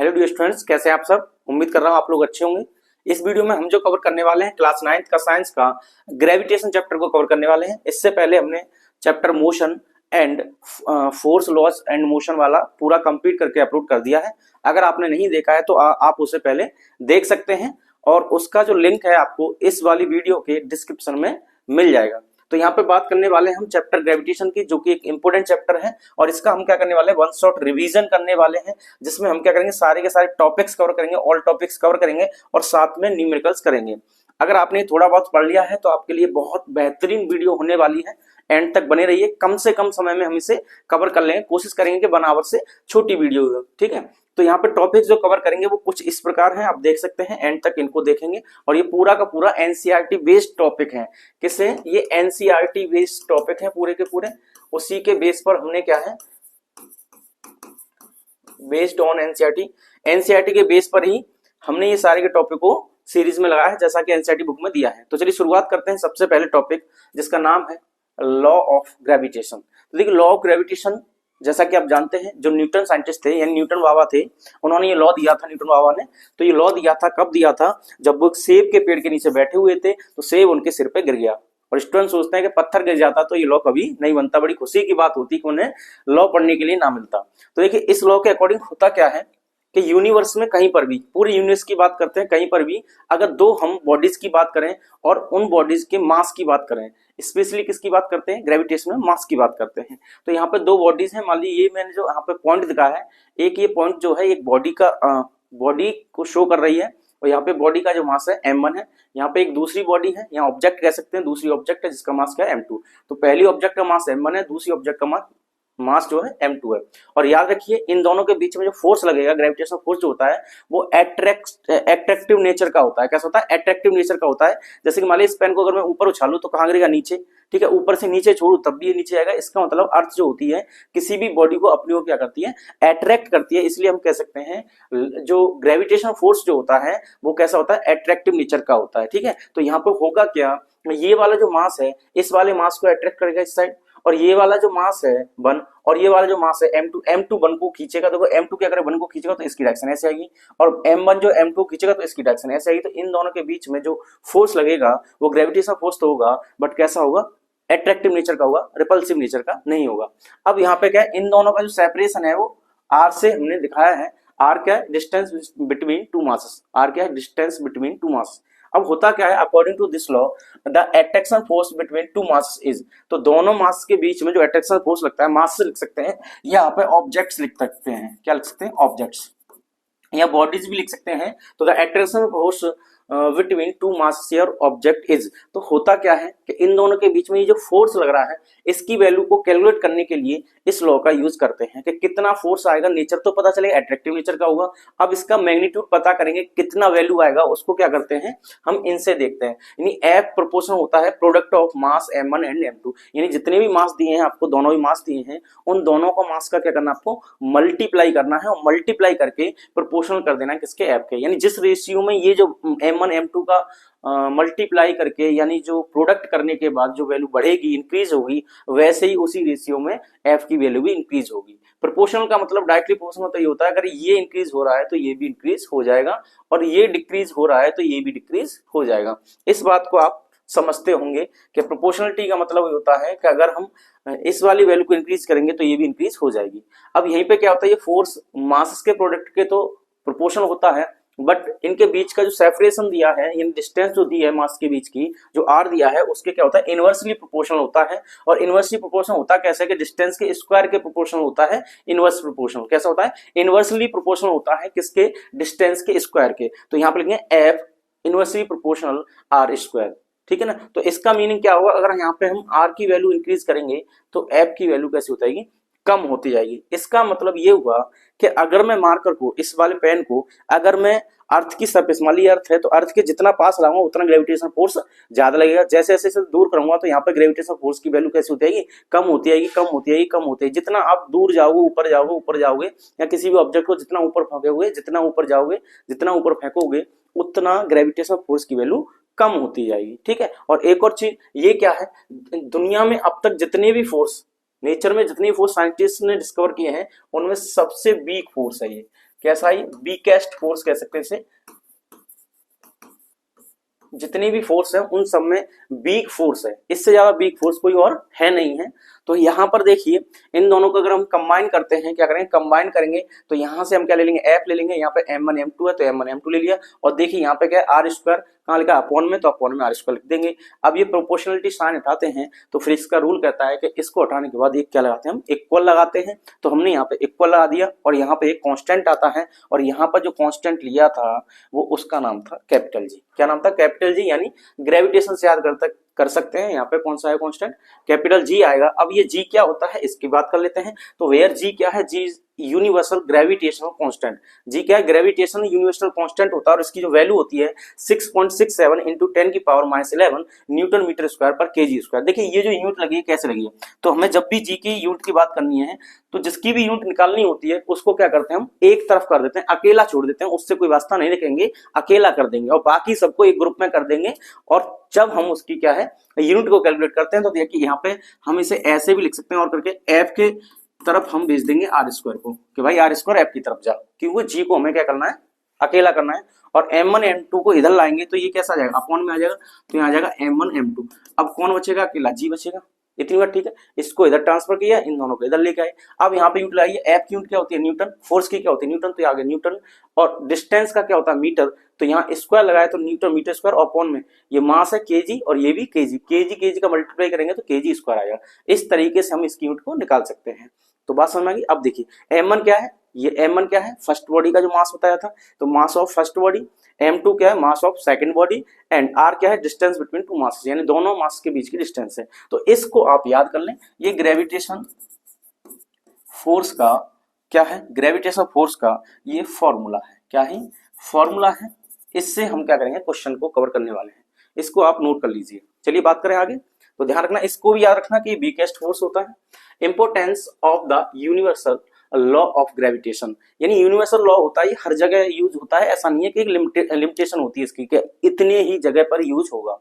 Hello dear students, कैसे हैं आप सब। उम्मीद कर रहा हूं आप लोग अच्छे होंगे। इस वीडियो में हम जो कवर करने वाले हैं क्लास 9th का साइंस का ग्रेविटेशन चैप्टर को कवर करने वाले हैं। इससे पहले हमने chapter motion and force loss and motion वाला पूरा कंप्लीट करके अपलोड कर दिया है। अगर आपने नहीं देखा है तो आप उसे पहले देख सकते हैं और उसका जो लिंक है आपको इस वाली वीडियो के डिस्क्रिप्शन में मिल जाएगा। तो यहाँ पे बात करने वाले हैं हम चैप्टर ग्रेविटेशन की, जो कि एक इंपॉर्टेंट चैप्टर है और इसका हम क्या करने वाले हैं, वन शॉट रिवीजन करने वाले हैं, जिसमें हम क्या करेंगे, सारे के सारे टॉपिक्स कवर करेंगे, ऑल टॉपिक्स कवर करेंगे और साथ में न्यूमेरिकल्स करेंगे। अगर आपने थोड़ा बहुत पढ़ लिया है तो आपके लिए बहुत बेहतरीन वीडियो होने वाली है। एंड तक बने रहिए, कम से कम समय में हम इसे कवर कर लेंगे, कोशिश करेंगे कि 1 आवर से छोटी वीडियो हो, ठीक है। तो यहाँ पे टॉपिक्स जो कवर करेंगे वो कुछ इस प्रकार हैं, आप देख सकते हैं, एंड तक इनको देखेंगे और ये पूरा का पूरा एनसीईआरटी बेस्ड टॉपिक है। किससे? ये एनसीईआरटी बेस्ड टॉपिक है पूरे के पूरे। उसी के बेस पर हमने क्या है, बेस्ड ऑन एनसीईआरटी के बेस पर ही हमने ये सारे के टॉपिक को सीरीज में लगाया है, जैसा कि एनसीईआरटी बुक में दिया है। तो चलिए शुरुआत करते हैं सबसे पहले टॉपिक, जिसका नाम है लॉ ऑफ ग्रेविटेशन। तो देखिए, लॉ ऑफ ग्रेविटेशन जैसा कि आप जानते हैं, जो न्यूटन साइंटिस्ट थे यानी न्यूटन बाबा थे, उन्होंने ये लॉ दिया था, न्यूटन बाबा ने। तो ये लॉ दिया था, कब दिया था? जब वो सेब के पेड़ के नीचे बैठे हुए थे तो सेब उनके सिर पे गिर गया और स्टूडेंट सोचते हैं कि पत्थर गिर जाता तो ये लॉ कभी नहीं बनता। बड़ी खुशी की बात होती कि उन्हें लॉ पढ़ने के लिए ना मिलता। तो देखिए, इस लॉ के अकॉर्डिंग होता क्या है कि यूनिवर्स में कहीं पर भी, पूरे यूनिवर्स की बात करते हैं, कहीं पर भी अगर दो हम बॉडीज की बात करें और उन बॉडीज के मास की बात करें, स्पेशली किसकी बात करते हैं, ग्रेविटेशन में मास की बात करते हैं। तो यहाँ पे दो बॉडीज हैं, मान लीजिए ये मैंने जो यहाँ पे पॉइंट दिखाया है, एक ये पॉइंट जो है एक बॉडी का बॉडी को शो कर रही है और यहाँ पे बॉडी का जो मास है m1 है। यहाँ पे एक दूसरी बॉडी है, यहाँ ऑब्जेक्ट कह सकते हैं, दूसरी ऑब्जेक्ट है जिसका मास क्या है m2। तो पहली ऑब्जेक्ट का मास m1 है, दूसरी ऑब्जेक्ट का मास जो है m2 है। और याद रखिए, इन दोनों के बीच में जो फोर्स लगेगा, ग्रेविटेशनल फोर्स जो होता है वो एट्रैक्टिव नेचर का होता है। कैसा होता है? एट्रैक्टिव नेचर का होता है। जैसे कि मान लीजिए इस पेन को अगर मैं ऊपर उछालूं तो कहां गिरेगा? नीचे, ठीक है। ऊपर से नीचे छोड़ू तब भी ये नीचे आएगा। इसका मतलब अर्थ जो होती है किसी भी बॉडी को अपनी ओर क्या करती है, अट्रैक्ट करती है। इसलिए हम कह सकते हैं जो ग्रेविटेशनल फोर्स जो होता है वो कैसा होता है, एट्रैक्टिव नेचर का होता है, ठीक है। तो यहाँ पे होगा क्या, ये वाला जो मास है इस वाले मास को अट्रैक्ट करेगा इस साइड, और ये वाला जो मास है 1 और ये वाला जो मास है m2 1 को खींचेगा। देखो m2 क्या करे, 1 को खींचेगा तो इसकी डायरेक्शन ऐसे आएगी, और m1 जो m2 खींचेगा तो इसकी डायरेक्शन ऐसे आएगी। तो इन दोनों के बीच में जो फोर्स लगेगा वो ग्रेविटेशनल फोर्स तो होगा, बट कैसा होगा, एट्रैक्टिव नेचर का होगा, रिपल्सिव नेचर का नहीं होगा। अब यहाँ पे क्या है, इन दोनों का जो सेपरेशन है वो r से हमने दिखाया है। r क्या है? Distance between two masses. r क्या है? Distance between two mass. अब होता क्या है, according to this law the attraction force between two mass is, तो दोनों मास के बीच में जो अट्रैक्शन फोर्स लगता है, मास से लिख सकते हैं, यहाँ पे ऑब्जेक्ट्स लिख सकते हैं। क्या लिख सकते हैं? ऑब्जेक्ट्स, या बॉडीज भी लिख सकते हैं। तो the attraction force between two mass और ऑब्जेक्ट इज, तो होता क्या है कि इन दोनों के बीच में ये जो फोर्स लग रहा है इसकी वैल्यू को कैलकुलेट करने के लिए इस लॉ का यूज करते हैं कि कितना फोर्स आएगा। नेचर तो पता चलेगा, एट्रैक्टिव नेचर का होगा। अब इसका मैग्नीट्यूड पता करेंगे, कितना वैल्यू आएगा उसको क्या करते हैं, हम इनसे देखते हैं। यानी F प्रोपोर्शनल होता है product of mass m1 and m2, यानी जितने भी मास दिए हैं आपको, दोनों भी मास दिए हैं, उन दोनों का मास का क्या करना, आपको मल्टीप्लाई करना है और मल्टीप्लाई करके प्रोपोर्शनल कर देना है किसके, F के। यानी जिस रेशियो में ये जो m1 m2 का मल्टीप्लाई करके, यानी जो प्रोडक्ट करने के बाद जो वैल्यू बढ़ेगी, इंक्रीज होगी, वैसे ही उसी रेशियो में F की वैल्यू भी इंक्रीज होगी। प्रोपोर्शनल का मतलब डायरेक्टली प्रोपोर्शनल तो ये होता है, अगर ये इंक्रीज हो रहा है तो ये भी इंक्रीज हो जाएगा, और ये डिक्रीज हो रहा है तो ये भी डिक्रीज हो जाएगा। इस बात को आप समझते होंगे कि प्रोपोर्शनलिटी का मतलब ये होता है कि अगर हम इस वाली वैल्यू को इंक्रीज करेंगे तो ये भी इंक्रीज हो जाएगी। अब यहीं पे क्या होता है, ये फोर्स मास के प्रोडक्ट के तो प्रोपोर्शनल होता है, बट इनके बीच का जो सेपरेशन दिया है, यानी डिस्टेंस जो दी है मास के बीच की, जो r दिया है, उसके क्या होता है, इनवर्सली प्रोपोर्शनल होता है। और इनवर्सली प्रोपोर्शनल होता कैसे कि डिस्टेंस के स्क्वायर के प्रोपोर्शनल होता है इनवर्स प्रोपोर्शनल। कैसा होता है? इनवर्सली प्रोपोर्शनल होता है किसके, डिस्टेंस के स्क्वायर के। तो यहाँ पे लिखेंगे f inversely proportional r square, ठीक है ना। तो इसका मीनिंग क्या होगा, अगर यहाँ पे हम r की वैल्यू इंक्रीज करेंगे तो f की वैल्यू कैसी हो जाएगी, कम होती जाएगी। इसका मतलब ये हुआ कि अगर मैं मार्कर को, इस वाले पेन को, अगर मैं अर्थ की सरफेस, मान ली अर्थ है तो अर्थ के जितना पास लाऊंगा उतना ग्रेविटेशनल फोर्स ज्यादा लगेगा। जैसे जैसे इसे दूर करूंगा तो यहाँ पे ग्रेविटेशनल फोर्स की वैल्यू कैसी होती जाएगी, कम होती जाएगी, कम होती जाएगी, कम होती है। जितना आप दूर जाओगे, ऊपर जाओगे, या किसी भी ऑब्जेक्ट को जितना ऊपर फेंकोगे, जितना ऊपर जाओगे, जितना ऊपर फेंकोगे, उतना ग्रेविटेशनल फोर्स की वैल्यू कम होती जाएगी, ठीक है। और एक और चीज ये क्या है, दुनिया में अब तक जितने भी फोर्स, नेचर में जितनी फोर्स साइंटिस्ट ने डिस्कवर किए हैं, उनमें सबसे वीक फोर्स है ये। कैसा ही वीकेस्ट फोर्स कह सकते हैं इसे। जितनी भी फोर्स है उन सब में वीक फोर्स है, इससे ज्यादा वीक फोर्स कोई और है नहीं है। तो यहां पर देखिए इन दोनों को अगर हम कंबाइन करते हैं, क्या करेंगे कंबाइन करेंगे, तो यहां से हम क्या ले लेंगे एफ ले लेंगे, यहाँ पे m1 m2 है तो m1 m2 ले लिया, और देखिए यहाँ पे क्या है आर स्क्वायर, कहाँ लिखा अपॉन में, तो अपॉन में आर स्क्वायर लिख देंगे। अब ये प्रोपोर्शनलिटी साइन हटाते हैं तो फिर इसका रूल कहता है कि इसको हटाने के बाद ये क्या लगाते हैं हम इक्वल लगाते हैं, तो हमने यहाँ पे इक्वल लगा दिया और यहाँ पे एक कांस्टेंट आता है, और यहाँ पर जो कांस्टेंट लिया था वो उसका नाम था कैपिटल जी। क्या नाम था कैपिटल जी, यानी ग्रेविटेशन से याद कर सकते हैं, यहाँ पे कौन सा है कांस्टेंट कैपिटल जी आएगा। अब ये जी क्या होता है इसकी बात कर लेते हैं, तो वेयर जी क्या है, जी यूनिवर्सल ग्रेविटेशनल कांस्टेंट। जी क्या है ग्रेविटेशन यूनिवर्सल कांस्टेंट होता है, और इसकी जो वैल्यू होती है 6.67 इंटू 10⁻11 न्यूटन मीटर स्क्वायर पर केजी स्क्वायर। देखिए ये जो यूनिट लगी है कैसे लगी है, तो हमें जब भी जी की यूनिट की बात करनी है तो जिसकी भी यूनिट निकालनी होती है उसको क्या करते हैं हम एक तरफ कर देते हैं, अकेला छोड़ देते हैं, उससे कोई वास्ता नहीं रखेंगे, अकेला कर देंगे और बाकी सबको एक ग्रुप में कर देंगे। और जब हम उसकी क्या है यूनिट को कैलकुलेट करते हैं तो देखिए यहाँ पे हम इसे ऐसे भी लिख सकते हैं, और करके एफ के तरफ हम भेज देंगे आर स्क्वायर को कि भाई आर स्क्वायर एफ की तरफ जा, क्योंकि जी को हमें क्या करना है अकेला करना है। और m1 m2 को इधर लाएंगे तो ये कैसा आ जाएगा अपॉन में आ जाएगा, तो यहाँ आ जाएगा m1 m2। अब कौन बचेगा अकेला जी बचेगा, इतनी बार ठीक है। इसको इधर ट्रांसफर किया, इन दोनों को इधर लेके आए। अब यहाँ पे यूनिट लगाइए, एफ की यूनिट क्या होती है न्यूटन, फोर्स की क्या होती है न्यूटन, तो आगे न्यूटन, और डिस्टेंस का क्या होता है मीटर, तो यहाँ स्क्वायर लगाए तो न्यूटन मीटर स्क्वायर, अपॉन में ये मास है केजी और ये भी केजी, केजी का मल्टीप्लाई करेंगे तो केजी स्क्वायर आएगा। इस तरीके से हम इसकी यूनिट को निकाल सकते हैं। तो बात समझ में आ गई। अब देखिए m1 क्या है, ये m1 क्या है फर्स्ट बॉडी का जो मास बताया था, तो mass of first body, m2 क्या है mass of second body, and r क्या है डिस्टेंस बिटवीन टू मासेस, यानी दोनों मास के बीच की डिस्टेंस है। तो इसको आप याद कर लें, ये ग्रेविटेशन फोर्स का क्या है, ग्रेविटेशन फोर्स का ये फॉर्मूला है, क्या है फॉर्मूला है। इससे हम क्या करेंगे क्वेश्चन को कवर करने वाले हैं, इसको आप नोट कर लीजिए। चलिए बात करें आगे, तो ध्यान रखना, इसको भी याद रखना कि वीकेस्ट फोर्स होता है। Importance of the universal law of gravitation, यानी यूनिवर्सल लॉ होता है, ये हर जगह यूज होता है, ऐसा नहीं है कि एक लिमिटेशन होती है इसकी कि इतने ही जगह पर यूज होगा,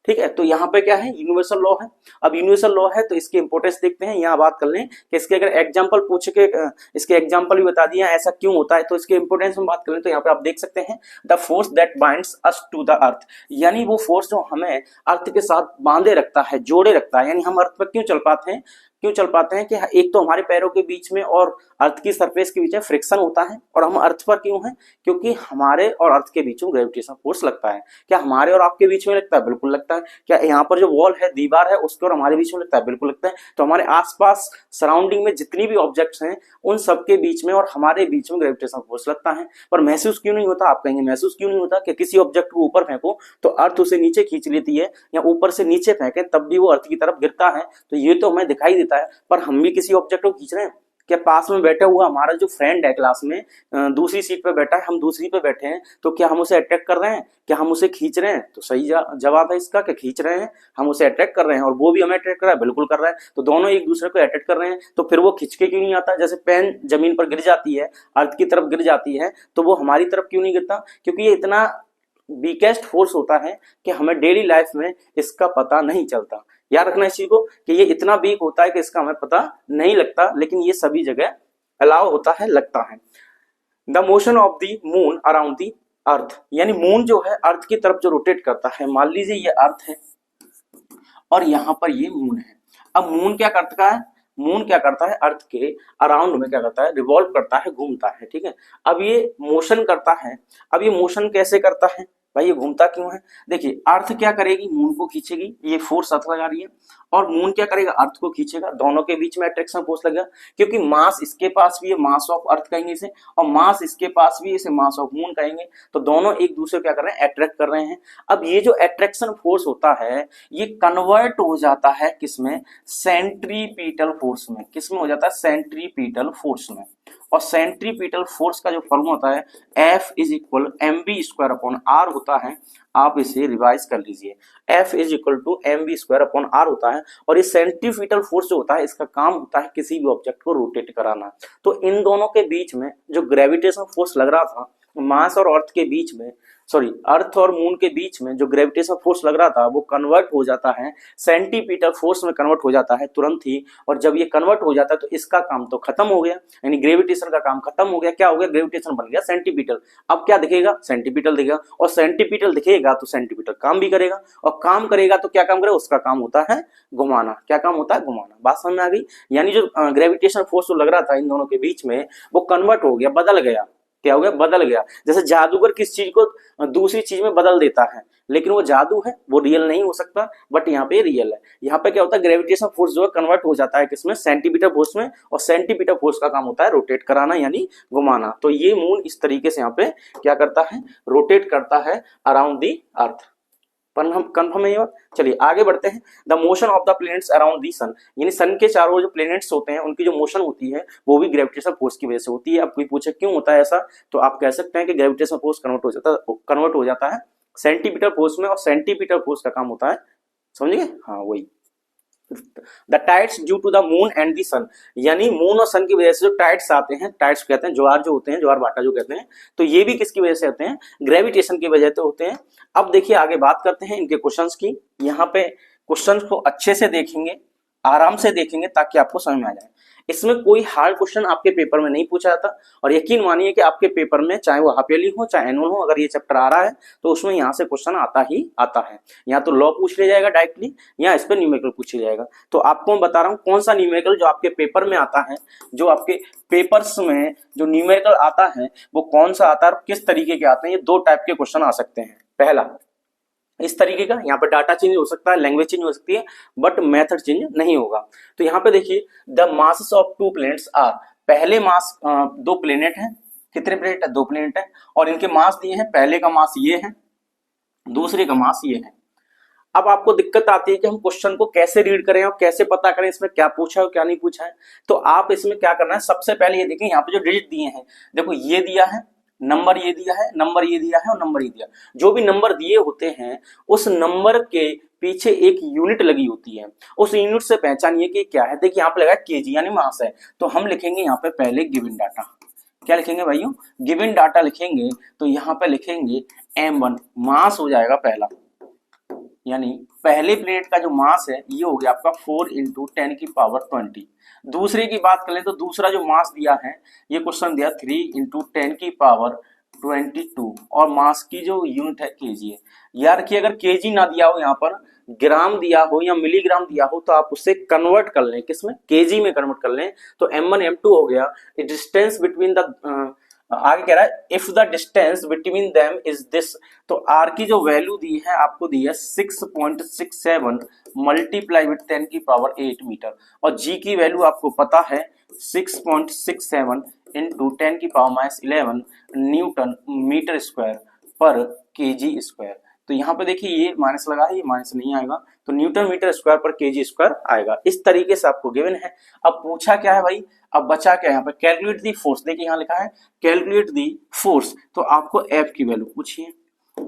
ठीक है। तो यहाँ पे क्या है यूनिवर्सल लॉ है। अब यूनिवर्सल लॉ है तो इसकी इंपोर्टेंस देखते हैं, यहाँ बात कर लें कि इसके अगर एग्जांपल पूछ के इसके एग्जांपल भी बता दिया ऐसा क्यों होता है, तो इसके इंपोर्टेंस में बात करें तो यहाँ पे आप देख सकते हैं the force that binds us to the earth, यानी वो फोर्स जो हमें अर्थ के साथ बांधे रखता है, जोड़े रखता है। यानी हम अर्थ पर क्यों चल पाते हैं कि एक तो हमारे पैरों के बीच में और अर्थ की सरफेस के बीच में फ्रिक्शन होता है, और हम अर्थ पर क्यों हैं, क्योंकि हमारे और अर्थ के बीच में ग्रेविटेशन फोर्स लगता है। क्या हमारे और आपके बीच में लगता है, बिल्कुल लगता है। क्या यहाँ पर जो वॉल है दीवार है उसके और हमारे बीच में लगता है, बिल्कुल लगता है। तो हमारे आसपास सराउंडिंग में जितनी भी ऑब्जेक्ट्स हैं उन सबके बीच में और हमारे बीच में ग्रेविटेशन फोर्स लगता है। पर महसूस क्यों नहीं होता, आप कहेंगे महसूस क्यों नहीं होता, कि किसी ऑब्जेक्ट को ऊपर फेंको तो अर्थ उसे नीचे खींच लेती है, या ऊपर से नीचे फेंके तब भी वो अर्थ की तरफ गिरता है, तो ये तो हमें दिखाई देता है। पर हम भी किसी ऑब्जेक्ट को खींच रहे हैं, क्या पास में बैठा हुआ हमारा जो फ्रेंड है क्लास में दूसरी सीट पे बैठा है, हम दूसरी पे बैठे हैं, तो क्या हम उसे अट्रैक्ट कर रहे हैं, क्या हम उसे खींच रहे हैं, तो सही जवाब है इसका कि खींच रहे हैं, हम उसे अट्रैक्ट कर रहे हैं, और वो भी हमें अट्रैक्ट कर रहा है, बिल्कुल कर रहा है। तो दोनों एक दूसरे को अट्रैक्ट कर रहे हैं, तो फिर वो खींच के क्यों नहीं आता, जैसे पेन जमीन पर गिर जाती है, अर्थ की तरफ गिर जाती है, तो वो हमारी तरफ क्यों नहीं गिरता, क्योंकि ये इतना वीकेस्ट फोर्स होता है कि हमें डेली लाइफ में इसका पता नहीं चलता। याद रखना इस चीज को कि ये इतना वीक होता है कि इसका हमें पता नहीं लगता, लेकिन ये सभी जगह अलाउ होता है, लगता है। The motion of the moon around the earth, यानी मून जो है अर्थ की तरफ जो रोटेट करता है, मान लीजिए ये अर्थ है और यहाँ पर ये मून है। अब मून क्या करता है, मून क्या करता है अर्थ के अराउंड में क्या करता है, रिवॉल्व करता है, घूमता है, ठीक है। अब ये मोशन करता है, अब ये मोशन कैसे करता है भाई, ये घूमता क्यों है, देखिए अर्थ क्या करेगी, मून को खींचेगी, ये फोर्स अर्थ लगा रही है, और मून क्या करेगा अर्थ को खींचेगा, दोनों के बीच में अट्रैक्शन फोर्स लगेगा, क्योंकि मास इसके पास भी है, मास ऑफ अर्थ कहेंगे इसे, और मास इसके पास भी इसे मास ऑफ मून कहेंगे, तो दोनों एक दूसरे को क्या कर रहे हैं, अट्रैक्ट कर रहे हैं। अब ये जो अट्रैक्शन फोर्स होता है ये कन्वर्ट हो जाता है किसमें, सेंट्रीपिटल फोर्स में, किसमें हो जाता है, सेंट्रीपिटल फोर्स में। और सेंट्रीपिटल फोर्स का जो फॉर्मूला होता है F is equal mv² upon r होता है, आप इसे रिवाइज कर लीजिए, F is equal to mv² upon r होता है। और ये सेंट्रीपिटल फोर्स जो होता है इसका काम होता है किसी भी ऑब्जेक्ट को रोटेट कराना। तो इन दोनों के बीच में जो ग्रेविटेशन फोर्स लग रहा था मास और अर्थ के बीच में, सॉरी अर्थ और मून के बीच में जो ग्रेविटेशन फोर्स लग रहा था वो कन्वर्ट हो जाता है सेंटीमीटर फोर्स में कन्वर्ट हो जाता है तुरंत ही। और जब ये कन्वर्ट हो जाता है तो इसका काम तो खत्म हो गया, यानी ग्रेविटेशन का काम खत्म हो गया। क्या हो गया, ग्रेविटेशन बन गया सेंटीमीटर। अब क्या दिखेगा, सेंटीमीटर दिखेगा, और सेंटीमीटर दिखेगा तो सेंटीमीटर काम भी करेगा, और काम करेगा तो क्या काम करेगा, उसका काम होता है घुमाना। क्या काम होता है, घुमाना। बात समझ में आ गई। यानी जो ग्रेविटेशन फोर्स जो लग रहा था इन दोनों के बीच में वो कन्वर्ट हो गया, बदल गया। क्या हो गया, बदल गया। जैसे जादूगर किस चीज को दूसरी चीज में बदल देता है, लेकिन वो जादू है, वो रियल नहीं हो सकता, बट यहाँ पे रियल है। यहाँ पे क्या होता है, ग्रेविटेशन फोर्स जो है कन्वर्ट हो जाता है किसमें, सेंटीमीटर फोर्स में, और सेंटीमीटर फोर्स का काम होता है रोटेट कराना यानी घुमाना। तो ये मून इस तरीके से यहाँ पे क्या करता है, रोटेट करता है अराउंड दी अर्थ। पर हम कंफर्म है ये बात। चलिए आगे बढ़ते हैं। The motion of the planets around the sun, यानी सन के चारों जो प्लैनेट्स होते हैं उनकी जो मोशन होती है वो भी ग्रेविटेशन फोर्स की वजह से होती है। अब कोई पूछे क्यों होता है ऐसा, तो आप कह सकते हैं कि ग्रेविटेशन फोर्स कन्वर्ट हो जाता है सेंटीमीटर फोर्स में, और सेंटीमीटर फोर्स का काम होता है, समझ गए, हाँ वही। The tides due to the moon and the sun, यानी मून और सन की वजह से जो टाइड्स आते हैं, टाइड्स कहते हैं ज्वार जो होते हैं, ज्वार भाटा जो कहते हैं, तो ये भी किसकी वजह से होते हैं, ग्रेविटेशन की वजह से होते हैं। अब देखिए आगे बात करते हैं इनके क्वेश्चंस की। यहाँ पे क्वेश्चंस को अच्छे से देखेंगे, आराम से देखेंगे ताकि आपको समझ में आ जाए। इसमें कोई हार्ड क्वेश्चन आपके पेपर में नहीं पूछा जाता, और यकीन मानिए कि आपके पेपर में चाहे वो हाफ ईयरली हो चाहे एनुअल हो, अगर ये चैप्टर आ रहा है तो उसमें यहाँ से क्वेश्चन आता ही आता है। या तो लॉ पूछ लिया जाएगा डायरेक्टली, या इस पर न्यूमेरिकल पूछ लिया जाएगा। तो आपको मैं बता रहा हूँ कौन सा न्यूमेरिकल जो आपके पेपर में आता है, जो आपके पेपर्स में जो न्यूमेरिकल आता है वो कौन सा आता है और किस तरीके के आते हैं। ये दो टाइप के क्वेश्चन आ सकते हैं। पहला इस तरीके का, यहाँ पे डाटा चेंज हो सकता है, लैंग्वेज चेंज हो सकती है, बट मेथड चेंज नहीं होगा। तो यहाँ पे देखिए the masses of two planets are, पहले मास दो प्लैनेट हैं, कितने प्लैनेट है, दो प्लैनेट है, और इनके मास दिए हैं, पहले का मास ये है, दूसरे का मास ये है। अब आपको दिक्कत आती है कि हम क्वेश्चन को कैसे रीड करें और कैसे पता करें इसमें क्या पूछा है और क्या नहीं पूछा है। तो आप इसमें क्या करना है, सबसे पहले ये देखें यहाँ पे जो डिजिट दिए हैं, देखो ये दिया है, नंबर ये दिया है, नंबर ये दिया है, और नंबर ये दिया। जो भी नंबर दिए होते हैं उस नंबर के पीछे एक यूनिट लगी होती है, उस यूनिट से पहचानिए कि क्या है। देखिए यहाँ पे लगा केजी यानी मास है, तो हम लिखेंगे यहाँ पे पहले गिवन डाटा। क्या लिखेंगे भाइयों, गिवन डाटा लिखेंगे, तो यहाँ पे लिखेंगे m1, मास हो जाएगा पहला, यानी पहले प्लेनेट का जो मास है ये हो गया आपका 4 × 10 की पावर 20। दूसरे की बात करें तो दूसरा जो मास दिया है, ये क्वेश्चन दिया 3 × 10 की पावर 22, और मास की जो यूनिट है केजी है। यार कि अगर केजी ना दिया हो, यहाँ पर ग्राम दिया हो या मिलीग्राम दिया हो, तो आप उससे कन्वर्ट कर लें, किसमें, केजी में कन्वर्ट कर लें। तो m1 m2 हो गया, डिस्टेंस बिटवीन द, आगे कह रहा है if the distance between them is this, तो आर की जो वैल्यू दी है आपको दी है 6.67 मल्टीप्लाई विथ 10 की पावर 8 मीटर, और जी की वैल्यू आपको पता है 6.67 इंटू 10 की पावर -11 न्यूटन मीटर स्क्वायर पर केजी स्क्वायर। तो यहाँ पे देखिए ये माइनस लगा है, ये माइनस नहीं आएगा, तो न्यूटन मीटर स्क्वायर पर केजी स्क्वायर आएगा। इस तरीके से आपको गिवन है। अब पूछा क्या है भाई, अब बचा क्या है यहाँ पे, कैलकुलेट दी फोर्स। देखिए यहाँ लिखा है कैलकुलेट दी फोर्स, तो आपको एफ की वैल्यू पूछिए।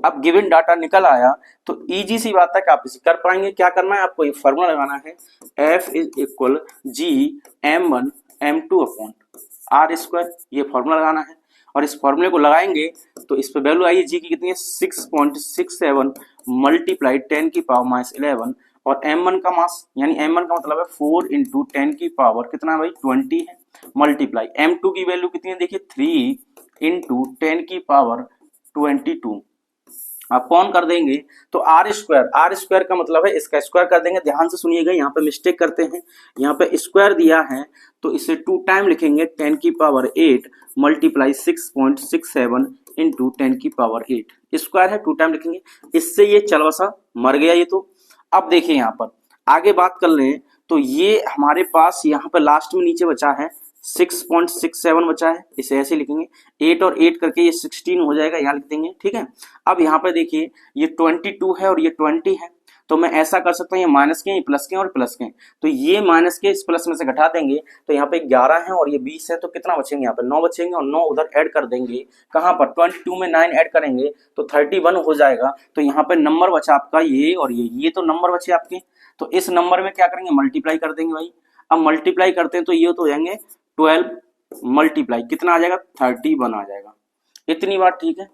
अब गिवन डाटा निकल आया तो इजी सी बात है कि आप इसे कर पाएंगे। क्या करना है आपको, ये फॉर्मूला लगाना है, F is equal G m1 m2 upon are square, ये फॉर्मूला लगाना है। और इस फॉर्मूले को लगाएंगे तो इस पे वैल्यू आई, जी की कितनी है 6.67 मल्टीप्लाई 10 की पावर -11, और m1 का मास यानी m1 का मतलब है 4 × 10 की पावर कितना है भाई 20 है, मल्टीप्लाई m2 की वैल्यू कितनी है देखिए 3 × 10 की पावर 22 अपॉन कर देंगे तो आर स्क्वायर का मतलब है इसका स्क्वायर कर देंगे। ध्यान से सुनिएगा, यहाँ पे मिस्टेक करते हैं, यहाँ पे स्क्वायर दिया है तो इसे 2 टाइम लिखेंगे 10 की पावर 8 मल्टीप्लाई 6.67 इंटू 10 की पावर 8, स्क्वायर है 2 टाइम लिखेंगे। इससे ये चलवसा मर गया ये। तो अब देखिए यहाँ पर आगे बात कर ले, तो ये हमारे पास यहाँ पे लास्ट में नीचे बचा है 6.67 बचा है, इसे ऐसे लिखेंगे 8 और 8 करके ये 16 हो जाएगा, यहाँ लिख देंगे, ठीक है। अब यहाँ पे देखिए ये 22 है और ये 20 है, तो मैं ऐसा कर सकता हूँ, ये माइनस के, ये प्लस के और प्लस के, तो ये माइनस के इस प्लस में से घटा देंगे तो यहाँ पे 11 है और ये 20 है, तो कितना बचेंगे यहाँ पे 9 बचेंगे, और 9 उधर ऐड कर देंगे, कहाँ पर 22 में 9 ऐड करेंगे तो 31 हो जाएगा। तो यहाँ पे नंबर बचा आपका ये और ये तो नंबर बचे आपके, तो इस नंबर में क्या करेंगे मल्टीप्लाई कर देंगे भाई। अब मल्टीप्लाई करते हैं तो ये तो हो जाएंगे 12 मल्टीप्लाई कितना आ जाएगा 31 आ जाएगा। इतनी बार, ठीक है।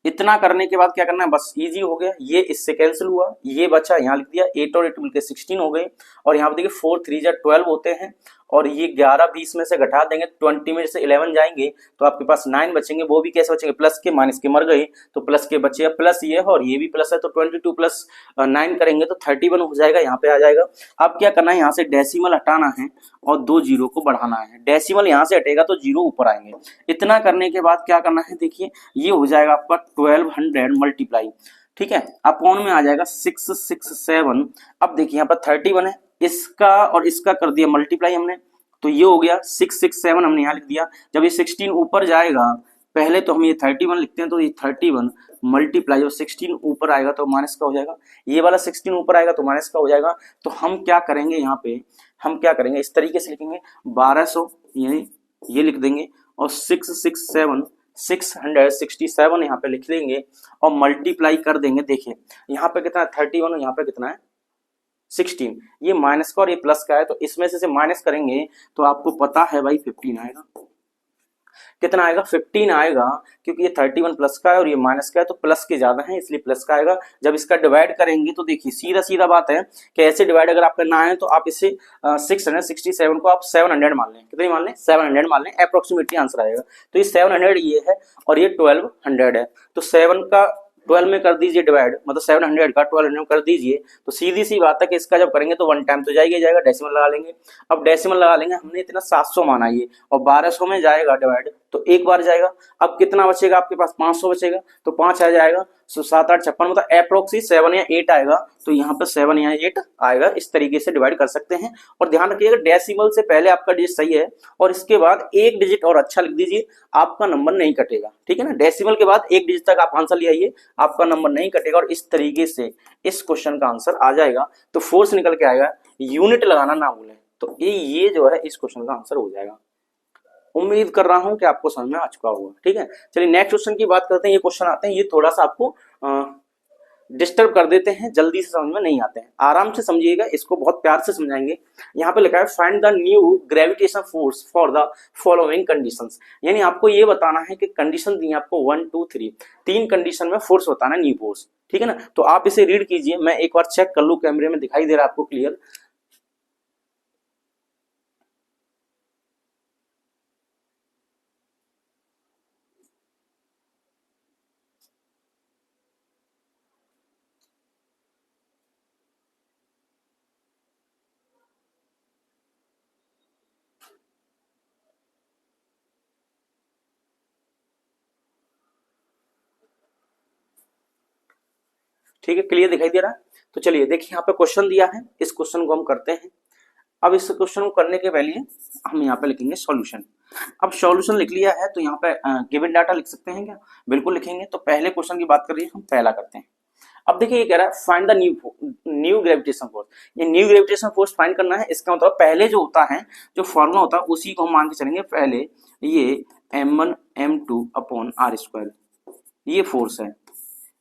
इतना करने के बाद क्या करना है, बस इजी हो गया, ये इससे कैंसिल हुआ, ये बचा, यहाँ लिख दिया 8 और 8 मिलकर 16 हो गए। और यहाँ पे देखिए 4 3 जा 12 होते हैं, और ये 11 20 में से घटा देंगे, 20 में से 11 जाएंगे तो आपके पास 9 बचेंगे। वो भी कैसे बचेंगे, प्लस के, माइनस के मर गए तो प्लस के बचे, प्लस ये है और ये भी प्लस है, तो 22 प्लस 9 करेंगे तो 31 हो जाएगा, यहाँ पे आ जाएगा। अब क्या करना है, यहाँ से डेसिमल हटाना है और 2 जीरो को बढ़ाना है। डेसिमल यहाँ से हटेगा तो जीरो ऊपर आएंगे। इतना करने के बाद क्या करना है, देखिए ये हो जाएगा आपका 1200 मल्टीप्लाई, ठीक है, अपॉन में आ जाएगा 667। अब देखिए यहाँ पर 31 है, इसका और इसका कर दिया मल्टीप्लाई हमने, तो ये हो गया 667, हमने यहाँ लिख दिया। जब ये 16 ऊपर जाएगा, पहले तो हम ये 31 लिखते हैं, तो ये 31 मल्टीप्लाई, और 16 ऊपर आएगा तो माइनस का हो जाएगा, ये वाला 16 ऊपर आएगा तो माइनस का हो जाएगा। तो हम क्या करेंगे, यहाँ पे हम क्या करेंगे, इस तरीके से लिखेंगे 1200, यानी ये लिख देंगे, और 667 यहाँ पे लिख देंगे और मल्टीप्लाई कर देंगे। देखिए यहाँ पे कितना है 31 और यहाँ पे कितना है 16, ये माइनस का और ये प्लस का है, तो इसमें से माइनस करेंगे तो आपको पता है भाई 15 आएगा। कितना आएगा, 15 आएगा, क्योंकि ये 31 प्लस का है और ये माइनस का है, तो प्लस के ज्यादा है इसलिए प्लस का आएगा। जब इसका डिवाइड करेंगे तो देखिए सीधा सीधा बात है कि ऐसे डिवाइड अगर आप करना है तो आप इसे 667 को आप 700 मान लें। कितनी मान लें, 700 मान लें, अप्रोक्सीमेटली आंसर आएगा। तो ये 700 ये है और ये 1200 है, तो 7 का 12 में कर दीजिए डिवाइड, मतलब 700 का 1200 कर दीजिए, तो सीधी सी बात है कि इसका जब करेंगे तो 1 टाइम तो जाएगा, डेसिमल लगा लेंगे। अब डेसिमल लगा लेंगे, हमने इतना 700 माना ये, और 1200 में जाएगा डिवाइड तो एक बार जाएगा। अब कितना बचेगा आपके पास, 500 बचेगा, तो 5 आ जाएगा, तो 7 8 56, मतलब अप्रोक्सी 7 या 8 आएगा, तो यहाँ पे 7 या 8 आएगा। इस तरीके से डिवाइड कर सकते हैं। और ध्यान रखिएगा डेसिमल से पहले आपका डिजिट सही है और इसके बाद एक डिजिट और अच्छा लिख दीजिए, आपका नंबर नहीं कटेगा, ठीक है ना। डेसिमल के बाद एक डिजिट तक आप आंसर ले आइए, आपका नंबर नहीं कटेगा, और इस तरीके से इस क्वेश्चन का आंसर आ जाएगा। तो फोर्स निकल के आएगा, यूनिट लगाना ना भूलें। तो ये जो है इस क्वेश्चन का आंसर हो जाएगा। उम्मीद कर रहा हूं कि आपको समझ में आ चुका होगा, ठीक है। चलिए नेक्स्ट क्वेश्चन की बात करते हैं। ये क्वेश्चन आते हैं, ये थोड़ा सा आपको डिस्टर्ब कर देते हैं, जल्दी से समझ में नहीं आते हैं, आराम से समझिएगा, इसको बहुत प्यार से समझाएंगे। यहाँ पे लिखा है find the new gravitation force for the following conditions, यानी आपको ये बताना है कि कंडीशन दी है आपको 1 2 3, 3 कंडीशन में फोर्स बताना है, न्यू फोर्स, ठीक है ना। तो आप इसे रीड कीजिए, मैं एक बार चेक कर लूं कैमरे में दिखाई दे रहा है आपको क्लियर। ठीक है, क्लियर दिखाई दे रहा है। तो चलिए देखिए यहाँ पे क्वेश्चन दिया है, इस क्वेश्चन को हम करते हैं। अब इस क्वेश्चन को करने के पहले हम यहाँ पे लिखेंगे सॉल्यूशन। अब सॉल्यूशन लिख लिया है तो यहाँ पे गिवन डाटा लिख सकते हैं क्या, बिल्कुल लिखेंगे। तो पहले क्वेश्चन की बात करिए, हम पहला करते हैं। अब देखिए ये कह रहा है find the new gravitation force, ये न्यू ग्रेविटेशन फोर्स फाइंड करना है। इसका मतलब पहले जो होता है, जो फॉर्मूला होता है उसी को हम मान के चलेंगे। पहले ये m1 m2 अपॉन r², ये फोर्स है,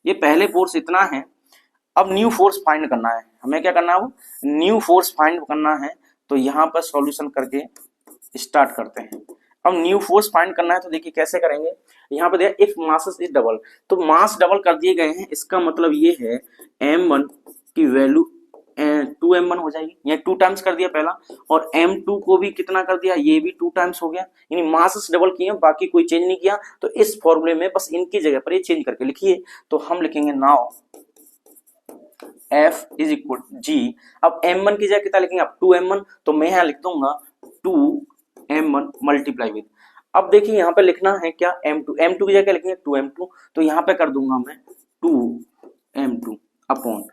ये पहले फोर्स इतना है। अब न्यू फोर्स फाइंड करना है, हमें क्या करना है, वो न्यू फोर्स फाइंड करना है। तो यहाँ पर सॉल्यूशन करके स्टार्ट करते हैं। अब न्यू फोर्स फाइंड करना है तो देखिए कैसे करेंगे। यहाँ पे देखिए इफ मास इज डबल, तो मास डबल कर दिए गए हैं, इसका मतलब ये है m1 की वैल्यू 2m1 हो जाएगी, या 2 टाइम्स कर दिया पहला, और m2 को भी कितना कर दिया, ये भी 2 टाइम्स हो गया, यानी मास डबल किए, बाकी कोई चेंज नहीं किया। तो इस फॉर्मूले में बस इनकी जगह पर ये चेंज करके लिखिए। तो हम लिखेंगे now F is equal G। अब m1 की जगह कितना लिखेंगे, अब 2m1, तो मैं यहाँ लिख दूंगा 2m1 मल्टीप्लाई विद, अब देखिए यहाँ पे लिखना है क्या, m2 की जगह लिखेंगे 2m2, तो यहाँ पे कर दूंगा मैं 2m2 अपॉन,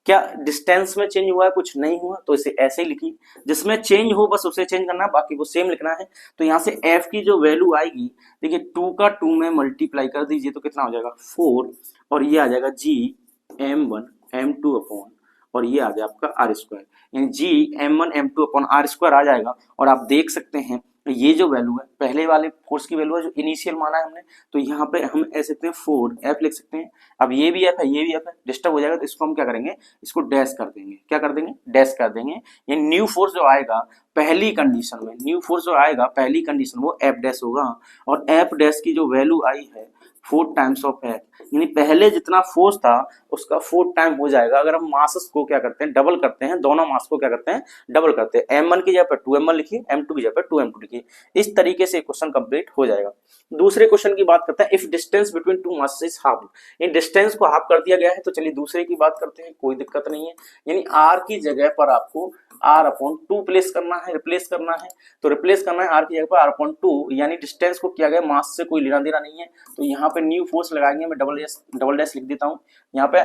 क्या डिस्टेंस में चेंज हुआ है, कुछ नहीं हुआ, तो इसे ऐसे ही लिखिए। जिसमें चेंज हो बस उसे चेंज करना है, बाकी को सेम लिखना है। तो यहाँ से f की जो वैल्यू आएगी, देखिए 2 का 2 में मल्टीप्लाई कर दीजिए तो कितना हो जाएगा 4, और ये आ जाएगा G m1 m2 अपॉन, और ये आ जाए आपका r², यानी G m1 m2 upon r² आ जाएगा। और आप देख सकते हैं ये जो वैल्यू है पहले वाले फोर्स की वैल्यू है जो इनिशियल माना है हमने, तो यहाँ पे हम ऐसे लिखते हैं 4 F लिख सकते हैं। अब ये भी F है, ये भी F है, डिस्टर्ब हो जाएगा तो इसको हम क्या करेंगे, इसको डैश कर देंगे। क्या कर देंगे, डैश कर देंगे। यानी न्यू फोर्स जो आएगा पहली कंडीशन में, न्यू फोर्स जो आएगा पहली कंडीशन वो F डैश होगा, और F डैश की जो वैल्यू आई है 4 टाइम्स ऑफ F, यानी पहले जितना फोर्स था उसका 4 टाइम हो जाएगा। अगर हम मासेस को क्या करते हैं, डबल करते हैं, दोनों मास को क्या करते हैं, डबल करते हैं। m1 की जगह पर 2m1 लिखिए, m2 की जगह पर 2m2 लिखिए। इस तरीके से क्वेश्चन कंप्लीट हो जाएगा। दूसरे क्वेश्चन की बात करते हैं, if distance between two masses is half, in distance को हाफ कर दिया गया है। तो चलिए दूसरे की बात करते हैं, कोई दिक्कत नहीं है। यानी r की जगह पर आपको r/2 प्लेस करना है, रिप्लेस करना है। तो रिप्लेस करना है r की जगह पर r/2, यानी डिस्टेंस को किया गया मास से कोई लेना देना नहीं है। तो यहाँ पे न्यू फोर्स लगाएंगे, मैं डबल डैश लिख देता हूँ यहाँ पे।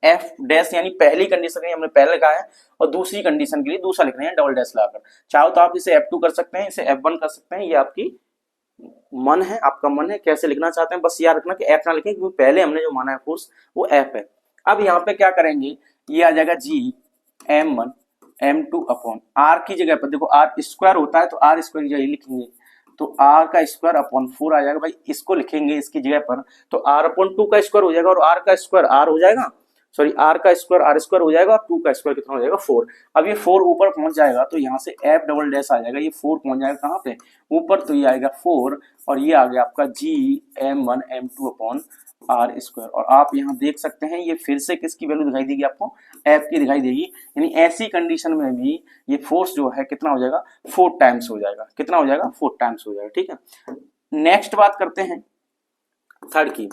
F डैश यानी पहली कंडीशन के लिए हमने पहले लिखा है, और दूसरी कंडीशन के लिए दूसरा लिख रहे हैं डबल डैश लगाकर। चाहो तो आप इसे F2 कर सकते हैं, इसे F1 कर सकते हैं, ये आपकी मन है, आपका मन है कैसे लिखना चाहते हैं। बस याद रखना कि F ना लिखें, क्योंकि पहले हमने जो माना है फोर्स वो F है। अब यहाँ पे क्या करेंगे, ये आ जाएगा G m1 m2 upon r की जगह पर देखो r स्क्वायर होता है तो r स्क्वायर की जगह लिखेंगे, तो r का स्क्वायर अपॉन 4 आ जाएगा। भाई इसको लिखेंगे इसकी जगह पर, तो r/2 का स्क्वायर हो जाएगा, और r का स्क्वायर r हो जाएगा, सॉरी r का स्क्वायर r स्क्वायर हो जाएगा, और 2 का स्क्वायर कितना हो जाएगा 4। अब ये 4 ऊपर पहुंच जाएगा तो यहाँ से F डबल डैश आ जाएगा, ये 4 पहुंच जाएगा कहाँ पे, ऊपर, तो ये आएगा 4, और ये आ गया आपका G m1 m2 upon r square. और आप यहाँ देख सकते हैं ये फिर से किसकी वैल्यू दिखाई देगी आपको, F की दिखाई देगी। यानी ऐसी कंडीशन में भी ये फोर्स जो है कितना हो जाएगा, 4 टाइम्स हो जाएगा। कितना हो जाएगा, 4 टाइम्स हो जाएगा। ठीक है, नेक्स्ट बात करते हैं थर्ड की।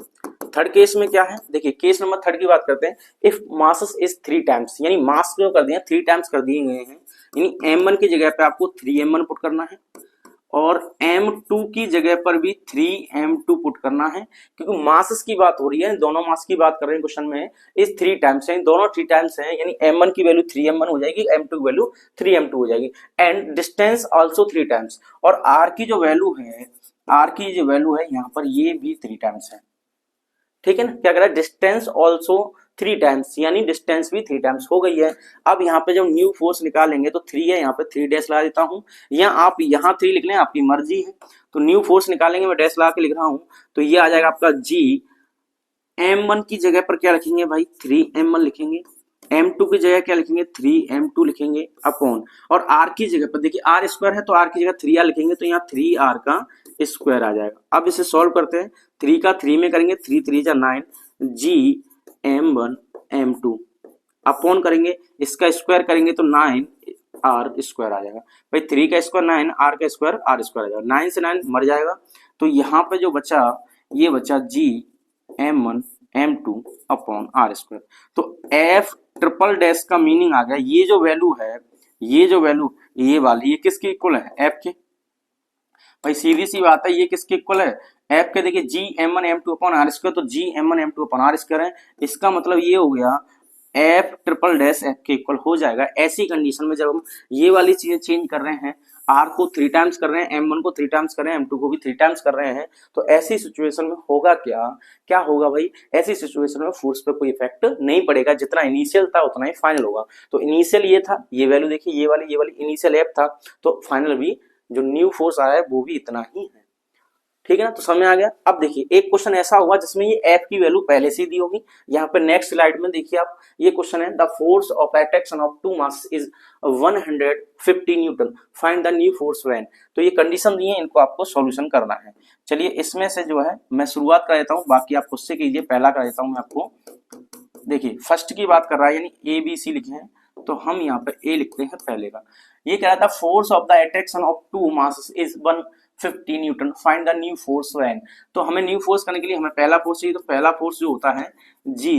थर्ड केस में क्या है, देखिए केस नंबर थर्ड की बात करते हैं। इफ मास इज 3 टाइम्स, यानी मास जो कर दिए 3 टाइम्स कर दिए गए हैं, यानी m1 की जगह पे आपको 3m1 पुट करना है, और m2 की जगह पर भी 3m2 पुट करना है। क्योंकि मासेस की बात हो रही है, दोनों मास की बात कर रहे हैं क्वेश्चन में, इस 3 टाइम्स है, दोनों 3 टाइम्स हैं, यानी m1 की वैल्यू 3m1 हो जाएगी, m2 की वैल्यू 3m2 हो जाएगी। एंड डिस्टेंस आल्सो 3 टाइम्स, और r की जो वैल्यू है, r की जो वैल्यू है यहाँ पर ये भी 3 टाइम्स है। ठीक है ना, क्या कह रहा है, डिस्टेंस ऑल्सो 3 टाइम्स, यानी डिस्टेंस भी 3 टाइम्स हो गई है। अब यहाँ पे जब न्यू फोर्स निकालेंगे तो 3 है, यहाँ पे 3 डैश लगा देता हूँ, या आप यहाँ 3 लिख लें, आपकी मर्जी है। तो न्यू फोर्स निकालेंगे, मैं डैश लगा के लिख रहा हूँ, तो ये आ जाएगा आपका G m1 की जगह पर क्या लिखेंगे भाई, 3m1 लिखेंगे, m2 की जगह क्या लिखेंगे, 3m2 लिखेंगे, अपॉन, और r की जगह पर देखिए r स्क्वायर है तो r की जगह 3r लिखेंगे, तो यहाँ 3r का स्क्वायर आ जाएगा। अब इसे सॉल्व करते हैं, 3 का 3 में करेंगे, 3 3 जा 9, G m1 m2 अपॉन करेंगे, इसका स्क्वायर करेंगे तो 9r स्क्वायर आ जाएगा। भाई 3 का स्क्वायर 9, r का स्क्वायर r स्क्वायर आ जाएगा, 9 से 9 मर जाएगा। तो यहाँ पे जो बचा, ये बचा G m1 m2 upon r square. तो F ट्रिपल डैश का मीनिंग आ गया, ये जो वैल्यू है, ये जो वैल्यू ये वाली, ये किसके इक्वल है, F के। भाई सीधी सी बात है, ये किसके इक्वल है, F के। देखिए G m1 m2 upon r square, तो G m1 m2 upon r square है। इसका मतलब ये हो गया F ट्रिपल डैश F के इक्वल हो जाएगा। ऐसी कंडीशन में जब हम ये वाली चीजें चेंज कर रहे हैं, R को 3 टाइम्स कर रहे हैं, M1 को 3 टाइम्स कर रहे हैं, M2 को भी 3 टाइम्स कर रहे हैं, तो ऐसी सिचुएशन में होगा क्या, क्या होगा भाई, ऐसी सिचुएशन में फोर्स पे कोई इफेक्ट नहीं पड़ेगा, जितना इनिशियल था उतना ही फाइनल होगा। तो इनिशियल ये था, ये वैल्यू देखिए, ये वाली इनिशियल F था, तो फाइनल भी जो न्यू फोर्स आया है वो भी इतना ही है। ठीक है ना, तो समझ आ गया। अब देखिए एक क्वेश्चन ऐसा होगा जिसमें ये F की वैल्यू पहले से दी होगी। यहाँ पे नेक्स्ट स्लाइड में देखिए आप, ये क्वेश्चन है, the force of attraction of two mass is 150 newton, find the new force when. तो ये कंडीशन दी है, इनको आपको सॉल्यूशन करना है। चलिए इसमें से जो है मैं शुरुआत कर देता हूँ, बाकी आप खुद से कीजिए। पहला कर देता हूँ मैं आपको, देखिए फर्स्ट की बात कर रहा है, यानी ABC लिखे हैं, तो हम यहाँ पे A लिखते हैं पहले का। ये कह रहा था force of the attraction of two masses is 150 newton, find the new force when. तो हमें न्यू फोर्स करने के लिए हमें पहला फोर्स चाहिए, तो पहला फोर्स जो होता है G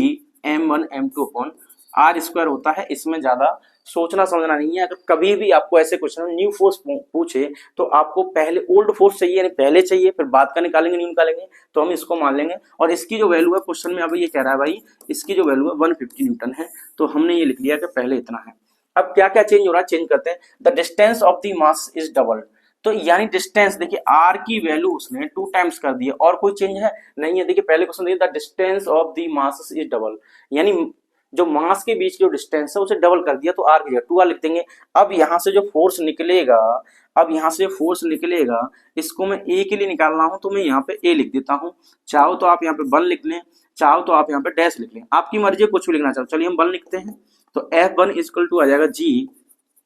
m1 m2 upon r square होता है। इसमें ज्यादा सोचना समझना नहीं है। अगर कभी भी आपको ऐसे क्वेश्चन न्यू फोर्स पूछे तो आपको पहले ओल्ड फोर्स चाहिए, यानी पहले चाहिए, फिर बाद का निकालेंगे, न्यू निकालेंगे, तो हम इसको मान लेंगे। और इसकी जो वैल्यू है क्वेश्चन में अब ये कह रहा है भाई, इसकी जो वैल्यू है 150 न्यूटन है, तो हमने ये लिख लिया कि पहले इतना है। अब क्या क्या चेंज हो रहा है, चेंज करते हैं। The distance of the mass is doubled, तो यानी डिस्टेंस देखिए r की वैल्यू उसने 2 टाइम्स कर दी है, और कोई चेंज है नहीं है। देखिए पहले क्वेश्चन देखिए, the distance of the mass is double, यानी जो मास के बीच की जो डिस्टेंस है उसे डबल कर दिया, तो r की जगह 2r लिख देंगे। अब यहां से जो फोर्स निकलेगा, अब यहाँ से फोर्स निकलेगा, इसको मैं ए के लिए निकालना हूं तो मैं यहाँ पे ए लिख देता हूँ। चाहो तो आप यहाँ पे 1 लिख लें, चाहो तो आप यहाँ पे डैश लिख लें, आपकी मर्जी है कुछ भी लिखना चाहो। चलिए हम 1 लिखते हैं। तो F1 इक्वल टू आ जाएगा जी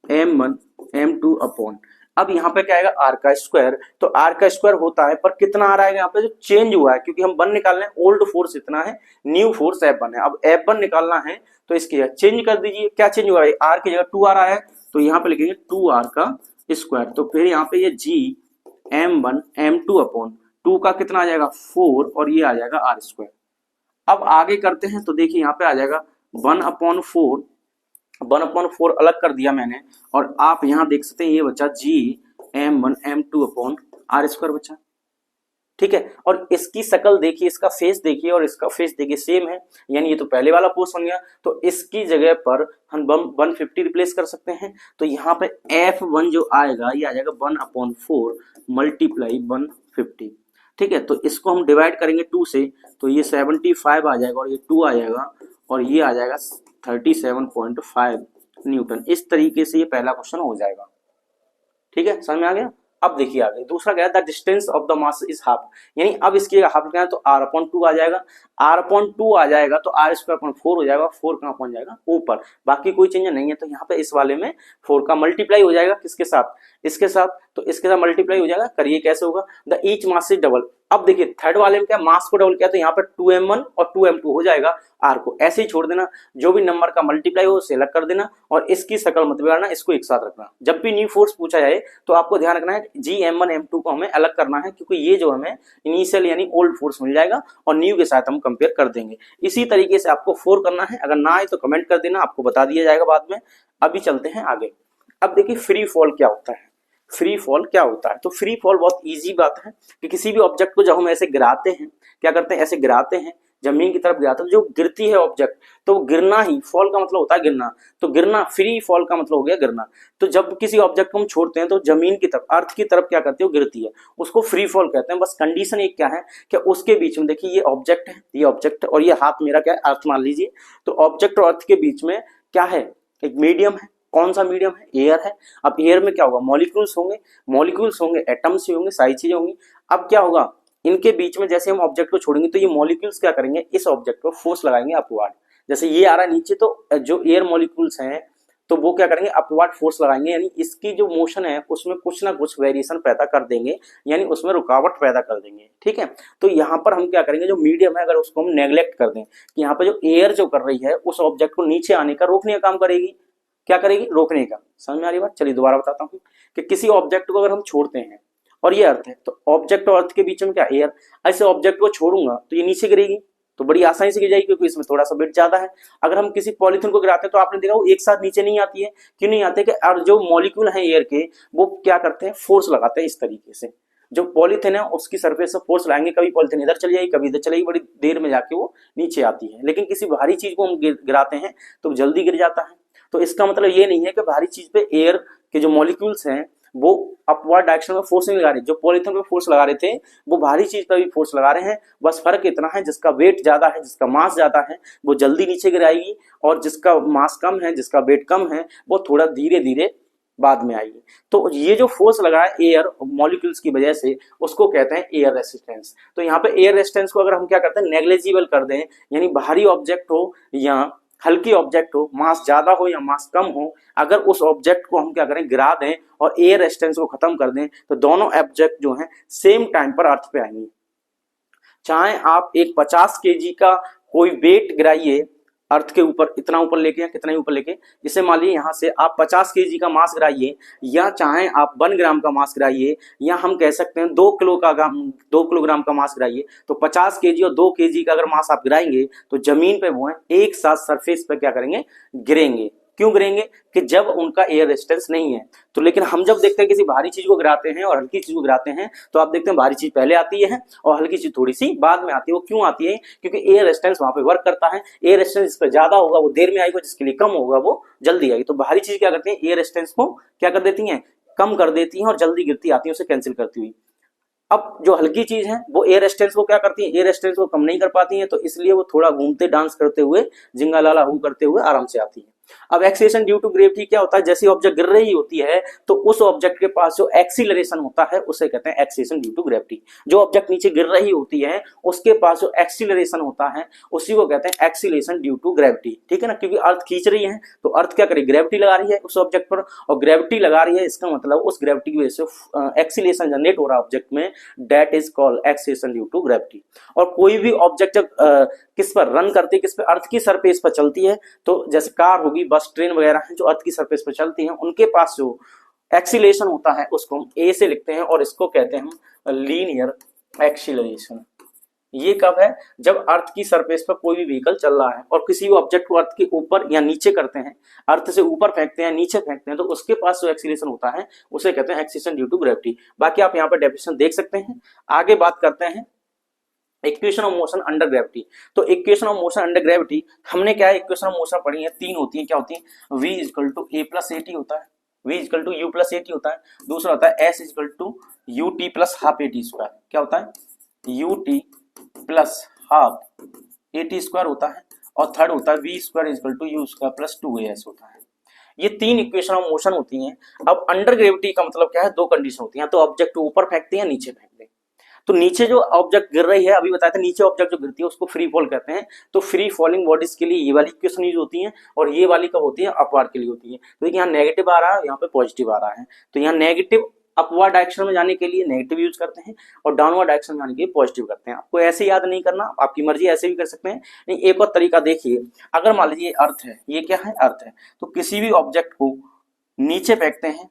M1 M2 अपॉन, अब यहाँ पे क्या आएगा आर का स्क्वायर। तो आर का स्क्वायर होता है पर कितना आ रहा है यहाँ पे जो चेंज हुआ है, क्योंकि हम 1 निकाल रहे हैं, ओल्ड फोर्स इतना है, न्यू फोर्स F1 है। अब F1 निकालना है तो इसकी चेंज कर दीजिए, क्या चेंज हुआ है, आर की जगह 2 आ रहा है तो यहाँ पे लिखेंगे 2r का स्क्वायर। तो फिर यहाँ पे ये जी M1 M2 अपॉन 2 का कितना आ जाएगा 4 और ये आ जाएगा आर स्क्वायर। अब आगे करते हैं तो देखिए यहाँ पे आ जाएगा 1/4, 1/4 अलग कर दिया मैंने, और आप यहाँ देख सकते हैं ये बच्चा जी M1 M2 upon are square बच्चा, ठीक है। और इसकी शक्ल देखिए, इसका फेस देखिए और इसका फेस देखिए सेम है, यानी ये तो पहले वाला फोर्स बन गया। तो इसकी जगह पर हम 150 रिप्लेस कर सकते हैं। तो यहाँ पे F1 जो आएगा ये आ जाएगा 1/4 मल्टीप्लाई 150, ठीक है। तो इसको हम डिवाइड करेंगे 2 से, तो ये 75 आ जाएगा और ये 2 आ जाएगा और ये आ जाएगा 37.5 न्यूटन। इस तरीके से ये पहला क्वेश्चन हो जाएगा, ठीक है, समझ में आ गया। अब देखिए आगे दूसरा क्या है, the distance of the mass is half, यानी अब इसकी हाफ क्या है तो r/2 आ जाएगा, r/2 आ जाएगा तो r²/4 हो जाएगा, 4 कहां पहुंच जाएगा ऊपर, बाकी कोई चेंज नहीं है। तो यहाँ पे इस वाले में 4 का मल्टीप्लाई हो जाएगा किसके साथ, इसके साथ, तो इसके साथ मल्टीप्लाई हो जाएगा। करिए कैसे होगा, the each mass is double. अब देखिए थर्ड वाले में क्या मास को डबल किया तो यहाँ पर 2m1 और 2m2 हो जाएगा, r को ऐसे ही छोड़ देना, जो भी नंबर का मल्टीप्लाई हो उसे अलग कर देना और इसकी शक्ल मत बिगाड़ना, इसको एक साथ रखना। जब भी न्यू फोर्स पूछा जाए तो आपको ध्यान रखना है जी M1 M2 को हमें अलग करना है, क्योंकि ये जो हमें इनिशियल यानी ओल्ड फोर्स मिल जाएगा और न्यू के साथ हम कंपेयर कर देंगे। इसी तरीके से आपको 4 करना है, अगर ना आए तो कमेंट कर देना, आपको बता दिया जाएगा बाद में। अभी चलते हैं आगे। अब देखिए फ्री फॉल क्या होता है, फ्री फॉल क्या होता है। तो फ्री फॉल बहुत इजी बात है कि किसी भी ऑब्जेक्ट को जब हम ऐसे गिराते हैं, क्या करते हैं ऐसे गिराते हैं, जमीन की तरफ गिराते हैं, जो गिरती है ऑब्जेक्ट तो गिरना ही, फॉल का मतलब होता है गिरना, तो गिरना, फ्री फॉल का मतलब हो गया गिरना। तो जब किसी ऑब्जेक्ट को हम छोड़ते हैं तो जमीन की तरफ, अर्थ की तरफ क्या करती है, वो गिरती है, उसको फ्री फॉल कहते हैं। बस कंडीशन एक क्या है कि उसके बीच में देखिए ये ऑब्जेक्ट है, ये ऑब्जेक्ट और ये हाथ मेरा क्या है अर्थ मान लीजिए, तो ऑब्जेक्ट और अर्थ के बीच में क्या है, एक मीडियम है। कौन सा मीडियम है, एयर है। अब एयर में क्या होगा, मॉलिक्यूल्स होंगे, एटम्स होंगे, सारी चीजें होंगी। अब क्या होगा, इनके बीच में जैसे हम ऑब्जेक्ट को छोड़ेंगे तो ये मॉलिक्यूल्स क्या करेंगे, इस ऑब्जेक्ट पर फोर्स लगाएंगे अपवर्ड। जैसे ये आ रहा है नीचे तो जो एयर मॉलिक्यूल्स हैं तो वो क्या करेंगे अपवर्ड फोर्स लगाएंगे, यानी इसकी जो मोशन है उसमें कुछ ना कुछ वेरिएशन पैदा कर देंगे, यानी उसमें रुकावट पैदा कर देंगे, ठीक है। तो यहाँ पर हम क्या करेंगे, जो मीडियम है अगर उसको हम नेग्लेक्ट कर दें कि यहाँ पे जो एयर जो कर रही है उस ऑब्जेक्ट को नीचे आने का रोकने का काम करेगी, क्या करेगी, रोकने का। समझ में आ रही बात। चलिए दोबारा बताता हूँ कि किसी ऑब्जेक्ट को अगर हम छोड़ते हैं और ये अर्थ है, तो ऑब्जेक्ट और अर्थ के बीच में क्या एयर, ऐसे ऑब्जेक्ट को छोड़ूंगा तो ये नीचे गिरेगी, तो बड़ी आसानी से गिर जाएगी क्योंकि इसमें थोड़ा सा वेट ज्यादा है। अगर हम किसी पॉलीथिन को गिराते हैं तो आपने देखा वो एक साथ नीचे नहीं आती है, क्यों नहीं आते, कि और जो मॉलिक्यूल है एयर के वो क्या करते हैं, फोर्स लगाते हैं इस तरीके से। जो पॉलीथिन है उसकी सरफेस से फोर्स लगाएंगे, कभी पॉलीथिन इधर चली जाएगी कभी इधर चलेगी, बड़ी देर में जाके वो नीचे आती है। लेकिन किसी भारी चीज को हम गिराते हैं तो जल्दी गिर जाता है। तो इसका मतलब ये नहीं है कि भारी चीज पे एयर के जो मॉलिक्यूल्स हैं वो अपवर्ड डायरेक्शन में फोर्स नहीं लगा रहे, जो पॉलीथिन पे फोर्स लगा रहे थे वो भारी चीज पे भी फोर्स लगा रहे हैं। बस फर्क इतना है, जिसका वेट ज्यादा है, जिसका मास ज्यादा है वो जल्दी नीचे गिराएगी, और जिसका मास कम है, जिसका वेट कम है वो थोड़ा धीरे धीरे बाद में आएगी। तो ये जो फोर्स लगा है एयर मॉलिक्यूल्स की वजह से उसको कहते हैं एयर रेसिस्टेंस। तो यहाँ पे एयर रेसिस्टेंस को अगर हम क्या करते हैं, नेग्लिजिबल कर दें, यानी भारी ऑब्जेक्ट हो या हल्की ऑब्जेक्ट हो, मास ज्यादा हो या मास कम हो, अगर उस ऑब्जेक्ट को हम क्या करें, गिरा दें और एयर रेजिस्टेंस को खत्म कर दें तो दोनों ऑब्जेक्ट जो हैं सेम टाइम पर अर्थ पे आएंगे। चाहे आप एक 50 kg का कोई वेट गिराइए अर्थ के ऊपर, इतना ऊपर लेके या कितना ही ऊपर लेके, जैसे मान लीजिए यहाँ से आप 50 kg का मास गिराइए, या चाहे आप 1 ग्राम का मास गिराइए, या हम कह सकते हैं 2 किलोग्राम का मास गिराइए, तो 50 kg और 2 kg का अगर मास आप गिराएंगे तो जमीन पे वो है एक साथ सरफेस पे क्या करेंगे, गिरेंगे। क्यों गिरेंगे, कि जब उनका एयर रेजिस्टेंस नहीं है। तो लेकिन हम जब देखते हैं किसी भारी चीज को गिराते हैं और हल्की चीज को गिराते हैं तो आप देखते हैं भारी चीज पहले आती है और हल्की चीज थोड़ी सी बाद में आती है। वो क्यों आती है, क्योंकि एयर रेजिस्टेंस वहां पे वर्क करता है। एयर रेजिस्टेंस जिस पर ज्यादा होगा वो देर में आएगा, जिसके लिए कम होगा वो जल्दी आएगी। तो भारी चीज क्या करती है, एयर रेजिस्टेंस को क्या कर देती है, कम कर देती है और जल्दी गिरती आती है, उसे कैंसिल करती हुई। अब जो हल्की चीज है वो एयर रेजिस्टेंस को क्या करती है, एयर रेजिस्टेंस को कम नहीं कर पाती है, तो इसलिए वो थोड़ा घूमते डांस करते हुए जिंगा लाला हू करते हुए आराम से आती है। अब एक्सीलरेशन ड्यू टू ग्रेविटी क्या होता है, जैसे ऑब्जेक्ट गिर रही होती है तो उस ऑब्जेक्ट के पास जो एक्सीलरेशन होता है उसे कहते हैं एक्सीलरेशन ड्यू टू ग्रेविटी। जो ऑब्जेक्ट नीचे गिर रही होती है उसके पास जो एक्सीलरेशन होता है उसी को कहते हैं एक्सीलरेशन ड्यू टू ग्रेविटी, ठीक है ना। क्योंकि अर्थ खींच रही है तो अर्थ क्या करेगी, ग्रेविटी लगा रही है उस ऑब्जेक्ट पर, और ग्रेविटी लगा रही है इसका मतलब उस ग्रेविटी की वजह से एक्सीलरेशन जनरेट हो रहा है ऑब्जेक्ट में, that is called acceleration due to gravity. और कोई भी ऑब्जेक्ट जब किस पर रन करती है, किस पर, अर्थ की सरफेस पर चलती है, तो जैसे कार होगी, बस, ट्रेन वगैरह है जो अर्थ की सरफेस पर चलती हैं, उनके पास जो एक्सीलरेशन होता है उसको हम ए से लिखते हैं और इसको कहते हैं हम लीनियर एक्सीलरेशन। ये कब है, जब अर्थ की सरफेस पर कोई भी व्हीकल चल रहा है और किसी भी ऑब्जेक्ट को अर्थ के ऊपर या नीचे करते हैं, अर्थ से ऊपर फेंकते हैं, नीचे फेंकते हैं, तो उसके पास जो एक्सीलरेशन होता है उसे कहते हैं एक्सीलरेशन ड्यू टू ग्रेविटी। बाकी आप यहाँ पर डेफिनेशन देख सकते हैं। आगे बात करते हैं equation of motion under gravity. तो equation of motion under gravity हमने क्या है, इक्वेशन ऑफ मोशन पढ़ी है, तीन होती है। क्या होती है, v equal to A plus A T होता है, v equal to U plus A T होता है, दूसरा होता है s equal to U T plus half A T square. क्या होता है, U T plus half A T square होता है, और थर्ड होता है v square equal to U square plus 2as होता है। ये तीन इक्वेशन ऑफ मोशन होती हैं। अब अंडर ग्रेविटी का मतलब क्या है, दो कंडीशन होती हैं, तो ऑब्जेक्ट ऊपर फेंकते हैं, नीचे फेंकते हैं। तो नीचे जो ऑब्जेक्ट गिर रही है, अभी बताया था, नीचे ऑब्जेक्ट जो गिरती है उसको फ्री फॉल कहते हैं। तो फ्री फॉलिंग बॉडीज के लिए ये वाली इक्वेशन यूज होती है, और ये वाली कब होती है, अपवार्ड के लिए होती है। तो देखिए यहाँ नेगेटिव आ रहा है, यहाँ पे पॉजिटिव आ रहा है, तो यहाँ नेगेटिव अपवार्ड डायरेक्शन में जाने के लिए नेगेटिव यूज करते हैं, और डाउनवर्ड डायरेक्शन में जाने के लिए पॉजिटिव करते हैं। आपको ऐसे याद नहीं करना, आपकी मर्जी, ऐसे भी कर सकते हैं। नहीं, एक और तरीका देखिए, अगर मान लीजिए अर्थ है, ये क्या है, अर्थ है, तो किसी भी ऑब्जेक्ट को नीचे फेंकते हैं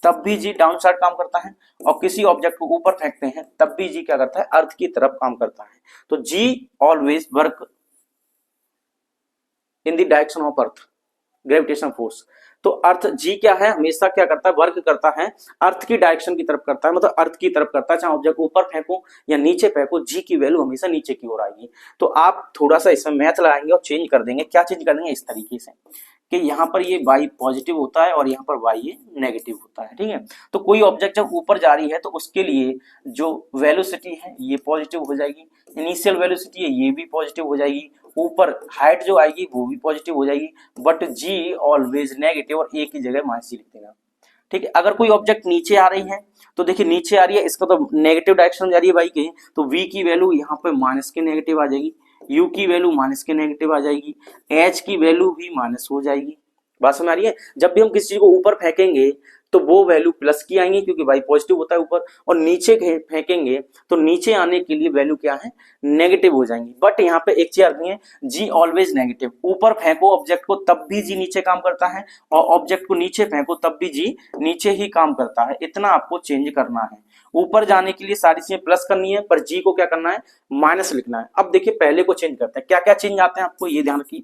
तब भी जी डाउन साइड काम करता है, और किसी ऑब्जेक्ट को ऊपर फेंकते हैं तब भी जी क्या करता है, अर्थ की तरफ काम करता है। तो g always work in the direction of earth gravitational force. तो अर्थ जी क्या है, हमेशा क्या करता है, वर्क करता है अर्थ की डायरेक्शन की तरफ करता है, मतलब अर्थ की तरफ करता है। चाहे ऑब्जेक्ट ऊपर फेंको या नीचे फेंको, जी की वैल्यू हमेशा नीचे की ओर आएगी। तो आप थोड़ा सा इसमें मैथ लगाएंगे और चेंज कर देंगे। क्या चेंज कर देंगे, इस तरीके से कि यहाँ पर ये y पॉजिटिव होता है और यहाँ पर y ये नेगेटिव होता है, ठीक है। तो कोई ऑब्जेक्ट जब ऊपर जा रही है तो उसके लिए जो वेलोसिटी है ये पॉजिटिव हो जाएगी, इनिशियल वेलोसिटी है ये भी पॉजिटिव हो जाएगी, ऊपर हाइट जो आएगी वो भी पॉजिटिव हो जाएगी, बट g ऑलवेज नेगेटिव, और a की जगह माइनस जी लिख देगा, ठीक है। अगर कोई ऑब्जेक्ट नीचे आ रही है तो देखिए नीचे आ रही है, इसका तो नेगेटिव डायरेक्शन में जा रही है y के, तो v की वैल्यू यहाँ पे माइनस के नेगेटिव आ जाएगी, u की वैल्यू माइनस के नेगेटिव आ जाएगी, h की वैल्यू भी माइनस हो जाएगी। बात समझ आ रही है। जब भी हम किसी चीज को ऊपर फेंकेंगे तो वो वैल्यू प्लस की आएंगी, क्योंकि y पॉजिटिव होता है ऊपर, और नीचे फेंकेंगे तो नीचे आने के लिए वैल्यू क्या है, नेगेटिव हो जाएंगी। बट यहाँ पे एक चीज आती है, जी ऑलवेज नेगेटिव। ऊपर फेंको ऑब्जेक्ट को तब भी जी नीचे काम करता है, और ऑब्जेक्ट को नीचे फेंको तब भी जी नीचे ही काम करता है। इतना आपको चेंज करना है। ऊपर जाने के लिए सारी चीजें प्लस करनी है, पर जी को क्या करना है, माइनस लिखना है। अब देखिए पहले को चेंज करते हैं, क्या क्या चेंज आते हैं आपको ये ध्यान रखिए।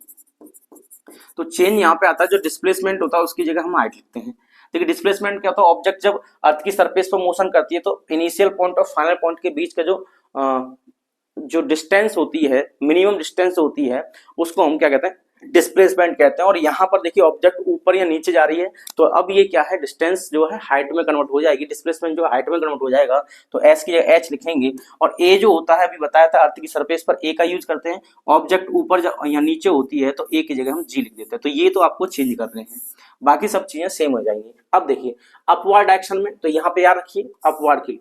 तो चेंज यहाँ पे आता है, जो डिस्प्लेसमेंट होता है उसकी जगह हम हाइट लिखते हैं। देखिए डिस्प्लेसमेंट क्या होता है, ऑब्जेक्ट जब अर्थ की सरफेस पर मोशन करती है तो इनिशियल पॉइंट और फाइनल पॉइंट के बीच का जो डिस्टेंस होती है, मिनिमम डिस्टेंस होती है, उसको हम क्या कहते हैं, डिस्प्लेसमेंट कहते हैं। और यहाँ पर देखिए ऑब्जेक्ट ऊपर या नीचे जा रही है, तो अब ये क्या है, डिस्टेंस जो है हाइट में कन्वर्ट हो जाएगी, डिस्प्लेसमेंट जो हाइट में कन्वर्ट हो जाएगा, तो एस की जगह एच लिखेंगे। और ए जो होता है, अभी बताया था अर्थ की सरफेस पर ए का यूज करते हैं, ऑब्जेक्ट ऊपर या नीचे होती है तो ए की जगह हम जी लिख देते हैं। तो ये तो आपको चेंज कर रहे हैं, बाकी सब चीजें सेम हो जाएंगी। अब देखिए अपवार्ड डायरेक्शन में, तो यहाँ पे याद रखिए अपवार्ड के लिए,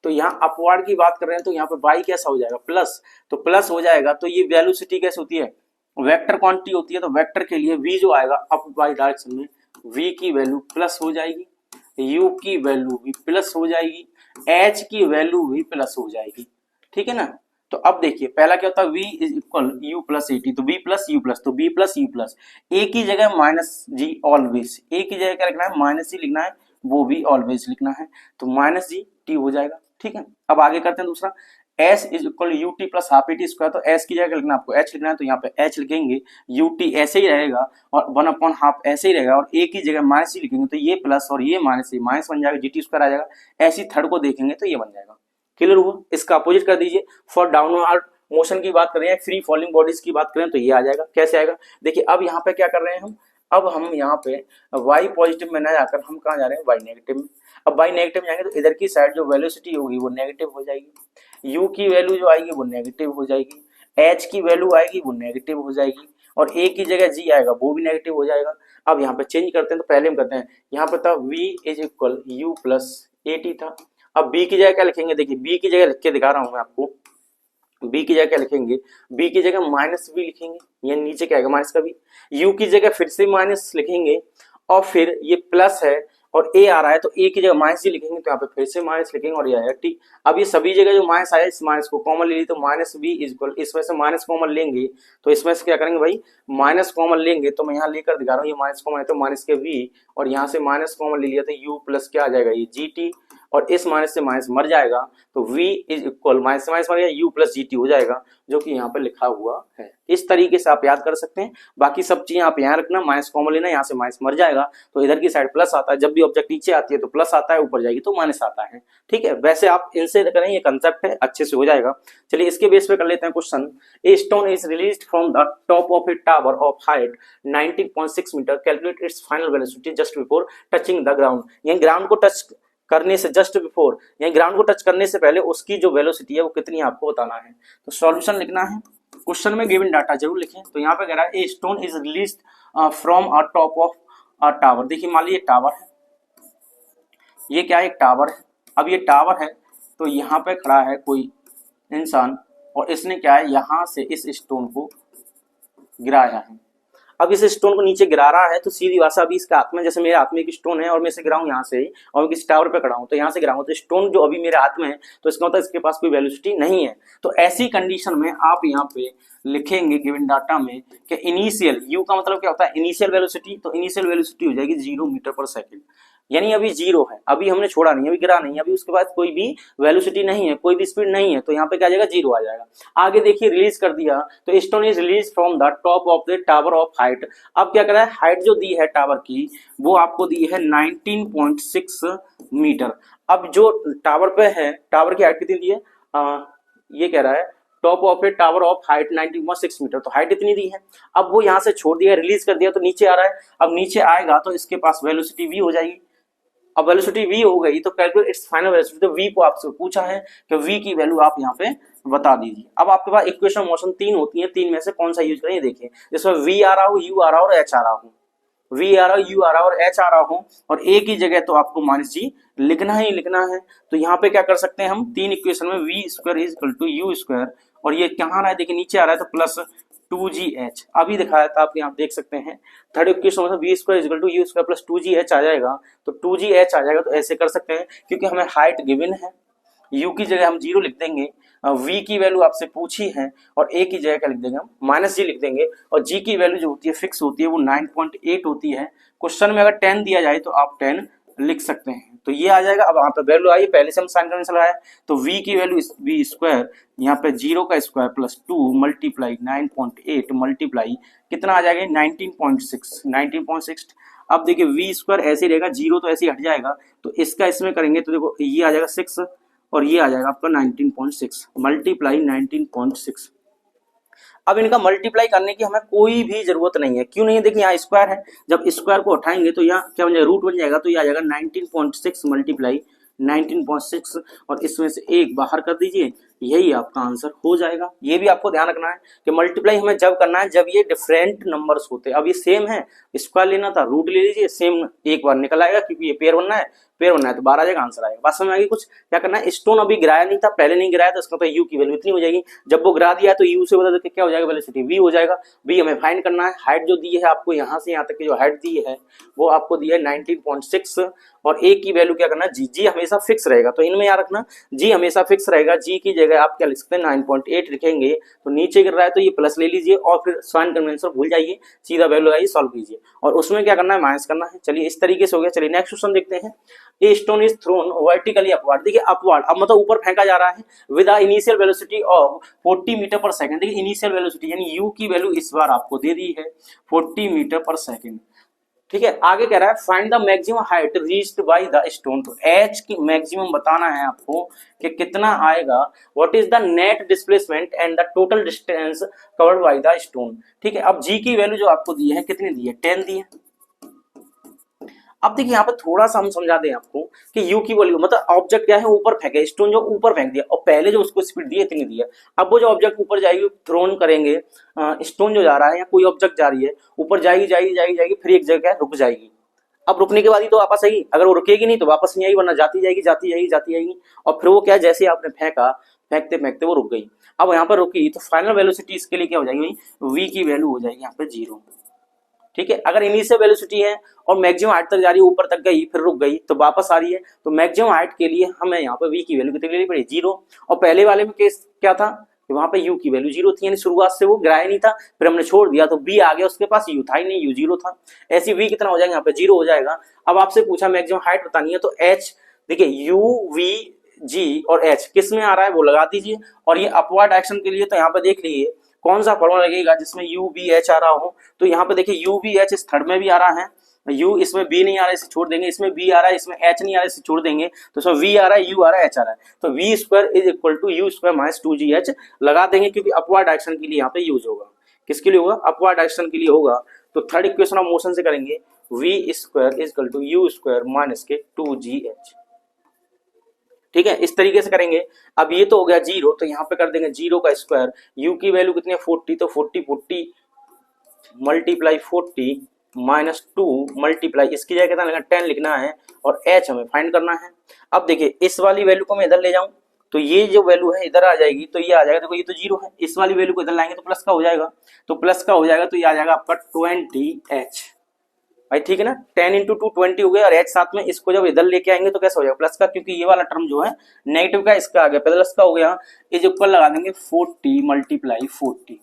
तो यहाँ अपवार्ड की बात कर रहे हैं, तो यहाँ पे y कैसा हो जाएगा, प्लस, तो प्लस हो जाएगा। तो ये वेलोसिटी कैसे होती है, वेक्टर क्वांटिटी होती है, तो वेक्टर के लिए v जो आएगा अपवार्ड डायरेक्शन में, v की वैल्यू प्लस हो जाएगी, u की वैल्यू भी प्लस हो जाएगी, h की वैल्यू भी प्लस हो जाएगी, ठीक है ना। तो अब देखिए पहला क्या होता है, v is equal u plus A T, तो v प्लस u प्लस, तो b plus u plus, a की जगह माइनस जी ऑलवेज, a की जगह क्या लिखना है, माइनस जी लिखना है, वो भी ऑलवेज लिखना है, तो माइनस जी टी हो जाएगा, ठीक है। अब आगे करते हैं दूसरा, s is equal you T plus half A T square, तो s की जगह लिखना आपको h लिखना है, तो यहाँ पे h लिखेंगे, यू टी ऐसे ही रहेगा और 1 हाफ ऐसे ही रहेगा, और a की जगह माइनस ही लिखेंगे, तो ये प्लस और ये माइनस बन जाएगा, जी टी स्क्वायर आ जाएगा। ऐसी थर्ड को देखेंगे तो ये बन जाएगा। क्लियर हुआ। इसका अपोजिट कर दीजिए, फॉर डाउनवर्ड मोशन की बात करें, फ्री फॉलिंग बॉडीज की बात करें, तो ये आ जाएगा। कैसे आएगा, देखिए अब यहाँ पे क्या कर रहे हैं हम, अब हम यहाँ पे y पॉजिटिव में ना जाकर हम कहाँ जा रहे हैं, y नेगेटिव में। अब y नेगेटिव में जाएंगे तो इधर की साइड जो वेलोसिटी होगी वो नेगेटिव हो जाएगी, u की वैल्यू जो आएगी वो नेगेटिव हो जाएगी, h की वैल्यू आएगी वो नेगेटिव हो जाएगी, और ए की जगह जी आएगा वो भी नेगेटिव हो जाएगा। अब यहाँ पे चेंज करते हैं, तो पहले हम करते हैं, यहाँ पे था v is equal u plus A T था। अब b की जगह क्या लिखेंगे, देखिए b की जगह लिख के दिखा रहा हूं मैं आपको, b की जगह क्या लिखेंगे, b की जगह माइनस b लिखेंगे, ये नीचे क्या आएगा माइनस का b, u की जगह फिर से माइनस लिखेंगे और फिर ये प्लस है और a आ रहा है तो a की जगह माइनस जी लिखेंगे, तो यहाँ पे फिर से माइनस लिखेंगे और ये आया t। अब ये सभी जगह जो माइनस आया इस माइनस को कॉमन ले ली, तो माइनस b इज इक्वल, इसमें से माइनस कॉमन लेंगे तो इसमें से क्या करेंगे भाई, माइनस कॉमन लेंगे, तो मैं यहाँ लेकर दिखा रहा हूँ, ये माइनस कॉमन है तो माइनस के v और यहाँ से माइनस कॉमन ले लिया तो u प्लस क्या आ जाएगा ये gt, और इस माइनस से माइनस मर जाएगा तो v इज इक्वल माइनस से माइनस मर गया u प्लस gt हो जाएगा, जो कि यहाँ पे लिखा हुआ है। इस तरीके से आप याद कर सकते हैं। बाकी सब चीजें आप यहाँ रखना, माइनस कॉमन लेना, यहाँ से माइनस मर जाएगा तो इधर की साइड प्लस आता है, जब भी ऑब्जेक्ट नीचे आती है तो प्लस आता है, ऊपर जाएगी तो माइनस आता है। ठीक है, वैसे आप इनसे करें, ये कंसेप्ट है, अच्छे से हो जाएगा। चलिए इसके बेस पे कर लेते हैं question. A stone is released from the top of a tower of height 19.6 metre, calculate its final velocity just before touching the ground. यानी ग्राउंड को टच करने से जस्ट बिफोर, यानी ग्राउंड को टच करने से पहले उसकी जो वेलोसिटी है वो कितनी है आपको बताना है। तो सॉल्यूशन लिखना है, क्वेश्चन में गिवन डाटा जरूर लिखें। तो यहाँ पे कह रहा है ए stone is released from a top of a tower. देखिए मान लीजिए टावर है, ये क्या है, एक टावर है। अब ये टावर है तो यहाँ पे खड़ा है कोई इंसान और इसने क्या है, यहाँ से इस स्टोन को गिराया है। अब इस स्टोन को नीचे गिरा रहा है तो सीधी भाषा, अभी इसके हाथ में, जैसे मेरे हाथ में एक स्टोन है और मैं इसे गिराऊं यहाँ से और मैं किसी टावर पे खड़ा हूं तो यहाँ से गिराऊं तो स्टोन जो अभी मेरे हाथ में है तो इसका मतलब इसके पास कोई वेलोसिटी नहीं है। तो ऐसी कंडीशन में आप यहाँ पे लिखेंगे गिवन डाटा में कि इनिशियल, यू का मतलब क्या होता है इनिशियल वेलोसिटी, तो इनिशियल वेलोसिटी हो जाएगी 0 मीटर पर सेकेंड, यानी अभी 0 है, अभी हमने छोड़ा नहीं, अभी गिरा नहीं, अभी उसके बाद कोई भी वेलोसिटी नहीं है, कोई भी स्पीड नहीं है, तो यहाँ पे क्या आ जाएगा 0 आ जाएगा। आगे देखिए रिलीज कर दिया तो stone is release from the top of the tower of height. अब क्या कर रहा है, हाइट जो दी है टावर की वो आपको दी है 19.6 मीटर। अब जो टावर पे है, टावर की हाइट कितनी दी है, ये कह रहा है top of a tower of height 19.6 metre, तो हाइट इतनी दी है। अब वो यहाँ से छोड़ दिया, रिलीज कर दिया तो नीचे आ रहा है। अब नीचे आएगा तो इसके पास वेलोसिटी v हो जाएगी। अब वेलोसिटी v हो गई तो कैलकुलेट इट्स फाइनल वेलोसिटी, तो v को आपसे पूछा है कि v की वैल्यू आप यहाँ पे बता दीजिए। अब आपके पास इक्वेशन मोशन 3 होती है, 3 में से कौन सा यूज करें देखिए, जिसमें v आ रहा हो, u आ रहा हो और h आ रहा हो, v आ रहा हो, u आ रहा हो और h आ रहा हो, और a की जगह तो आपको माइनस g लिखना ही लिखना है। तो यहाँ पे क्या कर सकते हैं हम, 3 इक्वेशन में v square is equal to u square, और ये कहाँ आ रहा है देखिए नीचे आ रहा है तो प्लस 2gh अभी दिखाया था, आप यहाँ देख सकते हैं। थर्ड इक्वेशन में v square is equal to u square plus 2gh आ जाएगा, तो 2gh आ जाएगा। तो ऐसे कर सकते हैं क्योंकि हमें हाइट गिवन है, u की जगह हम 0 लिख देंगे, v की वैल्यू आपसे पूछी है और a की जगह क्या लिख देंगे हम माइनस g लिख देंगे, और g की वैल्यू जो होती है फिक्स होती है वो 9.8 होती है। क्वेश्चन में अगर 10 दिया जाए तो आप 10 लिख सकते हैं, तो ये आ जाएगा। अब यहाँ पे वैल्यू आई, पहले से हम साइन कन्वेंशन लगाया, तो v की वैल्यू v स्क्वायर, यहाँ पे 0 का स्क्वायर प्लस 2 मल्टीप्लाई 9.8 मल्टीप्लाई कितना आ जाएगा 19.6। अब देखिए v स्क्वायर ऐसे रहेगा, 0 तो ऐसे हट जाएगा, तो इसका इसमें करेंगे तो देखो ये आ जाएगा 6 और ये आ जाएगा आपका 19.6 मल्टीप्लाई 19.6। अब इनका मल्टीप्लाई करने की हमें कोई भी जरूरत नहीं है, क्यों नहीं है, देखिए यहाँ स्क्वायर है, जब स्क्वायर को उठाएंगे तो यहाँ क्या बन जाएगा, रूट बन जाएगा, तो ये आ जाएगा 19.6 मल्टीप्लाई 19.6 और इसमें से एक बाहर कर दीजिए, यही आपका आंसर हो जाएगा। ये भी आपको ध्यान रखना है कि मल्टीप्लाई हमें जब करना है जब ये डिफरेंट नंबर्स होते हैं। अब ये सेम है, स्क्वायर लेना था, रूट ले लीजिए, सेम एक बार निकल आएगा क्योंकि ये पेयर बनना है, पेयर बनना है तो 12 आ जाएगा, आंसर आएगा। बात समझ में आएगी कुछ, क्या करना है, स्टोन अभी गिराया नहीं था, पहले नहीं गिराया था, इसका तो यू की वैल्यू इतनी हो जाएगी, जब वो गिरा दिया तो यू से बदल के क्या हो जाएगा वेलोसिटी v हो जाएगा। v हमें फाइंड करना है, हाइट जो दी है आपको यहाँ से यहाँ तक की जो हाइट दी है वो आपको दी है 19.6 और a की वैल्यू क्या करना है, g हमेशा फिक्स रहेगा, तो इनमें याद रखना g हमेशा फिक्स रहेगा। g की जगह आप क्या लिख सकते हैं 9.8 लिखेंगे, तो नीचे गिर रहा है तो ये प्लस ले लीजिए और फिर साइन कन्वेंशन भूल जाइए, सीधा वैल्यू लगाइए, सॉल्व कीजिए, और उसमें क्या करना है माइनस करना है। चलिए इस तरीके से हो गया। चलिए नेक्स्ट क्वेश्चन देखते हैं। A stone is thrown vertically upward, देखिए अपवर्ड, अब मतलब ऊपर फेंका जा रहा है with initial velocity of 40 metre per second. देखिए इनिशियल वेलोसिटी यानी यू की वैल्यू इस बार आपको दे दी है 40 मीटर पर सेकंड। ठीक है, आगे कह रहा है find the maximum height reached by the stone, तो एच की मैक्सिमम बताना है आपको कि कितना आएगा। What is the net displacement and the total distance covered by the stone. ठीक है, अब जी की वैल्यू जो आपको दी है कितनी दी है, 10 दी है। अब देखिए यहाँ पे थोड़ा सा हम समझा दें आपको कि u की वैल्यू मतलब ऑब्जेक्ट क्या है, ऊपर फेंके, स्टोन जो ऊपर फेंक दिया और पहले जो उसको स्पीड दी इतनी दी है। अब वो जो ऑब्जेक्ट ऊपर जाएगी थ्रोन करेंगे, स्टोन जो जा रहा है या कोई ऑब्जेक्ट जा रही है ऊपर जाएगी जाएगी जाएगी जाएगी, फिर एक जगह रुक जाएगी। अब रुकने के बाद ही तो वापस आएगी, अगर वो रुकेगी नहीं तो वापस नहीं आएगी, वरना जाती जाएगी जाती जाएगी जाती जाएगी। और फिर वो क्या है, जैसे ही आपने फेंका फेंकते फेंकते वो रुक गई। अब यहाँ पर रुकी तो फाइनल वेलोसिटी इसके लिए क्या हो जाएगी, v की वैल्यू हो जाएगी यहाँ पे 0। ठीक है, अगर इनिशियल वेलोसिटी है और मैक्सिमम हाइट तक जा रही है, ऊपर तक गई फिर रुक गई तो वापस आ रही है, तो मैक्सिमम हाइट के लिए हमें यहाँ पे v की वैल्यू कितनी लेनी पड़ी, 0। और पहले वाले में केस क्या था कि वहां पे u की वैल्यू 0 थी, यानी शुरुआत से वो गिराया नहीं था, फिर हमने छोड़ दिया तो b आ गया, उसके पास u था ही नहीं, u 0 था। ऐसी v कितना हो जाएगा, यहाँ पे 0 हो जाएगा। अब आपसे पूछा मैक्सिमम हाइट बतानी है तो h, देखिए u v g और h किस में आ रहा है वो लगा दीजिए। और ये अपवर्ड डायरेक्शन के लिए तो यहाँ पे देख लीजिए कौन सा फॉर्मूला लगेगा जिसमें u v h आ रहा हो। तो यहाँ पे देखिए u v h इस थर्ड में भी आ रहा है, u इसमें b नहीं आ रहा है इसे छोड़ देंगे, इसमें b आ रहा है इसमें h नहीं आ रहा है इसे छोड़ देंगे, तो इसमें v आ रहा है u आ रहा है h आ रहा है, तो v square is equal to u square minus 2gh लगा देंगे, क्योंकि अपवर्ड डायरेक्शन के लिए यहाँ पे यूज होगा। किसके लिए होगा, अपवर्ड डायरेक्शन के लिए होगा। तो थर्ड इक्वेशन ऑफ मोशन से करेंगे v square is equal to u square minus के 2gh। ठीक है, इस तरीके से करेंगे। अब ये तो हो गया 0, तो यहाँ पे कर देंगे 0 का स्क्वायर, u की वैल्यू कितनी है 40, तो 40 मल्टीप्लाई 40 माइनस 2 मल्टीप्लाई इसकी जगह कितना लिखना 10 लिखना है, और h हमें फाइंड करना है। अब देखिए इस वाली वैल्यू को मैं इधर ले जाऊं तो ये जो वैल्यू है इधर आ जाएगी, तो ये आ जाएगा, देखो ये तो 0 है, इस वाली वैल्यू को इधर लाएंगे तो प्लस का हो जाएगा, तो प्लस का हो जाएगा तो ये आ जाएगा आपका 20h भाई। ठीक है ना, 10 इंटू 2 20 हो गया, और h साथ में, इसको जब इधर लेके आएंगे तो कैसा हो जाएगा प्लस का, क्योंकि ये वाला टर्म जो है नेगेटिव का इसका आ गया प्लस का हो गया। इज इक्वल लगा देंगे 40 मल्टीप्लाई 40,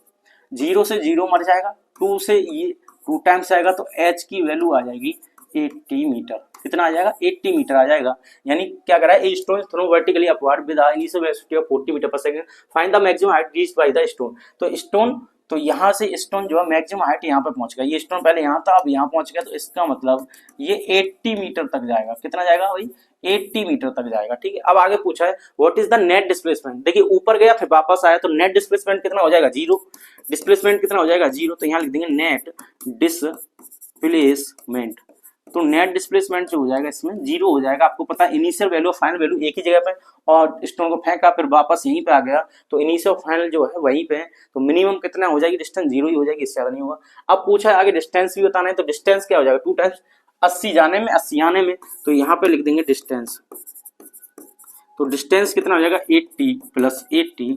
0 से 0 मर जाएगा, 2 से ये 2 टाइम्स आएगा तो h की वैल्यू आ जाएगी 80 मीटर। कितना आ जाएगा, 80 मीटर आ जाएगा। यानी क्या करा है, stone thrown vertically upward with initial velocity of 40 metre per second, find the maximum height reached by the stone. तो स्टोन, तो यहाँ से स्टोन जो है मैक्सिमम हाइट यहाँ पे पहुंच गया, ये स्टोन पहले यहाँ था अब यहाँ पहुंच गया, तो इसका मतलब ये 80 मीटर तक जाएगा। कितना जाएगा भाई, 80 मीटर तक जाएगा। ठीक है, अब आगे पूछा है what is the net displacement. देखिए ऊपर गया फिर वापस आया, तो नेट डिस्प्लेसमेंट कितना हो जाएगा, 0। डिस्प्लेसमेंट कितना हो जाएगा, 0, तो यहाँ लिख देंगे नेट डिस्प्लेसमेंट। तो नेट डिस्प्लेसमेंट जो हो जाएगा इसमें 0 हो जाएगा। आपको पता है इनिशियल वैल्यू और फाइनल वैल्यू एक ही जगह पे, और स्टोन को फेंका फिर वापस यहीं पे आ गया, तो इनिशियल और फाइनल जो है वहीं पे है, तो मिनिमम कितना हो जाएगी डिस्टेंस, 0 ही हो जाएगी, इससे ज्यादा नहीं होगा। अब पूछा है आगे डिस्टेंस भी बताना है, तो डिस्टेंस क्या हो जाएगा 2 टाइम्स 80 जाने में 80 आने में, तो यहाँ पे लिख देंगे डिस्टेंस। तो डिस्टेंस कितना हो जाएगा 80 प्लस 80,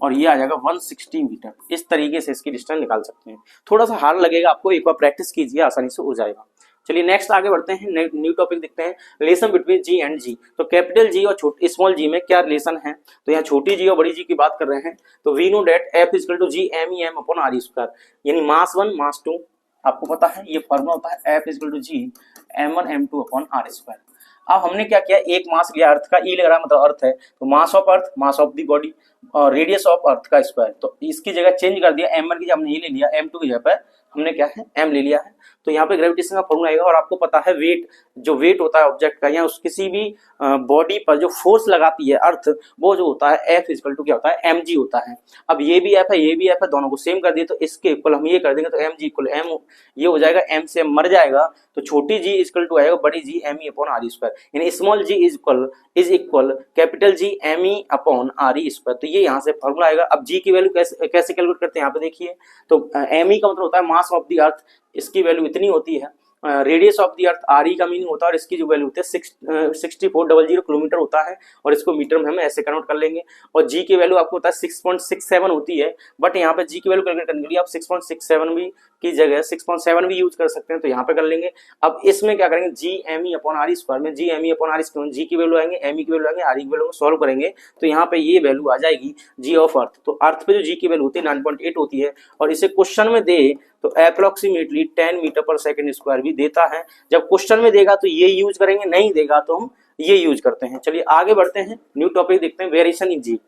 और ये आ जाएगा 160 मीटर। इस तरीके से इसकी डिस्टेंस निकाल सकते हैं। थोड़ा सा हार्ड लगेगा आपको, एक बार प्रैक्टिस कीजिए आसानी से हो जाएगा। चलिए नेक्स्ट आगे बढ़ते हैं, न्यू टॉपिक देखते हैं, रिलेशन बिटवीन जी एंड जी। तो कैपिटल जी और स्मॉल जी में क्या रिलेशन है, तो यहाँ छोटी जी और बड़ी जी की बात कर रहे हैं। तो we know that F is equal to G M E M upon are square, यानी मास 1 मास 2 आपको पता है, ये फॉर्मूला होता है F is equal to G m1 m2 upon are square. अब हमने क्या किया, एक मास लिया अर्थ का, ई लग रहा है मतलब अर्थ है, तो mass of earth mass of the body और रेडियस ऑफ अर्थ का स्क्वायर, तो इसकी जगह चेंज कर दिया, m1 की जगह हमने ये ले लिया, m2 की जगह पर हमने क्या है m ले लिया है। तो यहाँ पे ग्रेविटेशन का फॉर्मूला आएगा, और आपको पता है वेट, जो वेट होता है ऑब्जेक्ट का या उस किसी भी बॉडी पर जो फोर्स लगाती है अर्थ, वो जो होता है एफ इक्वल टू क्या होता है mg होता है। अब ये भी एफ है ये भी एफ है, दोनों को सेम कर दिए तो इसके इक्वल हम ये कर देंगे, तो mg इक्वल m, ये हो जाएगा m से मर जाएगा, तो छोटी g इक्वल टू आएगा बड़ी g m e upon are square, यानी small g is equal capital G m e upon are square. तो ये यहाँ से फॉर्मूला आएगा। अब g की वैल्यू कैसे कैलकुलेट करते हैं यहाँ पे देखिए, तो m e का मतलब होता है मास ऑफ द अर्थ, इसकी वैल्यू इतनी होती है, radius of the earth R E का मीनिंग होता है, और इसकी जो वैल्यू होती है 6400 किलोमीटर होता है, और इसको मीटर में हम ऐसे कन्वर्ट कर लेंगे। और जी की वैल्यू आपको होता है 6.67 होती है, बट यहाँ पे जी की वैल्यू कैलकुलेट करने के लिए आप 6.67 भी की जगह 6.7 भी यूज कर सकते हैं, तो यहाँ पे कर लेंगे। अब इसमें क्या करेंगे, G M E upon are square में G M E upon are square, G की वैल्यू आएंगे, एम ई की वैल्यू आएंगे, आर ई की वैल्यू को सॉल्व करेंगे, तो यहाँ पे ये वैल्यू आ जाएगी जी ऑफ अर्थ। तो अर्थ पे जो जी की वैल्यू होती है 9.8 होती है, और इसे क्वेश्चन में दे तो approximately 10 metre per second square भी देता है। जब क्वेश्चन में देगा तो ये यूज करेंगे, नहीं देगा तो हम ये यूज करते हैं। चलिए आगे बढ़ते हैं, न्यू टॉपिक देखते हैं, वेरिएशन इन जी।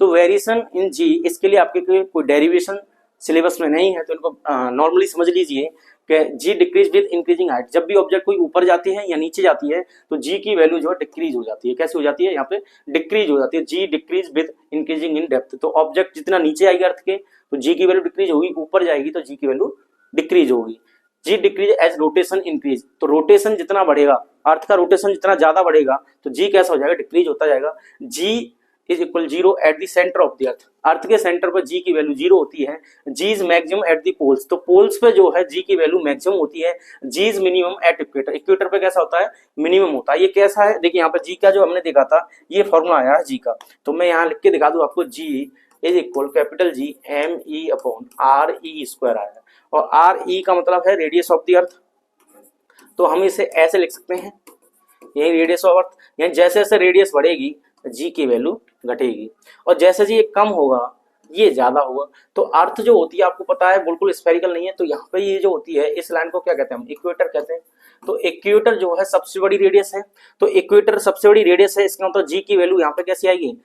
तो वेरिएशन इन जी, इसके लिए आपके कोई डेरिवेशन सिलेबस में नहीं है, तो इनको नॉर्मली समझ लीजिए कि जी डिक्रीज विद इंक्रीजिंग हाइट। जब भी ऑब्जेक्ट कोई ऊपर जाती है या नीचे जाती है तो जी की वैल्यू जो है डिक्रीज हो जाती है। कैसे हो जाती है, यहाँ पे डिक्रीज हो जाती है, g decrease with increasing in depth. तो ऑब्जेक्ट जितना नीचे आएगी अर्थ के तो जी की वैल्यू डिक्रीज होगी, ऊपर जाएगी तो जी की वैल्यू डिक्रीज होगी। जी डिक्रीज एज रोटेशन इंक्रीज, तो रोटेशन जितना बढ़ेगा, अर्थ का रोटेशन जितना ज्यादा बढ़ेगा तो जी कैसा हो जाएगा, डिक्रीज होता जाएगा। जी is equal 0 at the centre of the अर्थ, अर्थ के सेंटर पर जी की वैल्यू 0 होती है। जी is maximum at the poles, तो पोल्स पे जो है जी की वैल्यू मैक्सिमम होती है। जी is minimum at equator, equator पे कैसा होता है, मिनिमम होता है। ये कैसा है, देखिए यहाँ पर जी का जो हमने देखा था ये फॉर्मूला आया है जी का, तो मैं यहाँ लिख के दिखा दूं आपको, g is equal capital G M E upon R E square आएगा, और आर ई का मतलब है रेडियस ऑफ द अर्थ, तो हम इसे ऐसे लिख सकते हैं, यही रेडियस ऑफ अर्थ। यानी जैसे जैसे रेडियस बढ़ेगी जी की वैल्यू घटेगी, और जैसे जी ये कम होगा ये ज्यादा होगा। तो अर्थ जो होती है आपको पता है बिल्कुल स्फेरिकल नहीं है, तो यहाँ पे ये जो होती है इस लाइन को क्या कहते हैं हम, इक्वेटर कहते हैं। तो इक्वेटर जो है सबसे बड़ी रेडियस है, तो इक्वेटर सबसे बड़ी रेडियस है, इसका मतलब जी की वैल्यू यहाँ पे कैसी आएगी,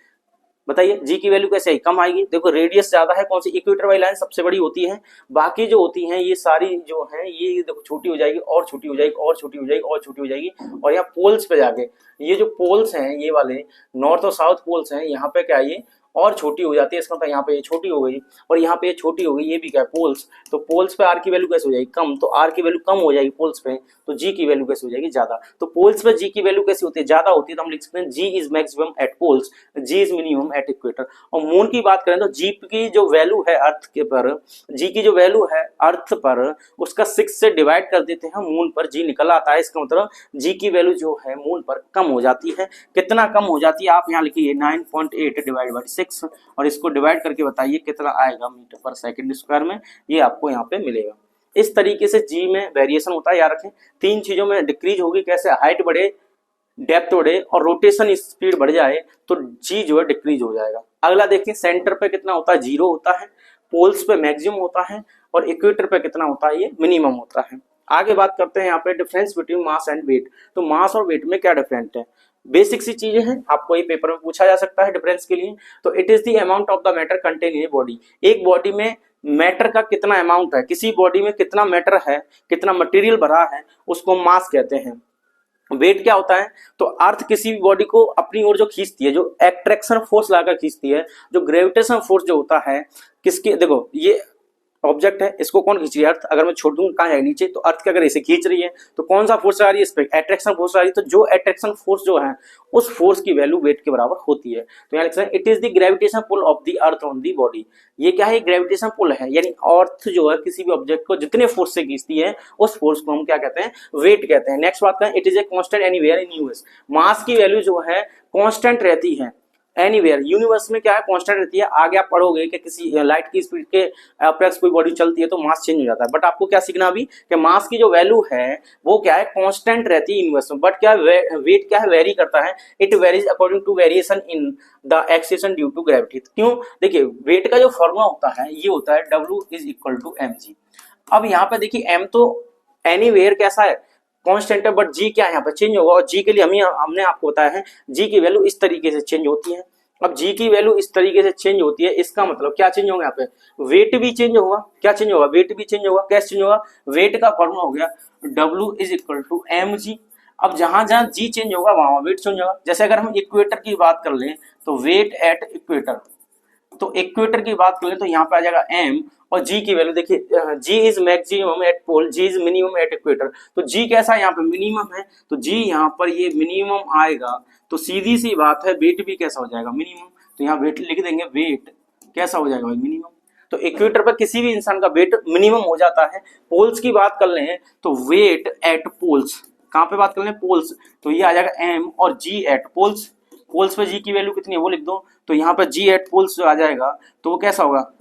बताइए जी की वैल्यू कैसे आई, कम आएगी। देखो रेडियस ज्यादा है, कौन सी, इक्वेटर वाली लाइन सबसे बड़ी होती है, बाकी जो होती हैं ये सारी जो है ये देखो छोटी हो जाएगी और छोटी हो जाएगी और छोटी हो जाएगी और छोटी हो जाएगी, और यहाँ पोल्स पे जाके ये जो पोल्स हैं ये वाले नॉर्थ और साउथ पोल्स हैं, यहाँ पे क्या ये और छोटी हो जाती है, इसका मतलब यहाँ पे ये छोटी हो गई और यहाँ पे ये छोटी हो गई, ये भी क्या है पोल्स, तो पोल्स पे आर की वैल्यू कैसे हो जाएगी, कम, तो आर की वैल्यू कम हो जाएगी पोल्स पे, तो जी की वैल्यू कैसे हो जाएगी, ज्यादा। तो पोल्स पे जी की वैल्यू कैसी होती है, ज्यादा होती है, तो हम लिख सकते हैं g is maximum at poles, g is minimum at equator. और मून की बात करें तो जी की जो वैल्यू है अर्थ के पर, जी की जो वैल्यू है अर्थ पर उसका 6 से डिवाइड कर देते हैं मून पर, जी निकल आता है, इसका मतलब जी की वैल्यू जो है मून पर कम हो जाती है। कितना कम हो जाती है आप यहाँ लिखिए 9.8 डिवाइड बाई 6, और इसको डिवाइड करके बताइए कितना आएगा मीटर पर सेकंड स्क्वायर में, ये आपको यहाँ पे मिलेगा। इस तरीके से जी में वेरिएशन होता है, याद रखें। तीन चीजों में डिक्रीज होगी, कैसे, हाइट बढ़े, डेप्थ बढ़े और रोटेशन स्पीड बढ़ जाए तो जी जो है डिक्रीज हो जाएगा। अगला देखिए, सेंटर पे कितना होता है, 0 होता है, पोल्स पे मैक्सिमम होता है, और इक्वेटर पे कितना होता है, ये मिनिमम होता है। आगे बात करते हैं यहाँ पे difference between mass and weight. तो मास और वेट में क्या डिफरेंट है, बेसिक सी चीजें हैं, आपको ये पेपर में पूछा जा सकता है डिफरेंस के लिए। तो it is the amount of the matter contain in a body, एक बॉडी में मैटर का कितना अमाउंट है, किसी बॉडी में कितना मैटर है, कितना मटेरियल भरा है, उसको मास कहते हैं। वेट क्या होता है, तो अर्थ किसी भी बॉडी को अपनी ओर जो खींचती है, जो एट्रैक्शन फोर्स लाकर खींचती है, जो ग्रेविटेशन फोर्स जो होता है किसके, देखो ये ऑब्जेक्ट है, इसको कौन खींच रही है, अर्थ। अगर मैं छोड़ दूं कहाँ है नीचे, तो अर्थ के अगर इसे खींच रही है तो कौन सा फोर्स आ रही है, इस पे एट्रैक्शन फोर्स आ रही है, तो जो एट्रैक्शन फोर्स जो है उस फोर्स की वैल्यू वेट के बराबर होती है। तो यहाँ लिख सकते हैं it is the gravitation pull of the earth on the body, ये क्या है, ग्रेविटेशन पुल है, यानी अर्थ जो है किसी भी ऑब्जेक्ट को जितने फोर्स से खींचती है उस फोर्स को हम क्या कहते हैं, वेट कहते हैं। नेक्स्ट बात करें, it is a constant anywhere in universe, mass की वैल्यू जो है कांस्टेंट रहती है एनीवेयर, यूनिवर्स में क्या है, कांस्टेंट रहती है। आगे आप पढ़ोगे कि किसी लाइट की स्पीड के अप्रॉक्स कोई बॉडी चलती है तो मास चेंज हो जाता है, बट आपको क्या सीखना अभी कि मास की जो वैल्यू है वो क्या है, कांस्टेंट रहती है यूनिवर्स में, बट क्या वेट क्या है, वेरी करता है, it varies according to variation in the acceleration due to gravity. क्यों, देखिए वेट का जो फॉर्मूला होता है ये होता है W is equal to mg। अब यहाँ पे देखिए m तो एनीवेयर कैसा है, कांस्टेंट है, बट जी क्या है यहाँ पे चेंज होगा, और जी के लिए हमने आपको बताया है जी की वैल्यू इस तरीके से चेंज होती है। अब जी की वैल्यू इस तरीके से चेंज होती है, इसका मतलब क्या चेंज होगा, यहाँ पे वेट भी चेंज होगा, क्या चेंज होगा, वेट भी चेंज होगा। कैसे चेंज होगा, वेट का फॉर्मूला हो गया W is equal to mg। अब जहां जहां जी चेंज होगा वहां वेट चेंज होगा। जैसे अगर हम इक्वेटर की बात कर लें तो वेट एट इक्वेटर, तो इक्वेटर की बात करें तो यहाँ पे आ जाएगा m, और g की वैल्यू देखिए g is maximum at pole, g is minimum at equator, तो g कैसा है यहाँ पे मिनिमम है, तो g यहाँ पर ये मिनिमम आएगा, तो सीधी सी बात है वेट भी कैसा हो जाएगा, मिनिमम। तो यहाँ वेट लिख देंगे, वेट कैसा हो जाएगा भाई, मिनिमम। तो इक्वेटर पर किसी भी इंसान का वेट मिनिमम हो जाता है। पोल्स की बात कर लें तो वेट एट पोल्स, कहाँ पे बात कर लें, पोल्स, तो ये आ जाएगा m, और g एट पोल्स, पोल्स पे जी की वैल्यू कितनी है वो लिख दो, तो यहाँ पे जी एट पोल्स जो आ जाएगा तो वो कैसा होगा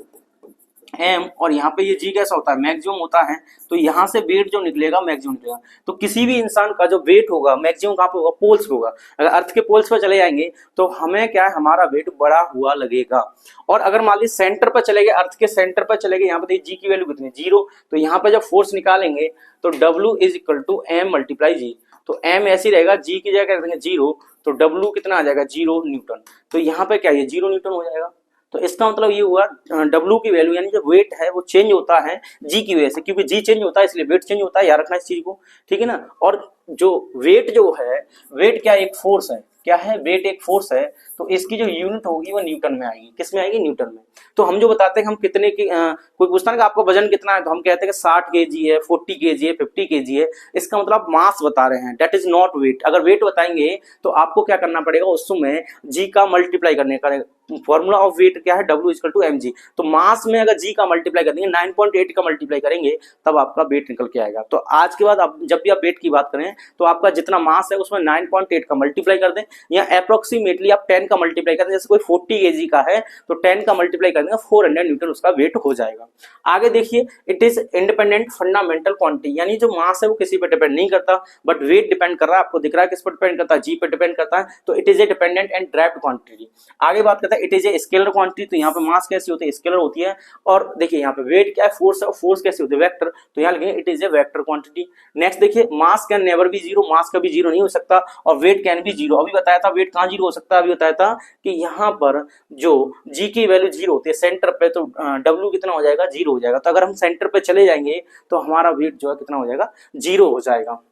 m, और यहाँ पे ये जी कैसा होता है, मैक्सिमम होता है, तो यहाँ से वेट जो निकलेगा मैक्सिमम निकलेगा। तो किसी भी इंसान का जो वेट होगा मैक्सिमम कहाँ पे होगा, पोल्स पे होगा। अगर अर्थ के पोल्स पे चले जाएंगे तो हमें क्या है, हमारा वेट बढ़ा हुआ लगेगा। और अगर मान लीजिए सेंटर पर चले गए, अर्थ के सेंटर पर चले गए, यहाँ पे जी की वैल्यू कितनी, 0, तो यहाँ पे जब फोर्स निकालेंगे तो W is equal to m multiply g, तो m ऐसी रहेगा, g की जगह रखेंगे 0, तो W कितना आ जाएगा, 0 न्यूटन, तो यहाँ पे क्या है 0 न्यूटन हो जाएगा। तो इसका मतलब ये हुआ W की वैल्यू यानी जो वेट है वो चेंज होता है G की वजह से, क्योंकि G चेंज होता है इसलिए वेट चेंज होता है, याद रखना इस चीज को, ठीक है ना। और जो वेट जो है, वेट क्या एक फोर्स है, क्या है, वेट एक फोर्स है तो इसकी जो यूनिट होगी वो न्यूटन में आएगी। किस में आएगी? न्यूटन में। तो हम जो बताते हैं हम कितने की कोई पूछता है कि आपका वजन कितना है, तो हम कहते हैं कि 60 केजी है, 40 केजी है, 50 केजी है। इसका मतलब आप मास बता रहे हैं, दैट इज नॉट वेट। अगर वेट बताएंगे तो आपको क्या करना पड़ेगा, उसमें जी का मल्टीप्लाई करने का। फॉर्मूला ऑफ वेट क्या है? W equal to mg। तो मास में अगर g का मल्टीप्लाई कर देंगे, 9.8 का मल्टीप्लाई करेंगे, तब आपका वेट निकल के आएगा। तो आज के बाद आप जब भी आप वेट की बात करें तो आपका जितना मास है उसमें 9.8 का मल्टीप्लाई कर दें, या अप्रोक्सीमेटली आप 10 का मल्टीप्लाई कर दें। जैसे कोई 40 kg का है तो 10 का मल्टीप्लाई कर देंगे, 400 न्यूटन उसका वेट हो जाएगा। आगे देखिए, it is independent fundamental quantity, यानी जो मास है वो किसी पर डिपेंड नहीं करता, बट वेट डिपेंड कर रहा है। आपको दिख रहा है किस पर डिपेंड करता है? जी पर डिपेंड करता है। तो it is A dependent and derived quantity. आगे बात करता है it is a scalar quantity. तो यहाँ पे मास कैसी होती है? स्केलर होती है। और देखिए यहाँ पे वेट क्या है? फोर्स है। फोर्स कैसी होती है? वेक्टर। तो यहाँ लिखेंगे it is a vector quantity. Next देखिए, mass can never be zero, mass कभी जीरो नहीं हो सकता, और वेट कैन बी जीरो। अभी बताया था वेट कहाँ जीरो हो सकता है? अभी बताया था कि यहाँ पर जो जी की वैल्यू जीरो होती है सेंटर पे, तो डब्ल्यू कितना हो जाएगा? जीरो हो जाएगा। तो अगर हम सेंटर पे चले जाएंगे तो हमारा वेट जो है कितना हो जाएगा? जीरो हो जाएगा।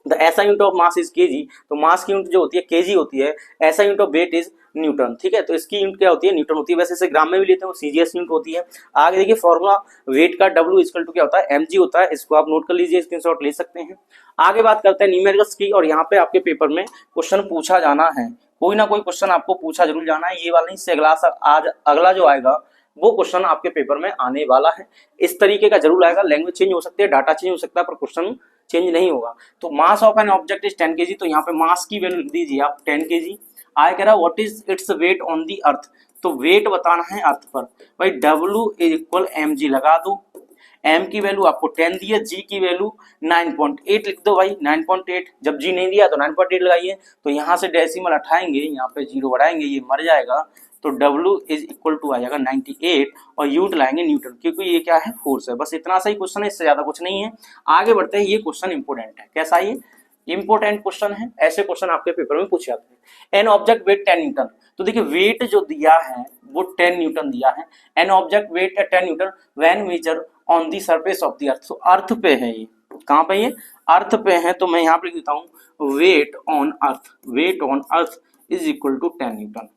द ऐसा unit of mass is KG. तो मास की यूनिट जो होती है केजी होती है, ऐसा unit of weight is newton. ठीक है, तो इसकी यूनिट क्या होती है? न्यूटन होती है। वैसे इसे ग्राम में भी लेते हैं, वो सीजीएस यूनिट होती है। आगे देखिए, फॉर्मूला वेट का W इक्वल टू क्या होता है? mg होता है। इसको आप नोट कर लीजिए, स्क्रीनशॉट ले सकते हैं। आगे बात करते हैं न्यूमेरिकल्स की, और यहाँ पे आपके पेपर में क्वेश्चन पूछा जाना है, कोई ना कोई क्वेश्चन आपको पूछा जरूर जाना है। ये वाला नहीं, इससे अगला जो आएगा वो क्वेश्चन आपके पेपर में आने वाला है। इस तरीके का जरूर आएगा। लैंग्वेज चेंज हो सकती है, डाटा चेंज हो सकता है, पर क्वेश्चन चेंज नहीं होगा। तो mass of N object is 10 kg। तो यहाँ पे मास की वैल्यू लिख दीजिए आप 10 kg। आगे कह रहा है what is its weight on the earth. तो वेट बताना है अर्थ पर, भाई W इक्वल mg लगा दो। m की वैल्यू आपको 10 दी है, g की वैल्यू 9.8 लिख दो भाई, 9.8। जब g नहीं दिया तो 9.8 लगाइए। तो यहाँ से डेसिमल हटाएंगे, यहाँ पे जीरो बढ़ाएंगे, ये मर जाएगा। तो W इज इक्वल टू आ जाएगा 98, और यूनिट लाएंगे न्यूटन, क्योंकि ये क्या है? फोर्स है। बस इतना सा ही क्वेश्चन है, इससे ज्यादा कुछ नहीं है। आगे बढ़ते हैं। ये क्वेश्चन इंपोर्टेंट है। कैसा? ये इंपोर्टेंट क्वेश्चन है। ऐसे क्वेश्चन आपके पेपर में पूछे जाते हैं। An object wait 10 Newton. तो देखिए वेट जो दिया है वो 10 न्यूटन दिया है। An object wait 10 Newton when measure on the surface of the अर्थ। तो अर्थ पे है ये। कहाँ पे? ये अर्थ पे है। तो मैं यहाँ पे लिख देता हूँ weight on earth, weight on earth is equal to 10 newton.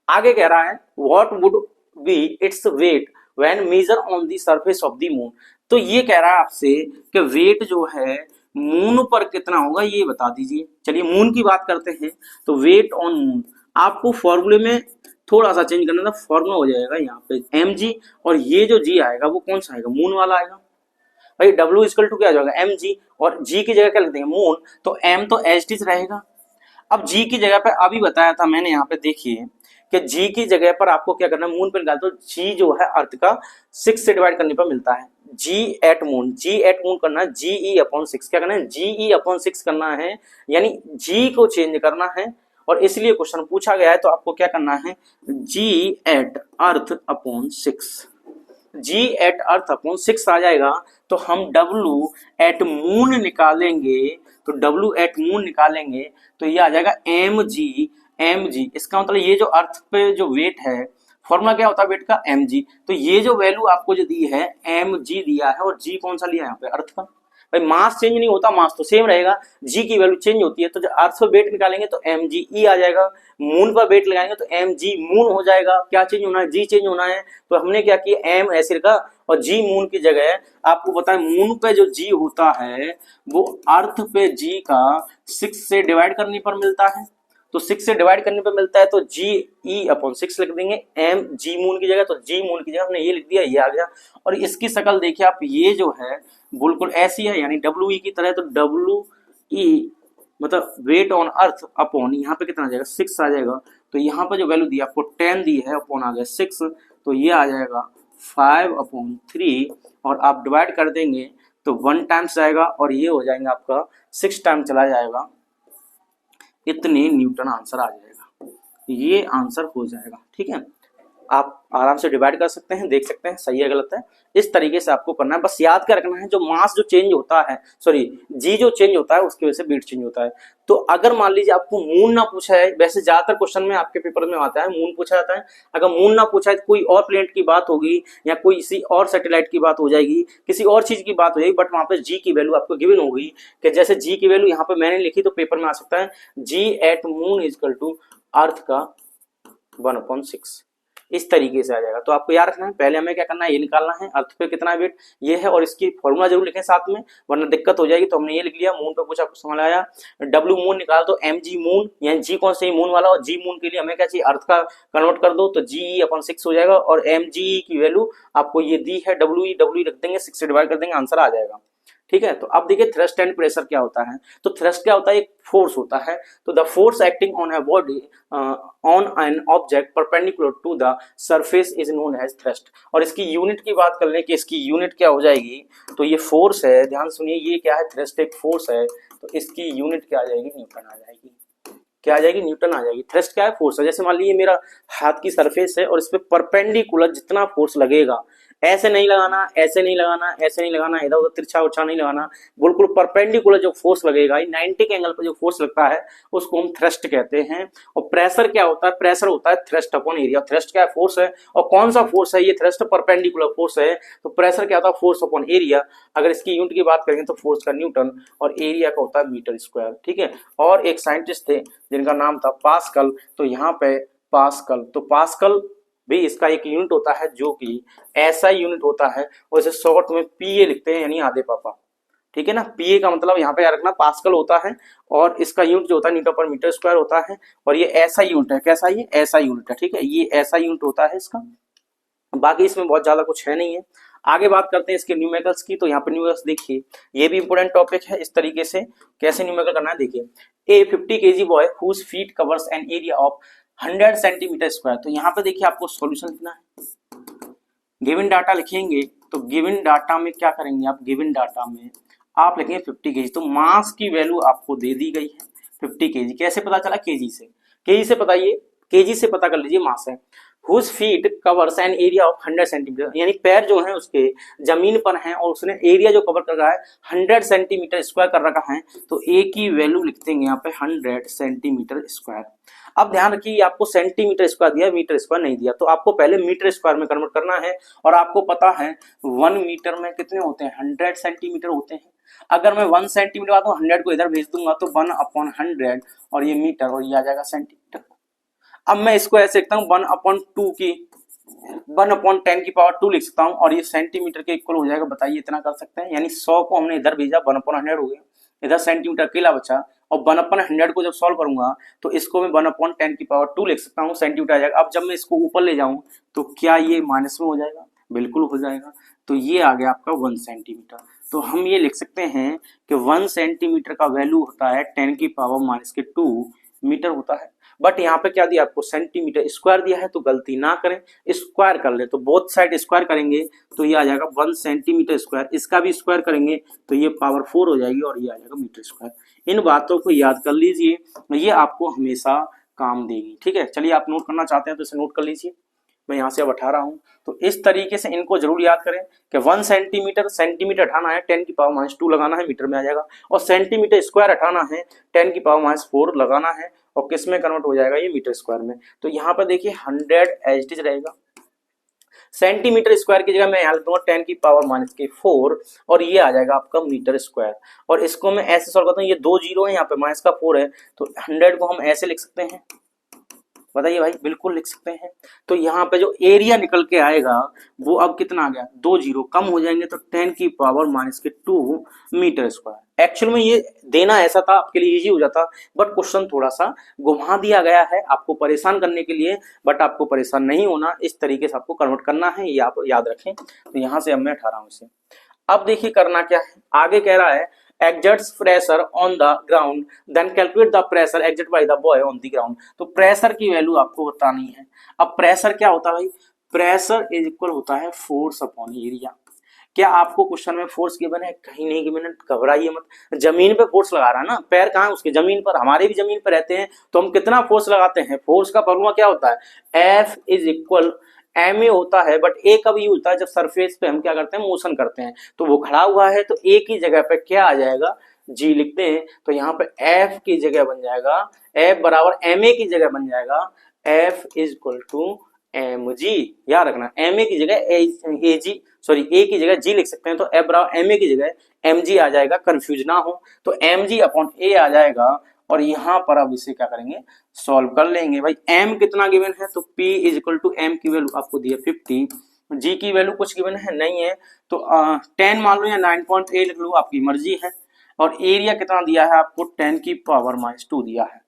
आगे कह रहा है what would be its weight when measure on the surface of the moon. तो ये कह रहा है आपसे कि वेट जो है मून पर कितना होगा, ये बता दीजिए। चलिए मून की बात करते हैं। तो वेट ऑन मून, आपको फॉर्मूले में थोड़ा सा चेंज करना था। फॉर्मूला हो जाएगा यहाँ पे mg, और ये जो g आएगा वो कौन सा आएगा? मून वाला आएगा। भाई W इक्वल टू क्या आ जाएगा? mg, और g की जगह क्या लिख देंगे? मून। तो m तो एज इट इज रहेगा। अब g की जगह पे अभी बताया था मैंने, यहाँ पे देखिए कि g की जगह पर आपको क्या करना है? मून पे निकाल। तो g जो है अर्थ का 6 से डिवाइड करने पर मिलता है। g at moon, g at moon करना है GE/6। क्या करना है? GE/6 करना है, यानी g को चेंज करना है, और इसलिए क्वेश्चन पूछा गया है। तो आपको क्या करना है? g at earth upon 6, g at earth upon 6 आ जाएगा। तो हम W एट मून निकालेंगे, तो W एट मून निकालेंगे तो ये आ जाएगा mg। इसका मतलब ये जो अर्थ पे जो वेट है, फॉर्मूला क्या होता है वेट का? mg। तो ये जो वैल्यू आपको जो दी है mg दिया है, और g कौन सा लिया है यहाँ पे? अर्थ का। भाई मास चेंज नहीं होता, मास तो सेम रहेगा, g की वैल्यू चेंज होती है। तो जब अर्थ पे वेट निकालेंगे तो mge आ जाएगा, मून पर वेट लगाएंगे तो mg मून हो जाएगा। क्या चेंज होना है? g चेंज होना है। तो हमने क्या किया? m ऐसे रखा, और g मून की जगह। आपको पता है मून पे जो g होता है वो अर्थ पे g का 6 से डिवाइड करने पर मिलता है। तो 6 से डिवाइड करने पे मिलता है, तो GE/6 लिख देंगे। m g मून की जगह, तो g मून की जगह हमने ये लिख दिया, ये आ गया। और इसकी शक्ल देखिए आप, ये जो है बिल्कुल ऐसी है, यानी WE की तरह। तो WE मतलब वेट ऑन अर्थ अपॉन, यहाँ पे कितना आ जाएगा? 6 आ जाएगा। तो यहाँ पर जो वैल्यू दी आपको 10 दी है, अपॉन आ गया 6, तो ये आ जाएगा 5/3, और आप डिवाइड कर देंगे तो 1 टाइम्स जाएगा, और ये हो जाएगा आपका 6 टाइम चला जाएगा। इतने न्यूटन आंसर आ जाएगा, ये आंसर हो जाएगा। ठीक है, आप आराम से डिवाइड कर सकते हैं, देख सकते हैं सही है गलत है। इस तरीके से आपको करना है। बस याद कर रखना है, जो मास जो चेंज होता है, सॉरी जी जो चेंज होता है उसकी वजह से वेट चेंज होता है। तो अगर मान लीजिए आपको मून ना पूछा है, वैसे ज्यादातर क्वेश्चन में आपके पेपर में आता है मून पूछा जाता है। अगर मून ना पूछा है तो कोई और प्लेनेट की बात होगी, या कोई किसी और सैटेलाइट की बात हो जाएगी, किसी और चीज की बात हो जाएगी, बट वहां पे जी की वैल्यू आपको गिवन होगी। कि जैसे जी की वैल्यू यहाँ पे मैंने लिखी, तो पेपर में आ सकता है G at moon is equal to earth का 1/6 इस तरीके से आ जाएगा। तो आपको याद रखना है, पहले हमें क्या करना है, ये निकालना है अर्थ पे कितना वेट ये है, और इसकी फॉर्मूला जरूर लिखें साथ में वरना दिक्कत हो जाएगी। तो हमने ये लिख लिया, मून पे कुछ आपको समझ आया, डब्ल्यू मून निकाल तो mg मून, यानी जी कौन से मून वाला, और जी मून के लिए हमें क्या चाहिए, अर्थ का कन्वर्ट कर दो तो GE/6 हो जाएगा, और mg की वैल्यू आपको ये दी है WE रख देंगे, 6 से डिवाइड कर देंगे, आंसर आ जाएगा। ठीक है, तो अब देखिए थ्रस्ट एंड प्रेशर क्या होता है। तो थ्रस्ट क्या होता है, एक फोर्स होता है। तो the force acting on a body on an object perpendicular to the surface is known as thrust. और इसकी यूनिट की बात कर लें कि इसकी यूनिट क्या हो जाएगी, तो ये फोर्स है, ध्यान सुनिए, ये क्या है, थ्रस्ट एक फोर्स है, तो इसकी यूनिट क्या आ जाएगी, न्यूटन आ जाएगी। क्या आ जाएगी, न्यूटन आ जाएगी। थ्रस्ट क्या है, फोर्स है। जैसे मान लीजिए मेरा हाथ की सरफेस है और इस पे परपेंडिकुलर जितना फोर्स लगेगा, ऐसे नहीं लगाना, ऐसे नहीं लगाना, ऐसे नहीं लगाना, इधर उधर तिरछा उछा नहीं लगाना, बिल्कुल परपेंडिकुलर जो फोर्स लगेगा, 90 के एंगल पर जो फोर्स लगता है उसको हम थ्रस्ट कहते हैं। और प्रेशर क्या होता है, प्रेशर होता है थ्रस्ट अपॉन एरिया। थ्रस्ट क्या है, फोर्स है, और कौन सा फोर्स है, ये थ्रस्ट परपेंडिकुलर फोर्स है। तो प्रेशर क्या होता है, फोर्स अपॉन एरिया। अगर इसकी यूनिट की बात करेंगे तो फोर्स का न्यूटन, और एरिया का होता है मीटर स्क्वायर। ठीक है, और एक साइंटिस्ट थे जिनका नाम था पास्कल, तो यहाँ पे पास्कल, तो पास्कल भी इसका एक यूनिट होता है जो कि ऐसा यूनिट होता है, और इसे शॉर्ट में पीए लिखते हैं, यानी आधे पापा। ठीक है ना, पीए का मतलब यहाँ पे याद रखना पास्कल होता है, और इसका यूनिट जो होता है न्यूटन पर मीटर स्क्वायर होता है, और ये ऐसा यूनिट है, कैसा, ये ऐसा यूनिट है। ठीक है, ये ऐसा यूनिट होता है इसका, बाकी इसमें बहुत ज्यादा कुछ है नहीं है। आगे बात करते हैं इसके न्यूमेरिकल्स की। तो यहाँ पे न्यूमेरिकल्स देखिए, ये भी इंपोर्टेंट टॉपिक है। इस तरीके से कैसे न्यूमेरिकल करना है, देखिए, a 50 kg boy whose feet covers an area of 100 centimetre square. तो यहाँ पे देखिए आपको सॉल्यूशन लिखना है, गिवन डाटा लिखेंगे। तो गिवन डाटा में क्या करेंगे आप, गिवन डाटा में आप लिखेंगे 50 kg। तो मास की वैल्यू आपको दे दी गई है 50 kg। कैसे पता चला, केजी से, केजी से बताइए, केजी से पता कर लीजिए मास है। Whose feet covers an area of 100 centimetre, यानी पैर जो है उसके जमीन पर हैं और उसने एरिया जो कवर कर रहा है 100 सेंटीमीटर स्क्वायर कर रखा है। तो ए की वैल्यू लिख देंगे यहाँ पे 100 सेंटीमीटर स्क्वायर। अब ध्यान रखिए आपको सेंटीमीटर स्क्वायर दिया, मीटर स्क्वायर नहीं दिया, तो आपको पहले मीटर स्क्वायर में कन्वर्ट करना है। और आपको पता है 1 मीटर में कितने होते हैं, 100 सेंटीमीटर होते हैं। अगर मैं 1 सेंटीमीटर आता हूँ, 100 को इधर भेज दूंगा तो 1/100, और ये मीटर, और ये आ जाएगा सेंटीमीटर। अब मैं इसको ऐसे लिखता हूँ 1/2 की 1/10 की पावर 2 लिख सकता हूँ, और ये सेंटीमीटर के इक्वल हो जाएगा। बताइए इतना कर सकते हैं, यानी 100 को हमने इधर भेजा, 1/100 हो गया, इधर सेंटीमीटर अकेला बचा, और 1/100 को जब सॉल्व करूंगा तो इसको मैं 1/10 की पावर 2 लिख सकता हूँ, सेंटीमीटर आ जाएगा। अब जब मैं इसको ऊपर ले जाऊं तो क्या ये माइनस में हो जाएगा, बिल्कुल हो जाएगा। तो ये आ गया आपका 1 सेंटीमीटर। तो हम ये लिख सकते हैं कि 1 सेंटीमीटर का वैल्यू होता है 10 की पावर -2 मीटर होता है। बट यहाँ पे क्या दिया आपको, सेंटीमीटर स्क्वायर दिया है, तो गलती ना करें, स्क्वायर कर ले। तो बोथ साइड स्क्वायर करेंगे तो ये आ जाएगा 1 सेंटीमीटर स्क्वायर, इसका भी स्क्वायर करेंगे तो ये पावर 4 हो जाएगी, और ये आ जाएगा मीटर स्क्वायर। इन बातों को याद कर लीजिए, ये आपको हमेशा काम देगी। ठीक है, चलिए आप नोट करना चाहते हैं तो इसे नोट कर लीजिए, मैं यहाँ से अब हटा रहा हूँ। तो इस तरीके से इनको जरूर याद करें कि 1 सेंटीमीटर, सेंटीमीटर हटाना है 10 की पावर -2 लगाना है, मीटर में आ जाएगा, और सेंटीमीटर स्क्वायर हटाना है 10 की पावर -4 लगाना है, और किस में कन्वर्ट हो जाएगा, ये मीटर स्क्वायर में। तो यहाँ पर देखिए 100 एज इट इज रहेगा, सेंटीमीटर स्क्वायर की जगह मैं यहाँ लिख दूंगा 10 की पावर -4, और ये आ जाएगा आपका मीटर स्क्वायर। और इसको मैं ऐसे सॉल्व करता हूँ, ये 2 जीरो है, यहाँ पे माइनस का 4 है, तो 100 को हम ऐसे लिख सकते हैं, बताइए भाई, बिल्कुल लिख सकते हैं। तो यहाँ पे जो एरिया निकल के आएगा वो अब कितना आ गया, 2 जीरो कम हो जाएंगे तो 10 की पावर -2 मीटर स्क्वायर। एक्चुअल में ये देना ऐसा था, आपके लिए इजी हो जाता, बट क्वेश्चन थोड़ा सा घुमा दिया गया है आपको परेशान करने के लिए। बट आपको परेशान नहीं होना, इस तरीके से आपको कन्वर्ट करना है, ये आप याद रखें। तो यहाँ से अब मैं हटा रहा हूँ इसे। अब देखिए करना क्या है, आगे कह रहा है exerts pressure on the ground then calculate the pressure exerted by the boy on the ground। तो प्रेशर की वैल्यू आपको बतानी है। अब प्रेशर क्या होता है भाई, प्रेशर इज इक्वल होता है फोर्स अपॉन एरिया। क्या आपको क्वेश्चन में फोर्स गिवन है, कहीं नहीं गिवन, घबराइए मत। जमीन पे फोर्स लगा रहा है ना, पैर कहाँ है उसके, जमीन पर, हमारे भी जमीन पर रहते हैं, तो हम कितना फोर्स लगाते हैं। फोर्स का फॉर्मूला क्या होता है, F is equal M A होता है, बट ए कब यूज होता है, जब सरफेस पे हम क्या करते हैं, मोशन करते हैं। तो वो खड़ा हुआ है तो ए की जगह पे क्या आ जाएगा, जी लिखते हैं। तो यहाँ पे एफ की जगह बन जाएगा, एफ बराबर एम ए की जगह बन जाएगा F is equal to M G. याद रखना, एम ए की जगह ए जी, सॉरी ए की जगह जी लिख सकते हैं, तो एफ बराबर एम ए की जगह एम जी आ जाएगा, कंफ्यूज ना हो। तो एम जी अपॉन ए आ जाएगा, और यहाँ पर अब इसे क्या करेंगे, सॉल्व कर लेंगे। भाई m कितना गिवन है, तो p is equal to m की वैल्यू आपको दी है 50, g की वैल्यू कुछ गिवन है नहीं है, तो 10 मान लो या 9.8 लिख लो, आपकी मर्जी है। और एरिया कितना दिया है आपको, 10 की पावर -2 दिया है।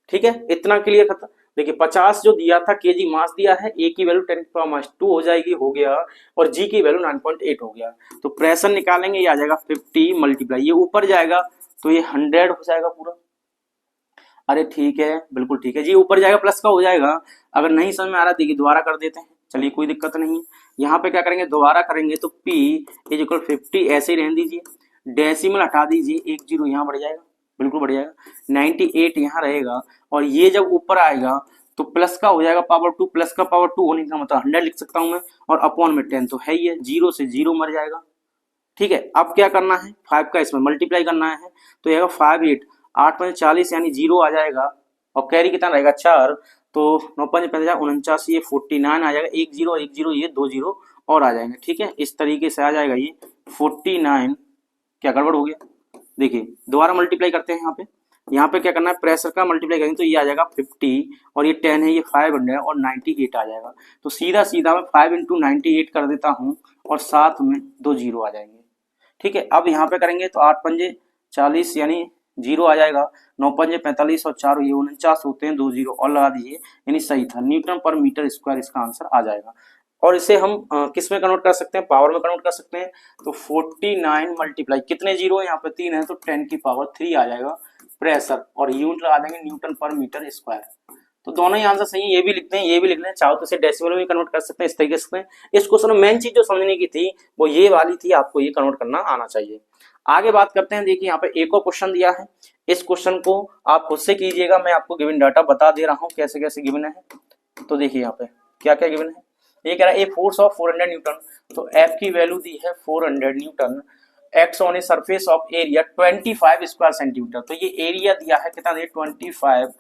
ठीक है, इतना क्लियर खत्म। देखिए 50 जो दिया था केजी मास दिया है, ए की वैल्यू 10 की पावर -2 हो जाएगी, हो गया, और जी की वैल्यू 9.8 हो गया। तो प्रेशर निकालेंगे, ये आ जाएगा 50 मल्टीप्लाई, ये ऊपर जाएगा तो ये 100 हो जाएगा पूरा। अरे ठीक है, बिल्कुल ठीक है जी, ऊपर जाएगा प्लस का हो जाएगा। अगर नहीं समझ में आ रहा देखिए दोबारा कर देते हैं, चलिए कोई दिक्कत नहीं। यहाँ पे क्या करेंगे, दोबारा करेंगे तो P इज इक्वल 50 ऐसे ही रहने दीजिए, डेसिमल हटा दीजिए, 1 0 यहाँ बढ़ जाएगा, बिल्कुल बढ़ जाएगा, 98 यहाँ रहेगा, और ये जब ऊपर आएगा तो प्लस का हो जाएगा पावर 2, प्लस का पावर 2 होने का मतलब 100 लिख सकता हूं मैं, और अपॉन में 10 तो है ही है, 0 से 0 मर जाएगा। ठीक है, अब क्या करना है, 5 का इसमें मल्टीप्लाई करना है, तो ये 5 8 8 5 40 यानी 0 आ जाएगा, और कैरी कितना रहेगा 4, तो 9 5 49, ये 49 आ जाएगा, 1 0 1 0 ये 2 0 और आ जाएंगे। ठीक है, इस तरीके से आ जाएगा ये 49। क्या गड़बड़ हो गया, देखिए दोबारा मल्टीप्लाई करते हैं। यहाँ पे क्या करना है, प्रेशर का मल्टीप्लाई करेंगे तो ये आ जाएगा 50, और ये 10 है, ये 500 और 98 आ जाएगा। तो सीधा सीधा मैं 5 × 98 कर देता हूँ, और साथ में 2 0 आ जाएंगे। ठीक है, अब यहाँ पे करेंगे तो 8 5 40 यानी 0 आ जाएगा, 9 5 45 और 4 ये 49 होते हैं, 2 0 और लगा दीजिए, यानी सही था, न्यूटन पर मीटर स्क्वायर इसका आंसर आ जाएगा। और इसे हम किस में कन्वर्ट कर सकते हैं, पावर में कन्वर्ट कर सकते हैं। तो 49 मल्टीप्लाई, कितने जीरो है यहाँ पे 3 है, तो 10 की पावर 3 आ जाएगा प्रेशर, और यूनिट लगा देंगे न्यूटन पर मीटर स्क्वायर। तो दोनों ही आंसर सही है, ये भी लिखते हैं ये भी लिख लें, चाहो तो इसे डेसिमल में कन्वर्ट कर सकते हैं, इस तरीके से। इस क्वेश्चन में मेन चीज जो समझने की थी वो ये वाली थी, आपको ये कन्वर्ट करना आना चाहिए। आगे बात करते हैं, देखिए यहाँ पे एक और क्वेश्चन दिया है, इस क्वेश्चन को आप खुद से कीजिएगा, मैं आपको गिवन डाटा बता दे रहा हूँ कैसे कैसे गिवन है। तो देखिए यहाँ पे क्या क्या गिवन है, ये कह रहा है ए फोर्स ऑफ 400 न्यूटन, तो एफ की वैल्यू दी है 400 Newton, x on a surface of area 25 square centimetre. तो ये एरिया दिया है कितना, 25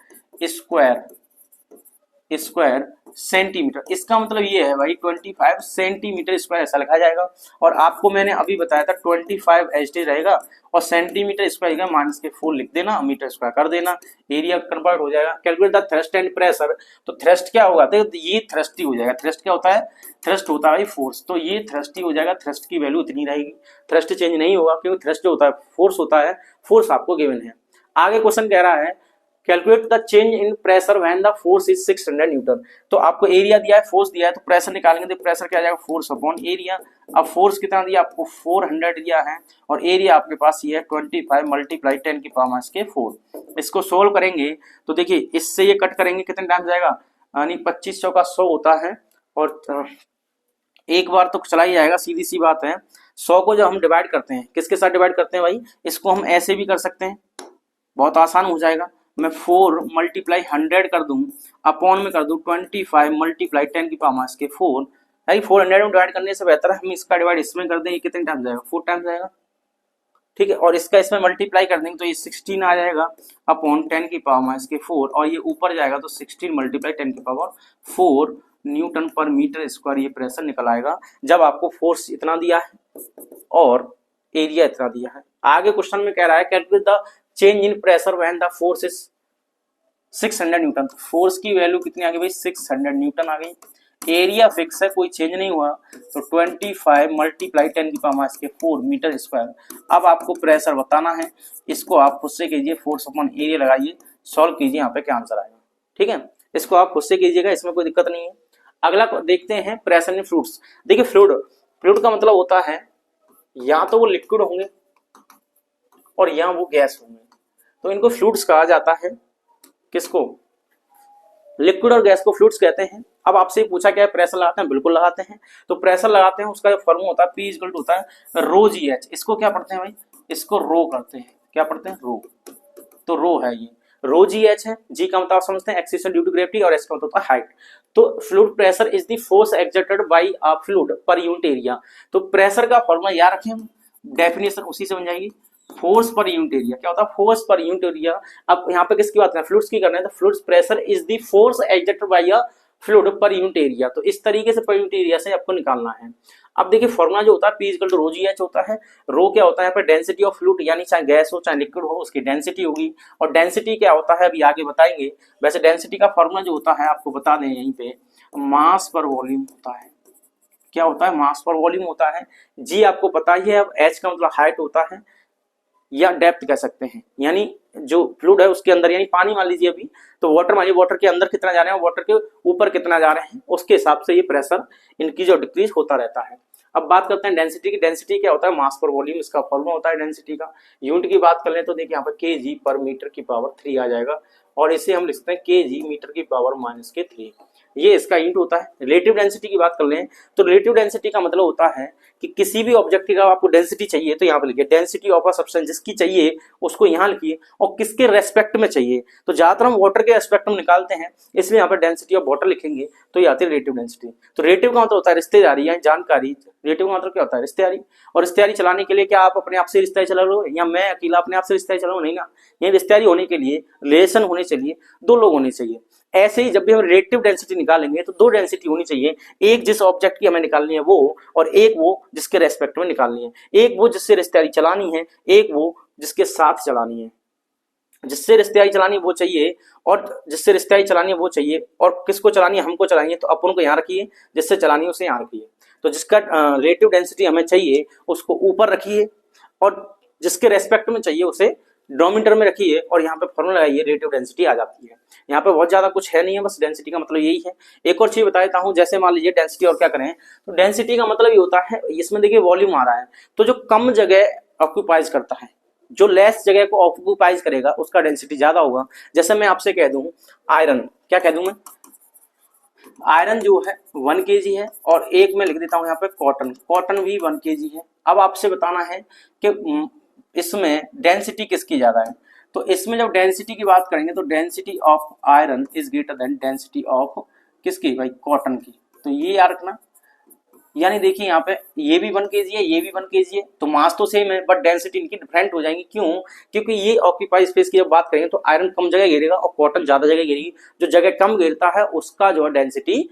स्क्वायर सेंटीमीटर, इसका मतलब ये है भाई 25 सेंटीमीटर स्क्वायर ऐसा लिखा जाएगा। और आपको मैंने अभी बताया था 25 एस्टेज रहेगा, और सेंटीमीटर स्क्वायर -4 लिख देना, मीटर स्क्वायर कर देना, एरिया कन्वर्ट हो जाएगा। Calculate the thrust and pressure, तो थ्रस्ट क्या होगा, तो ये थ्रस्ट ही हो जाएगा। थ्रस्ट क्या होता है, थ्रस्ट होता है फोर्स, तो ये थ्रस्ट ही हो जाएगा, थ्रस्ट की वैल्यू इतनी रहेगी, थ्रस्ट चेंज नहीं होगा, क्योंकि थ्रस्ट जो होता है फोर्स होता है, फोर्स आपको गिवन है। आगे क्वेश्चन कह रहा है calculate the change in pressure when the force is 600 Newton. तो आपको एरिया दिया है, फोर्स दिया है, तो प्रेशर निकालेंगे, तो प्रेशर क्या आ जाएगा, फोर्स अपॉन एरिया। अब फोर्स कितना दिया आपको, 400 दिया है, और एरिया आपके पास ये है 25 मल्टीप्लाई 10 की पावर -4। इसको सोल्व करेंगे तो देखिए इससे ये कट करेंगे, कितने टाइम जाएगा, यानी 25 चौका 100 होता है, और एक बार तो चला ही जाएगा, सीधी सी बात है। 100 को जब हम डिवाइड करते हैं, किसके साथ डिवाइड करते हैं भाई, इसको हम ऐसे भी कर सकते हैं, बहुत आसान हो जाएगा। मैं 4 मल्टीप्लाई 100 कर दूं, अपॉन में कर दूं 25 मल्टीप्लाई 10 की पावर -4, भाई 400 में डिवाइड करने से बेहतर है हम इसका डिवाइड इसमें कर दें, ये कितने टाइम जाएगा, 4 टाइम जाएगा। ठीक है, और इसका इसमें मल्टीप्लाई कर देंगे तो ये 16 आ जाएगा अपॉन 10 की पावर -4, और ये ऊपर जाएगा तो 16 मल्टीप्लाई 10 की पावर 4 न्यूटन पर मीटर स्क्वायर ये प्रेशर निकल आएगा, जब आपको फोर्स इतना दिया है और एरिया इतना दिया है। आगे क्वेश्चन में कह रहा है calculate the change in pressure when the force is 600 Newton. तो फोर्स की वैल्यू कितनी आ गई भाई, 600 न्यूटन आ गई, एरिया फिक्स है, कोई चेंज नहीं हुआ, तो 25 मल्टीप्लाई 10 की पावर -4 मीटर स्क्वायर। अब आपको प्रेशर बताना है, इसको आप खुद से कीजिए, फोर्स अपॉन एरिया लगाइए, सॉल्व कीजिए, यहाँ पे क्या आंसर आएगा। ठीक है, इसको आप खुद से कीजिएगा, इसमें कोई दिक्कत नहीं है। अगला देखते हैं प्रेशर इन फ्लूइड्स। देखिए फ्लूइड का मतलब होता है या तो वो लिक्विड होंगे और या वो गैस होंगे, तो इनको फ्लूइड्स कहा जाता है। किसको, लिक्विड और गैस को फ्लूइड्स कहते हैं। अब आपसे पूछा क्या है, प्रेशर लगाते हैं, बिल्कुल लगाते हैं। तो प्रेशर लगाते हैं, उसका जो फॉर्मूला होता है P = होता है रो GH। इसको क्या पढ़ते हैं भाई, इसको रो करते हैं, क्या पढ़ते हैं, रो। तो रो है ये, रो GH है, G का मतलब समझते हैं एक्सेलरेशन ड्यू टू ग्रेविटी, और S का मतलब होता है हाइट। तो fluid pressure is the force exerted bye a fluid per unit area. तो प्रेशर का फॉर्मूला याद रखें हम, डेफिनेशन उसी से बन जाएगी, फोर्स पर यूनिट एरिया। क्या होता है, फोर्स पर यूनिट एरिया। अब यहाँ पे किसकी बात करें, फ्लूइड्स की करना है, तो fluids pressure is the force exerted bye a fluid per unit area. तो इस तरीके से पर यूनिट एरिया से आपको निकालना है। अब देखिए फॉर्मूला जो होता है P equal to rho G H होता है। रो क्या होता है यहाँ पे, डेंसिटी ऑफ फ्लूइड, यानी चाहे गैस हो चाहे लिक्विड हो उसकी डेंसिटी होगी। और डेंसिटी क्या होता है अभी आगे बताएंगे। वैसे डेंसिटी का फॉर्मूला जो होता है आपको बता दें यहीं पे, मास पर वॉल्यूम होता है। क्या होता है, मास पर वॉल्यूम होता है। जी आपको पता ही है। अब एच का मतलब हाइट होता है या डेप्थ कह सकते हैं, यानी जो फ्लूइड है उसके अंदर, यानी पानी मान लीजिए अभी, तो वाटर मान लीजिए वाटर के अंदर कितना जा रहे हैं, वाटर के ऊपर कितना जा रहे हैं, उसके हिसाब से ये प्रेशर इंक्रीज और डिक्रीज होता रहता है। अब बात करते हैं डेंसिटी की। डेंसिटी क्या होता है, मास पर वॉल्यूम, इसका फॉर्मूला होता है डेंसिटी का। यूनिट की बात कर लें तो देखिए यहाँ पर kg पर मीटर की पावर 3 आ जाएगा, और इसे हम लिख सकते हैं kg मीटर की पावर -3। ये इसका यूनिट होता है। रिलेटिव डेंसिटी की बात कर लें तो रिलेटिव डेंसिटी का मतलब होता है कि किसी भी ऑब्जेक्ट का आपको डेंसिटी चाहिए तो यहाँ पे लिखिए डेंसिटी ऑफ अ सब्सटेंस, जिसकी चाहिए उसको यहाँ लिखिए, और किसके रेस्पेक्ट में चाहिए, तो ज्यादातर हम वाटर के रेस्पेक्ट में निकालते हैं, इसलिए यहाँ पर डेंसिटी ऑफ वाटर लिखेंगे तो ये आती है रिलेटिव डेंसिटी। तो रिलेटिव का मतलब होता है रिश्तेदारी या जानकारी। रिलेटिव का मतलब क्या होता है, रिश्तेदारी। और रिश्तेदारी चलाने के लिए क्या आप अपने आप से रिश्तेदारी चला लो, या मैं अकेला अपने आप से रिश्तेदारी चलाऊं, नहीं ना। ये रिश्तेदारी होने के लिए रिलेशन होने चाहिए, दो लोग होने चाहिए। ऐसे ही जब भी हम रिलेटिव डेंसिटी निकालेंगे तो दो डेंसिटी होनी चाहिए, एक जिस ऑब्जेक्ट की हमें निकालनी है वो, और एक वो जिसके रेस्पेक्ट में निकालनी है। एक वो जिससे रिश्तेदारी चलानी है, एक वो जिसके साथ चलानी है। जिससे रिश्तेदारी चलानी है वो चाहिए, और जिससे रिश्तेदारी चलानी है वो चाहिए, और किसको चलानी है, हमको चलानी है, तो अपन को यहाँ रखिए, जिससे चलानी है उसे यहाँ रखिए। तो जिसका रिलेटिव डेंसिटी हमें चाहिए उसको ऊपर रखिए, और जिसके रेस्पेक्ट में चाहिए उसे डिनोमिनेटर में रखिए, और यहाँ पे फॉर्मूला लगाइए, रिलेटिव डेंसिटी आ जाती है। यहाँ पे बहुत ज्यादा कुछ है नहीं है, बस डेंसिटी का मतलब यही है। एक और चीज बता देता हूँ, जैसे मान लीजिए डेंसिटी और क्या करें, तो डेंसिटी का मतलब ये होता है, इसमें देखिए वॉल्यूम आ रहा है, तो जो कम जगह ऑक्यूपाइज करता है, जो लेस जगह को ऑक्यूपाइज करेगा उसका डेंसिटी ज्यादा होगा। जैसे मैं आपसे कह दूं आयरन, क्या कह दूं मैं, आयरन जो है 1 kg है, और एक में लिख देता हूं यहाँ पे कॉटन, कॉटन भी 1 kg है। अब आपसे बताना है कि इसमें डेंसिटी किसकी ज्यादा है। तो इसमें जब डेंसिटी की बात करेंगे तो density of iron is greater than density of किसकी भाई, कॉटन की। तो ये याद रखना। यानी देखिए यहाँ पे ये भी 1 kg है, ये भी 1 kg है, तो मास तो सेम है बट डेंसिटी इनकी डिफरेंट हो जाएंगी। क्यों, क्योंकि ये ऑक्यूपाई स्पेस की जब बात करेंगे तो आयरन कम जगह घेरेगा और कॉटन ज्यादा जगह घेरेगी। जो जगह कम घेरता है उसका जो है डेंसिटी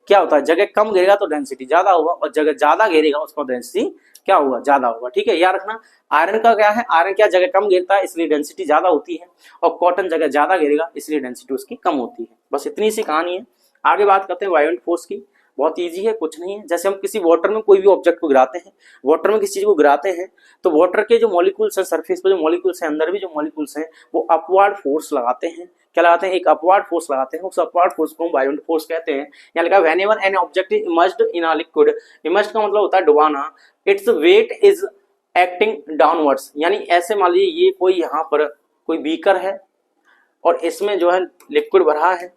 क्या होता है, जगह कम घेरेगा तो डेंसिटी ज्यादा होगा, और जगह ज्यादा घेरेगा उसका डेंसिटी क्या होगा, ज्यादा होगा। ठीक है, याद रखना। आयरन का क्या है, आयरन क्या जगह कम घेरता है इसलिए डेंसिटी ज्यादा होती है, और कॉटन जगह ज्यादा घेरेगा इसलिए डेंसिटी उसकी कम होती है। बस इतनी सी कहानी है। आगे बात करते हैं वायोलेंट फोर्स की। बहुत इजी है, कुछ नहीं है। जैसे हम किसी वाटर में कोई भी ऑब्जेक्ट को गिराते हैं, वाटर में किसी चीज को गिराते हैं, तो वाटर के जो मॉलिक्यूल्स हैं, सरफेस पे जो मॉलिक्यूल्स हैं, अंदर भी जो मॉलिक्यूल्स हैं, वो अपवर्ड फोर्स लगाते हैं। क्या लगाते हैं, एक अपवर्ड फोर्स लगाते हैं। उस अपवर्ड फोर्स को हम वायोलेंट फोर्स कहते हैं। यहाँ लिखा whenever an object is immersed in a liquid, immersed का मतलब होता है डुबाना, its weight is acting downwards. यानी ऐसे मान लीजिए ये कोई यहाँ पर कोई बीकर है और इसमें जो है लिक्विड भरा है,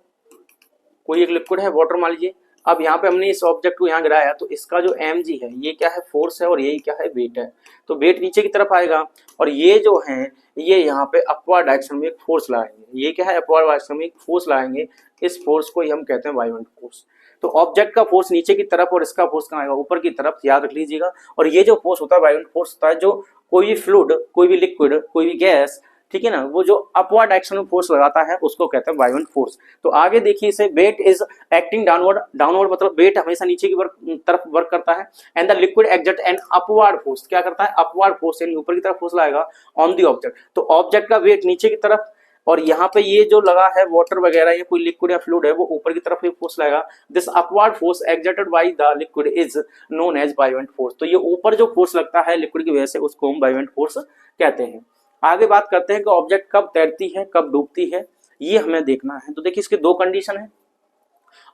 कोई एक लिक्विड है वाटर मान लीजिए। अब यहाँ पे हमने इस ऑब्जेक्ट को यहाँ गिराया तो इसका जो mg है ये क्या है, फोर्स है, और ये क्या है, वेट है। तो वेट नीचे की तरफ आएगा, और ये जो है ये यहाँ पे अपवर्ड डायरेक्शन में एक फोर्स लगाएंगे। ये क्या है, अपवर्ड डायरेक्शन में एक फोर्स लगाएंगे। इस फोर्स को ही हम कहते हैं वायोलेंट फोर्स। तो ऑब्जेक्ट का फोर्स नीचे की तरफ और इसका फोर्स कहाँ आएगा, ऊपर की तरफ, याद रख लीजिएगा। और ये जो फोर्स होता है वायोलेंट फोर्स होता है, जो कोई भी फ्लूइड, कोई भी लिक्विड, कोई भी गैस, ठीक है ना, वो जो अपवर्ड डायरेक्शन में फोर्स लगाता है उसको कहते हैं वायोलेंट फोर्स। तो आगे देखिए इसे, weight is acting downward, downward मतलब वेट हमेशा नीचे की तरफ वर्क करता है, and the liquid exert an upward force, क्या करता है, अपवर्ड फोर्स, यानी ऊपर की तरफ फोर्स लगाएगा ऑन द ऑब्जेक्ट। तो ऑब्जेक्ट का वेट नीचे की तरफ, और यहाँ पे ये जो लगा है वाटर वगैरह या कोई लिक्विड या फ्लूइड है वो ऊपर की तरफ फोर्स लगाएगा। This upward force exerted by the liquid is known as buoyant force. तो ये ऊपर जो फोर्स लगता है लिक्विड की वजह से उसको हम वायोलेंट फोर्स कहते हैं। आगे बात करते हैं कि ऑब्जेक्ट कब तैरती है कब डूबती है, ये हमें देखना है। तो देखिए इसके दो कंडीशन है।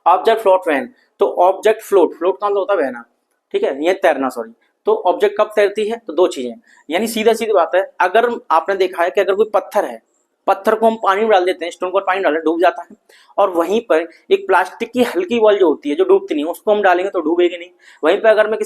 ऑब्जेक्ट फ्लोट व्हेन, तो ऑब्जेक्ट फ्लोट, फ्लोट का मतलब होता है बहना, ठीक है, ये तैरना, सॉरी। तो ऑब्जेक्ट कब तैरती है, तो दो चीजें, यानी सीधा सीधी बात है, अगर आपने देखा है कि अगर कोई पत्थर है, पत्थर को हम पानी में डाल देते हैं, स्टोन को पानी डालें डूब जाता है, और वहीं पर एक प्लास्टिक की हल्की बॉल जो होती है जो डूबती नहीं, उसको हम डालेंगे तो डूबेगी नहीं। वहीं पर अगर मैं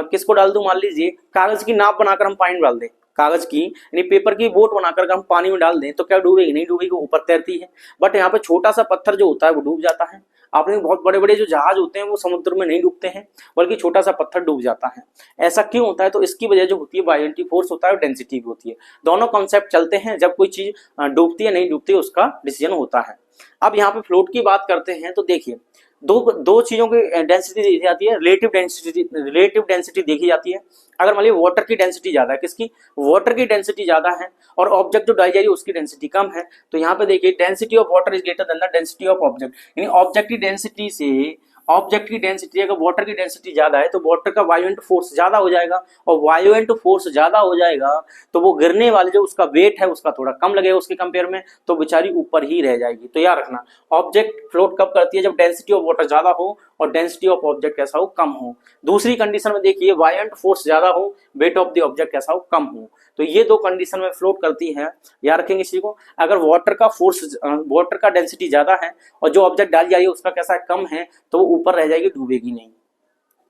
किसको डाल दूं, मान लीजिए कागज की नाव बनाकर हम पानी में डाल दें, कागज की यानी पेपर की बोट बनाकर हम पानी में डाल दें तो क्या डूबेगी, नहीं डूबेगी, ऊपर तैरती है। बट यहाँ पे छोटा सा पत्थर जो होता है वो डूब जाता है। आपने बहुत बड़े बड़े जो जहाज होते हैं वो समुद्र में नहीं डूबते हैं, बल्कि छोटा सा पत्थर डूब जाता है। ऐसा क्यों होता है, तो इसकी वजह जो होती है वायोलेंट फोर्स होता है और डेंसिटी भी होती है। दोनों कॉन्सेप्ट चलते हैं, जब कोई चीज डूबती है नहीं डूबती है उसका डिसीजन होता है। अब यहाँ पे फ्लोट की बात करते हैं तो देखिए दो चीजों की डेंसिटी देखी जाती है, रिलेटिव डेंसिटी देखी जाती है। अगर मान लीजिए वाटर की डेंसिटी ज्यादा है, किसकी, वाटर की डेंसिटी ज्यादा है और ऑब्जेक्ट जो डाली जा रही है उसकी डेंसिटी कम है, तो यहाँ पे देखिए density of water is greater than the density of object, यानी ऑब्जेक्ट की डेंसिटी से ऑब्जेक्ट की डेंसिटी, अगर वाटर की डेंसिटी ज्यादा है तो वाटर का वायुएंट फोर्स ज्यादा हो जाएगा, और वायुएंट फोर्स ज्यादा हो जाएगा तो वो गिरने वाले जो उसका वेट है उसका थोड़ा कम लगेगा उसके कंपेयर में, तो बेचारी ऊपर ही रह जाएगी। तो याद रखना ऑब्जेक्ट फ्लोट कब करती है, जब डेंसिटी ऑफ वाटर ज्यादा हो और डेंसिटी ऑफ ऑब्जेक्ट कैसा हो, कम हो। दूसरी कंडीशन में देखिए वायुएंट फोर्स ज्यादा हो, वेट ऑफ द ऑब्जेक्ट कैसा हो, कम हो। तो ये दो कंडीशन में फ्लोट करती है, याद रखेंगे इसी को। अगर वाटर का फोर्स, वाटर का डेंसिटी ज्यादा है और जो ऑब्जेक्ट डाल जाएगी उसका कैसा है, कम है, तो वो ऊपर रह जाएगी, डूबेगी नहीं।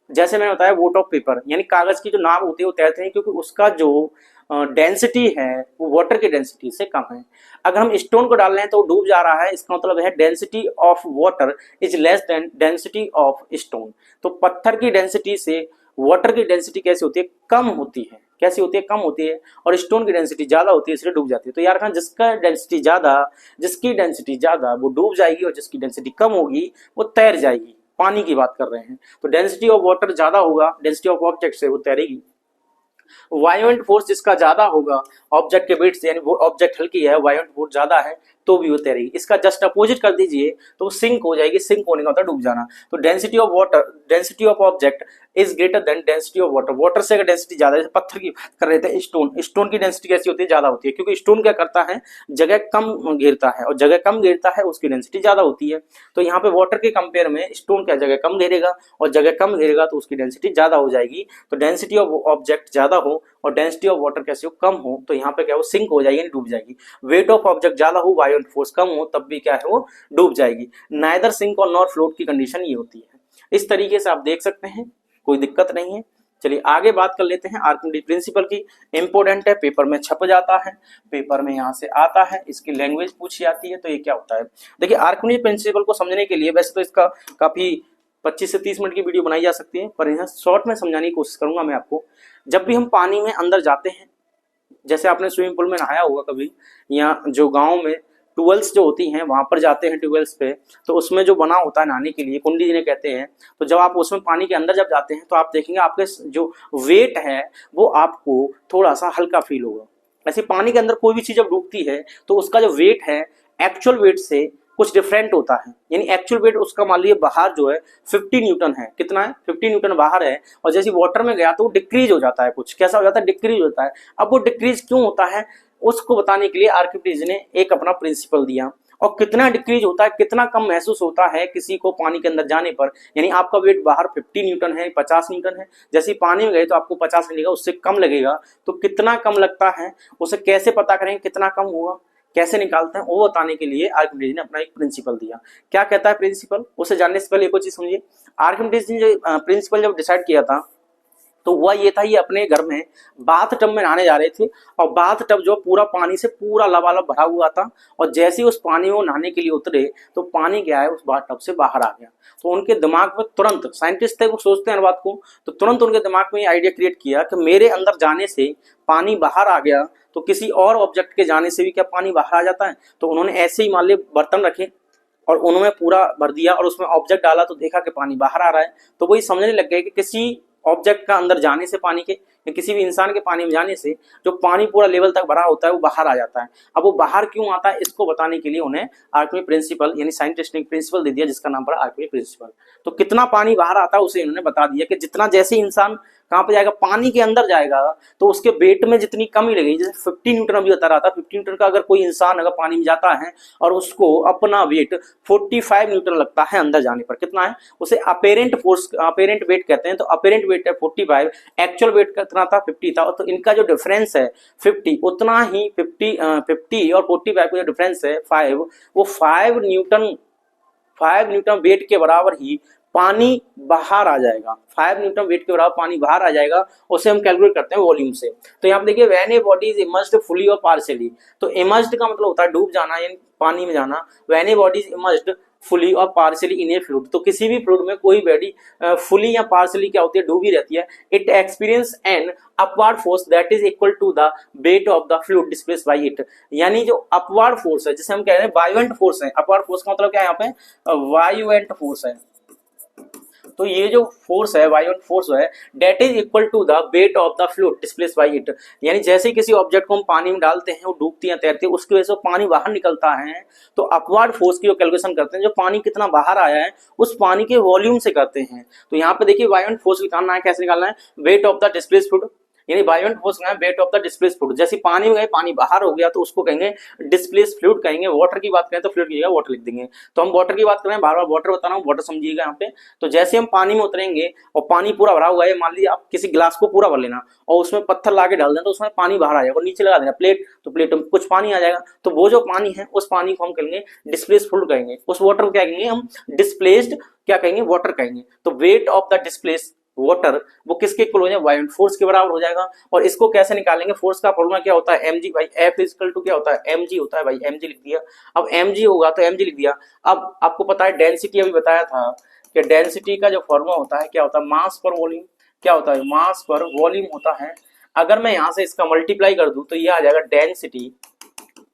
जैसे मैंने बताया वोट ऑफ पेपर, यानी कागज की जो नाव होती है वो तैरते हैं क्योंकि उसका जो डेंसिटी है वो वाटर की डेंसिटी से कम है। अगर हम स्टोन को डाल रहे हैं तो डूब जा रहा है, इसका मतलब है density of water is less than density of stone. तो पत्थर की डेंसिटी से वाटर की डेंसिटी कैसी होती है, कम होती है। कैसी होती है, कम होती है, और स्टोन की डेंसिटी ज्यादा होती है इसलिए डूब जाती है। तो यार जिसकी डेंसिटी ज्यादा वो डूब जाएगी और जिसकी डेंसिटी कम होगी वो तैर जाएगी। पानी की बात कर रहे हैं तो डेंसिटी ऑफ वाटर ज्यादा होगा, डेंसिटी ऑफ ऑब्जेक्ट से वो तैरेगी। वायुएंट फोर्स जिसका ज्यादा होगा ऑब्जेक्ट के वेट से, यानी वो ऑब्जेक्ट हल्की है, वायुएंट फोर्स ज्यादा है तो भी वो तैरेगी। इसका जस्ट अपोजिट कर दीजिए तो वो सिंक हो जाएगी, सिंक होने का होता है डूब जाना। तो density of water, density of object is greater than density of water. Water से अगर डेंसिटी ज्यादा है, पत्थर की बात कर रहे थे, स्टोन की डेंसिटी कैसी होती है, ज्यादा होती है, क्योंकि स्टोन क्या करता है, जगह कम घेरता है, और जगह कम घेरता है उसकी डेंसिटी ज्यादा होती है। तो यहाँ पे वाटर के कंपेयर में स्टोन क्या जगह कम घेरेगा, और जगह कम घेरेगा तो उसकी डेंसिटी ज्यादा हो जाएगी। तो डेंसिटी ऑफ ऑब्जेक्ट ज्यादा हो और डेंसिटी ऑफ वाटर कैसे हो, कम हो, तो यहाँ पे क्या हो, सिंक हो जाएगी, डूब जाएगी। वेट ऑफ ऑब्जेक्ट ज्यादा हो, वायुएंट फोर्स कम हो, तब भी क्या है, वो डूब जाएगी। नाइदर सिंक और नॉर फ्लोट की कंडीशन ये होती है। इस तरीके से आप देख सकते हैं, कोई दिक्कत नहीं है। चलिए आगे बात कर लेते हैं आर्किमिडीज प्रिंसिपल की। इंपोर्टेंट है, पेपर में छप जाता है, पेपर में यहाँ से आता है, इसकी लैंग्वेज पूछी जाती है। तो ये क्या होता है, देखिए आर्किमिडीज प्रिंसिपल को समझने के लिए वैसे तो इसका काफी 25 से 30 मिनट की वीडियो बनाई जा सकती है, पर यहाँ शॉर्ट में समझाने की कोशिश करूंगा मैं आपको। जब भी हम पानी में अंदर जाते हैं, जैसे आपने स्विमिंग पूल में नहाया होगा कभी, या जो गाँव में ट्यूबवेल्स जो होती हैं वहां पर जाते हैं ट्यूबवेल्स पे, तो उसमें जो बना होता है नहाने के लिए, कुंडी जिन्हें कहते हैं, तो जब आप उसमें पानी के अंदर जब जाते हैं तो आप देखेंगे आपके जो वेट है वो आपको थोड़ा सा हल्का फील होगा। ऐसे पानी के अंदर कोई भी चीज जब डूबती है तो उसका जो वेट है एक्चुअल वेट से कुछ डिफरेंट होता है, यानी एक्चुअल वेट उसका मान लीजिए बाहर जो है 50 न्यूटन है, कितना है, 50 न्यूटन बाहर है, और जैसे वाटर में गया तो वो डिक्रीज हो जाता है, कुछ कैसा हो जाता है, डिक्रीज होता है। अब वो डिक्रीज क्यों होता है उसको बताने के लिए आर्किमिडीज ने एक अपना प्रिंसिपल दिया, और कितना डिक्रीज होता है, कितना कम महसूस होता है किसी को पानी के अंदर जाने पर। यानी आपका वेट बाहर 50 न्यूटन है, 50 न्यूटन है, जैसे ही पानी में गए तो आपको 50 लगेगा, उससे कम लगेगा। तो कितना कम लगता है उसे कैसे पता करें कितना कम हुआ, कैसे निकालते हैं, वो बताने के लिए आर्किमिडीज ने अपना एक प्रिंसिपल दिया। क्या कहता है प्रिंसिपल, उसे जानने से पहले एक चीज समझिए। आर्किमिडीज ने जो प्रिंसिपल जब डिसाइड किया था तो हुआ ये था, ये अपने घर में बाथ टब में नहाने जा रहे थे, और बाथ टब जो पूरा पानी से पूरा लबालब भरा हुआ था, और जैसे ही उस पानी में नहाने के लिए उतरे तो पानी क्या है उस बाथ टब से बाहर आ गया। तो उनके दिमाग में तुरंत, साइंटिस्ट थे वो सोचते हैं बात को, तो तुरंत उनके दिमाग में ये आइडिया क्रिएट किया कि मेरे अंदर जाने से पानी बाहर आ गया तो किसी और ऑब्जेक्ट के जाने से भी क्या पानी बाहर आ जाता है। तो उन्होंने ऐसे ही मान ली बर्तन रखे और उन्होंने पूरा भर दिया और उसमें ऑब्जेक्ट डाला तो देखा कि पानी बाहर आ रहा है। तो वही समझने लग गए कि किसी ऑब्जेक्ट का अंदर जाने से पानी के, या किसी भी इंसान के पानी में जाने से जो पानी पूरा लेवल तक भरा होता है वो बाहर आ जाता है। अब वो बाहर क्यों आता है इसको बताने के लिए उन्हें आर्किमिडीज प्रिंसिपल यानी साइंटिस्ट ने प्रिंसिपल दे दिया जिसका नाम पड़ा आर्किमिडीज प्रिंसिपल। तो कितना पानी बाहर आता है उसे इन्होंने बता दिया कि जितना, जैसे इंसान कहाँ पे जाएगा, पानी के अंदर जाएगा, तो उसके वेट में जितनी कमी लगेगी, जैसे 50 न्यूटन अभी बता रहा था, 50 न्यूटन का अगर कोई इंसान अगर पानी में जाता है और उसको अपना वेट 45 न्यूटन लगता है अंदर जाने पर, कितना है, उसे अपेरेंट फोर्स, अपेरेंट वेट कहते हैं। तो अपेरेंट वेट है 45, एक्चुअल वेट कितना था 50 था, तो इनका जो डिफरेंस है 50, उतना ही 50 और 45 का जो डिफरेंस है 5, वो 5 न्यूटन वेट के बराबर ही पानी बाहर आ जाएगा। 5 न्यूटन वेट के बराबर पानी बाहर आ जाएगा, उसे हम कैलकुलेट करते हैं वॉल्यूम से। तो यहाँ पे देखिए when a body is emerged fully और पार्शियली, तो इमर्ज्ड का मतलब होता है डूब जाना यानी पानी में जाना, when a body is emerged fully और पार्शियली इन ए फ्लूइड। तो किसी भी फ्लूइड में कोई बॉडी फुली या पार्शियली क्या होती है, डूबी रहती है। It experience an upward force that is equal to the weight of the fluid displaced by it. यानी जो अपवर्ड फोर्स है, जिसे हम कह रहे हैं वायुवेंट फोर्स है, अपवर्ड फोर्स का मतलब क्या है यहाँ पे, वायुवेंट फोर्स है। तो ये जो फोर्स है, वायुवेंट फोर्स है, that is equal to the weight of the fluid displaced by it. यानी जैसे किसी ऑब्जेक्ट को हम पानी में डालते हैं, वो डूबती है, तैरती है, उसकी वजह से पानी बाहर निकलता है, तो अपवर्ड फोर्स की कैलकुलेशन करते हैं, जो पानी कितना बाहर आया है उस पानी के वॉल्यूम से करते हैं। तो यहाँ पे देखिए वायुवेंट फोर्स निकालना है, कैसे निकालना है, wait of the displaced fluid, यानी वायुवेंट फोर्स है wait of the displaced fluid. जैसे पानी में गए, पानी बाहर हो गया तो उसको कहेंगे डिस्प्लेस्ड फ्लूइड कहेंगे। वाटर की बात करें तो फ्लूइड की जगह वाटर लिख देंगे। तो हम वाटर की बात करें, बार बार वाटर बता रहा हूँ, वाटर समझिएगा यहाँ पे। तो जैसे हम पानी में उतरेंगे और पानी पूरा भरा हुआ है, मान लीजिए आप किसी गिलास को पूरा भर लेना और उसमें पत्थर ला के डाल दें तो उसमें पानी बाहर आ जाएगा, और नीचे लगा देना प्लेट, तो प्लेट में कुछ पानी आ जाएगा। तो वो जो पानी है उस पानी को हम कहेंगे डिस्प्लेस्ड फ्लूइड कहेंगे, उस वाटर को क्या कहेंगे हम, डिस्प्लेस्ड क्या कहेंगे, वाटर कहेंगे। तो wait of the displaced water वो किसके इक्वल हो जाएगा, वायुवेंट फोर्स के बराबर हो जाएगा। और इसको कैसे निकालेंगे, फोर्स का फॉर्मूला क्या होता है, mg भाई, F इक्वल टू क्या होता है, mg होता है भाई, mg लिख दिया। अब mg होगा तो mg लिख दिया। अब आपको पता है डेंसिटी, अभी बताया था कि डेंसिटी का जो फॉर्मूला होता है क्या होता है, मास पर वॉल्यूम, क्या होता है, मास पर वॉल्यूम होता है। अगर मैं यहाँ से इसका मल्टीप्लाई कर दूं तो ये आ जाएगा डेंसिटी,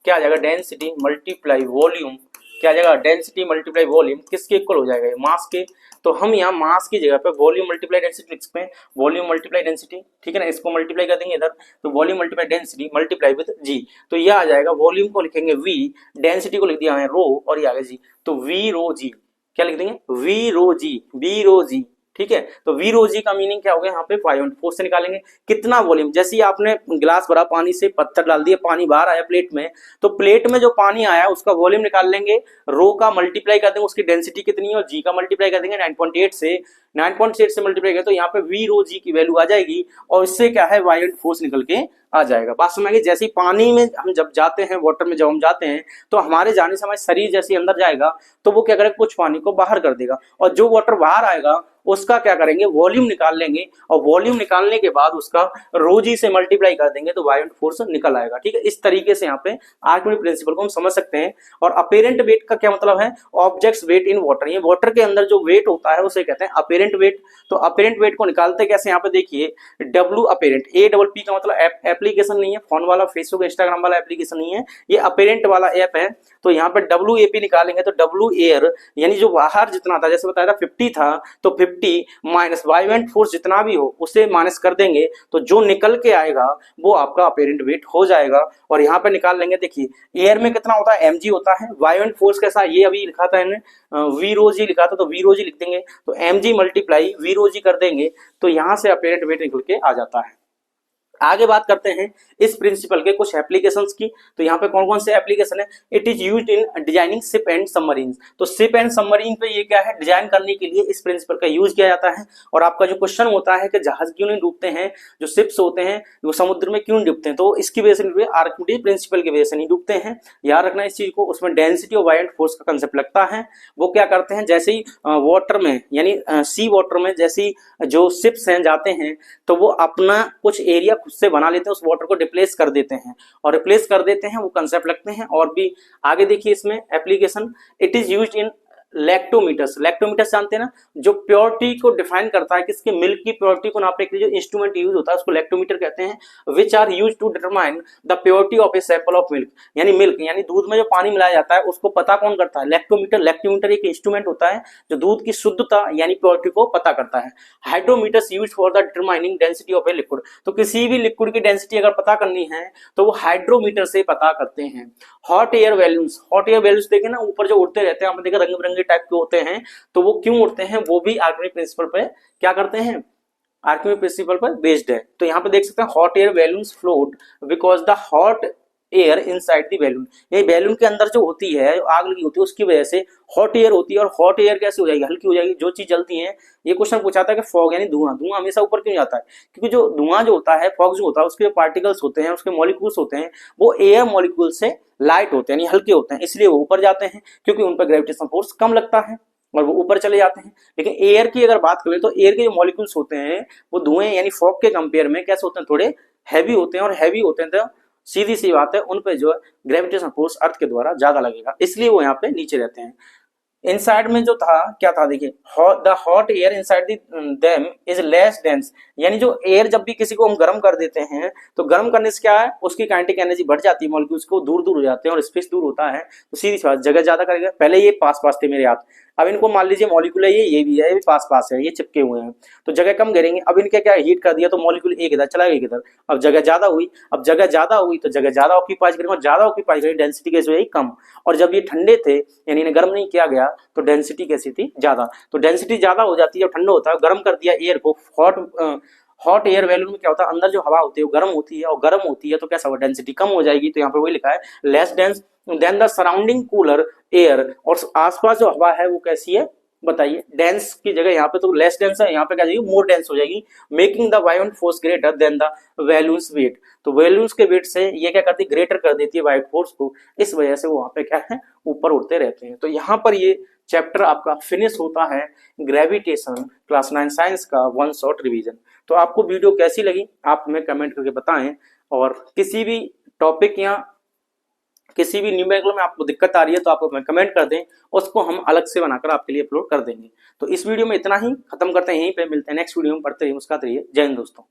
क्या आ जाएगा, डेंसिटी मल्टीप्लाई वॉल्यूम, क्या आ जाएगा, डेंसिटी मल्टीप्लाई वॉल्यूम, किसके इक्वल हो जाएगा, मास के। तो हम यहाँ मास की जगह पे वॉल्यूम मल्टीप्लाई डेंसिटी लिख सकते हैं, वॉल्यूम मल्टीप्लाई डेंसिटी, ठीक है ना। इसको मल्टीप्लाई कर देंगे इधर, तो volume multiply density multiply with g. तो ये आ जाएगा, वॉल्यूम को लिखेंगे वी, डेंसिटी को लिख दिया है रो, और ये आ गया जी। तो वी रो जी, क्या लिख देंगे, वी रो जी, वी रो जी, ठीक है। तो वी रो जी का मीनिंग क्या हो गया, यहाँ पे वायुवेंट फोर्स से निकालेंगे कितना वॉल्यूम। जैसे ही आपने गिलास भरा, पानी से पत्थर डाल दिए, पानी बाहर आया प्लेट में, तो प्लेट में जो पानी आया उसका वॉल्यूम निकाल लेंगे, रो का मल्टीप्लाई कर देंगे, उसकी डेंसिटी कितनी है, और जी का मल्टीप्लाई कर देंगे 9.8 से, 9.8 से मल्टीप्लाई करें तो यहाँ पे वी रो जी की वैल्यू आ जाएगी, और इससे क्या है, वायुवेंट फोर्स निकल के आ जाएगा। बात समझ में, जैसे पानी में हम जब जाते हैं, वाटर में जब हम जाते हैं, तो हमारे जाने से हमारे शरीर जैसे अंदर जाएगा तो वो क्या करेगा, कुछ पानी को बाहर कर देगा, और जो वाटर बाहर आएगा उसका क्या करेंगे, वॉल्यूम निकाल लेंगे, और वॉल्यूम निकालने के बाद उसका रोजी से मल्टीप्लाई कर देंगे तो वायुवेंट फोर्स निकल आएगा, ठीक है। इस तरीके से यहाँ पे आर्किमिडीज प्रिंसिपल को हम समझ सकते हैं। और अपेरेंट वेट का क्या मतलब है, ऑब्जेक्ट्स वेट इन वाटर, ये वाटर के अंदर जो वेट होता है उसे कहते हैं अपेरेंट वेट। तो अपेरेंट वेट को निकालते कैसे, यहाँ पे देखिए डब्ल्यू अपेरेंट, APP का मतलब एप्लीकेशन नहीं है, फोन वाला, फेसबुक इंस्टाग्राम वाला एप्लीकेशन नहीं है, ये अपेरेंट वाला ऐप है। तो यहाँ पे WAP निकालेंगे तो डब्ल्यू एयर, यानी जो बाहर जितना था, जैसे बताया था 50 था, तो 50 माइनस वायुवेंट फोर्स जितना भी हो उसे माइनस कर देंगे, तो जो निकल के आएगा वो आपका अपेरेंट वेट हो जाएगा। और यहाँ पे निकाल लेंगे, देखिए एयर में कितना होता है, mg होता है, वायुवेंट फोर्स कैसा, ये अभी लिखा था इन्हें, वी रो जी लिखा था, तो वी रो जी लिख देंगे, तो mg मल्टीप्लाई वी रो जी कर देंगे, तो यहाँ से अपेरेंट वेट निकल के आ जाता है। आगे बात करते हैं इस प्रिंसिपल के कुछ एप्लीकेशंस की। तो यहाँ पे कौन कौन से एप्लीकेशन है, it is used in designing ship and submarine. तो शिप एंड सबमरीन पे ये क्या है, डिजाइन करने के लिए इस प्रिंसिपल का यूज किया जाता है। और आपका जो क्वेश्चन होता है कि जहाज क्यों नहीं डूबते हैं, जो शिप्स होते हैं वो समुद्र में क्यों नहीं डूबते हैं, तो इसकी वजह से आर्किमिडीज प्रिंसिपल की वजह से नहीं डूबते हैं। याद रखना इस चीज को। उसमें डेंसिटी और वायुवेंट फोर्स का कंसेप्ट लगता है। वो क्या करते हैं, जैसे ही वाटर में यानी सी वाटर में जैसे जो शिप्स हैं जाते हैं, तो वो अपना कुछ एरिया खुद से बना लेते हैं, उस वाटर को रिप्लेस कर देते हैं, और रिप्लेस कर देते हैं वो कंसेप्ट लगते हैं। और भी आगे देखिए इसमें application, it is used in lactometers. Lactometers जानते हैं ना, जो प्योरिटी को डिफाइन करता है, किसके मिल्क की प्योरिटी को नापने के लिए जो इंस्ट्रूमेंट यूज होता है उसको लैक्टोमीटर कहते हैं, which are use to determine the purity of a sample of milk. यानी मिल्क यानी दूध में जो पानी मिलाया जाता है उसको पता कौन करता है, लैक्टोमीटर। लैक्टोमीटर एक इंस्ट्रूमेंट होता है जो दूध की शुद्धता यानी प्योरिटी को पता करता है। Hydrometers use for the determining density of a liquid. तो किसी भी लिक्विड की डेंसिटी अगर पता करनी है तो वो हाइड्रोमीटर से पता करते हैं। Hot air values, hot air values देखे ना, ऊपर जो उड़ते रहते हैं, आपने देखा रंग बिरंगे टाइप के होते हैं, तो वो क्यों उड़ते हैं, वो भी आर्किमिडीज प्रिंसिपल पे क्या करते हैं, आर्किमिडीज प्रिंसिपल पर बेस्ड है। तो यहाँ पे देख सकते हैं hot air balloons float because the hot air inside the balloon. ये बैलून के अंदर जो होती है, आग लगी होती है, उसकी वजह से हॉट एयर होती है। और हॉट एयर कैसे हो जाएगी, हल्की हो जाएगी। जो चीज जलती है, ये क्वेश्चन पूछा था कि फॉग यानी धुआं, धुआं हमेशा ऊपर क्यों जाता है, क्योंकि जो धुआं जो होता है, फॉग जो होता है, उसके पार्टिकल्स होते हैं, उसके मॉलिक्यूल्स होते हैं, वो एयर मॉलिक्यूल से लाइट होते हैं यानी हल्के होते हैं, इसलिए वो ऊपर जाते हैं, क्योंकि उन पर ग्रेविटेशनल फोर्स कम लगता है और वो ऊपर चले जाते हैं। लेकिन एयर की अगर बात करें तो एयर के जो मॉलिक्यूल्स होते हैं वो धुएं यानी फॉग के कंपेयर में कैसे होते हैं, थोड़े हैवी होते हैं। और हैवी होते हैं तो सीधी सी बात है, उन पे जो ग्रेविटेशनल फोर्स अर्थ के द्वारा ज्यादा लगेगा, इसलिए वो यहाँ पे नीचे रहते हैं। इनसाइड में जो था क्या था, देखिए the hot air inside them is less dense, यानी जो एयर जब भी किसी को हम गर्म कर देते हैं तो गर्म करने से क्या है, उसकी काइनेटिक एनर्जी बढ़ जाती है, मॉलिक्यूल्स को दूर दूर हो जाते हैं और स्पेस दूर होता है, तो सीधी सी बात जगह ज्यादा करेगा। पहले ये पास पास थे मेरे हाथ, अब इनको मान लीजिए मॉलिक्यूल है ये भी है, ये भी पास पास है, ये चिपके हुए हैं, तो जगह कम घेरेंगे। अब इनके क्या हीट कर दिया तो मॉलिक्यूल एक इधर चला गया, एक इधर, अब जगह ज्यादा हुई, अब जगह ज्यादा हुई तो जगह ज्यादा ऑक्यूपाई करेंगे, और ज्यादा ऑक्यूपाई करेंगे डेंसिटी कैसे हुई कम, और जब ये ठंडे थे यानी इन्हें गर्म नहीं किया गया तो डेंसिटी कैसी थी ज्यादा, तो डेंसिटी ज्यादा हो जाती है जब ठंडा होता है, गर्म कर दिया एयर को, हॉट एयर बैलून में क्या होता है, अंदर जो हवा होती है वो गर्म होती है, और गर्म होती है तो कैसा होगा, डेंसिटी कम हो जाएगी, तो यहाँ पे वही लिखा है less dense then the surrounding cooler air, और आसपास जो हवा है वो कैसी है बताइए, डेंस की जगह यहाँ पे तो लेस डेंस है, यहाँ पे क्या जाएगी मोर डेंस हो जाएगी, making the buoyant force greater than the values weight, तो वैल्यूज के वेट से ये क्या करती है, ग्रेटर कर देती है वाइट फोर्स को, इस वजह से वो वहां पे क्या है ऊपर उड़ते रहते हैं। तो यहाँ पर ये चैप्टर आपका फिनिश होता है ग्रेविटेशन क्लास 9 साइंस का वन शॉट रिवीजन। तो आपको वीडियो कैसी लगी आप हमें कमेंट करके बताएं, और किसी भी टॉपिक या किसी भी न्यूमेरिकल में आपको दिक्कत आ रही है तो आप हमें कमेंट कर दें, उसको हम अलग से बनाकर आपके लिए अपलोड कर देंगे। तो इस वीडियो में इतना ही, खत्म करते हैं यहीं पे, मिलते हैं नेक्स्ट वीडियो में, पढ़ते रहिए मुस्कुराते रहिए। जय हिंद दोस्तों।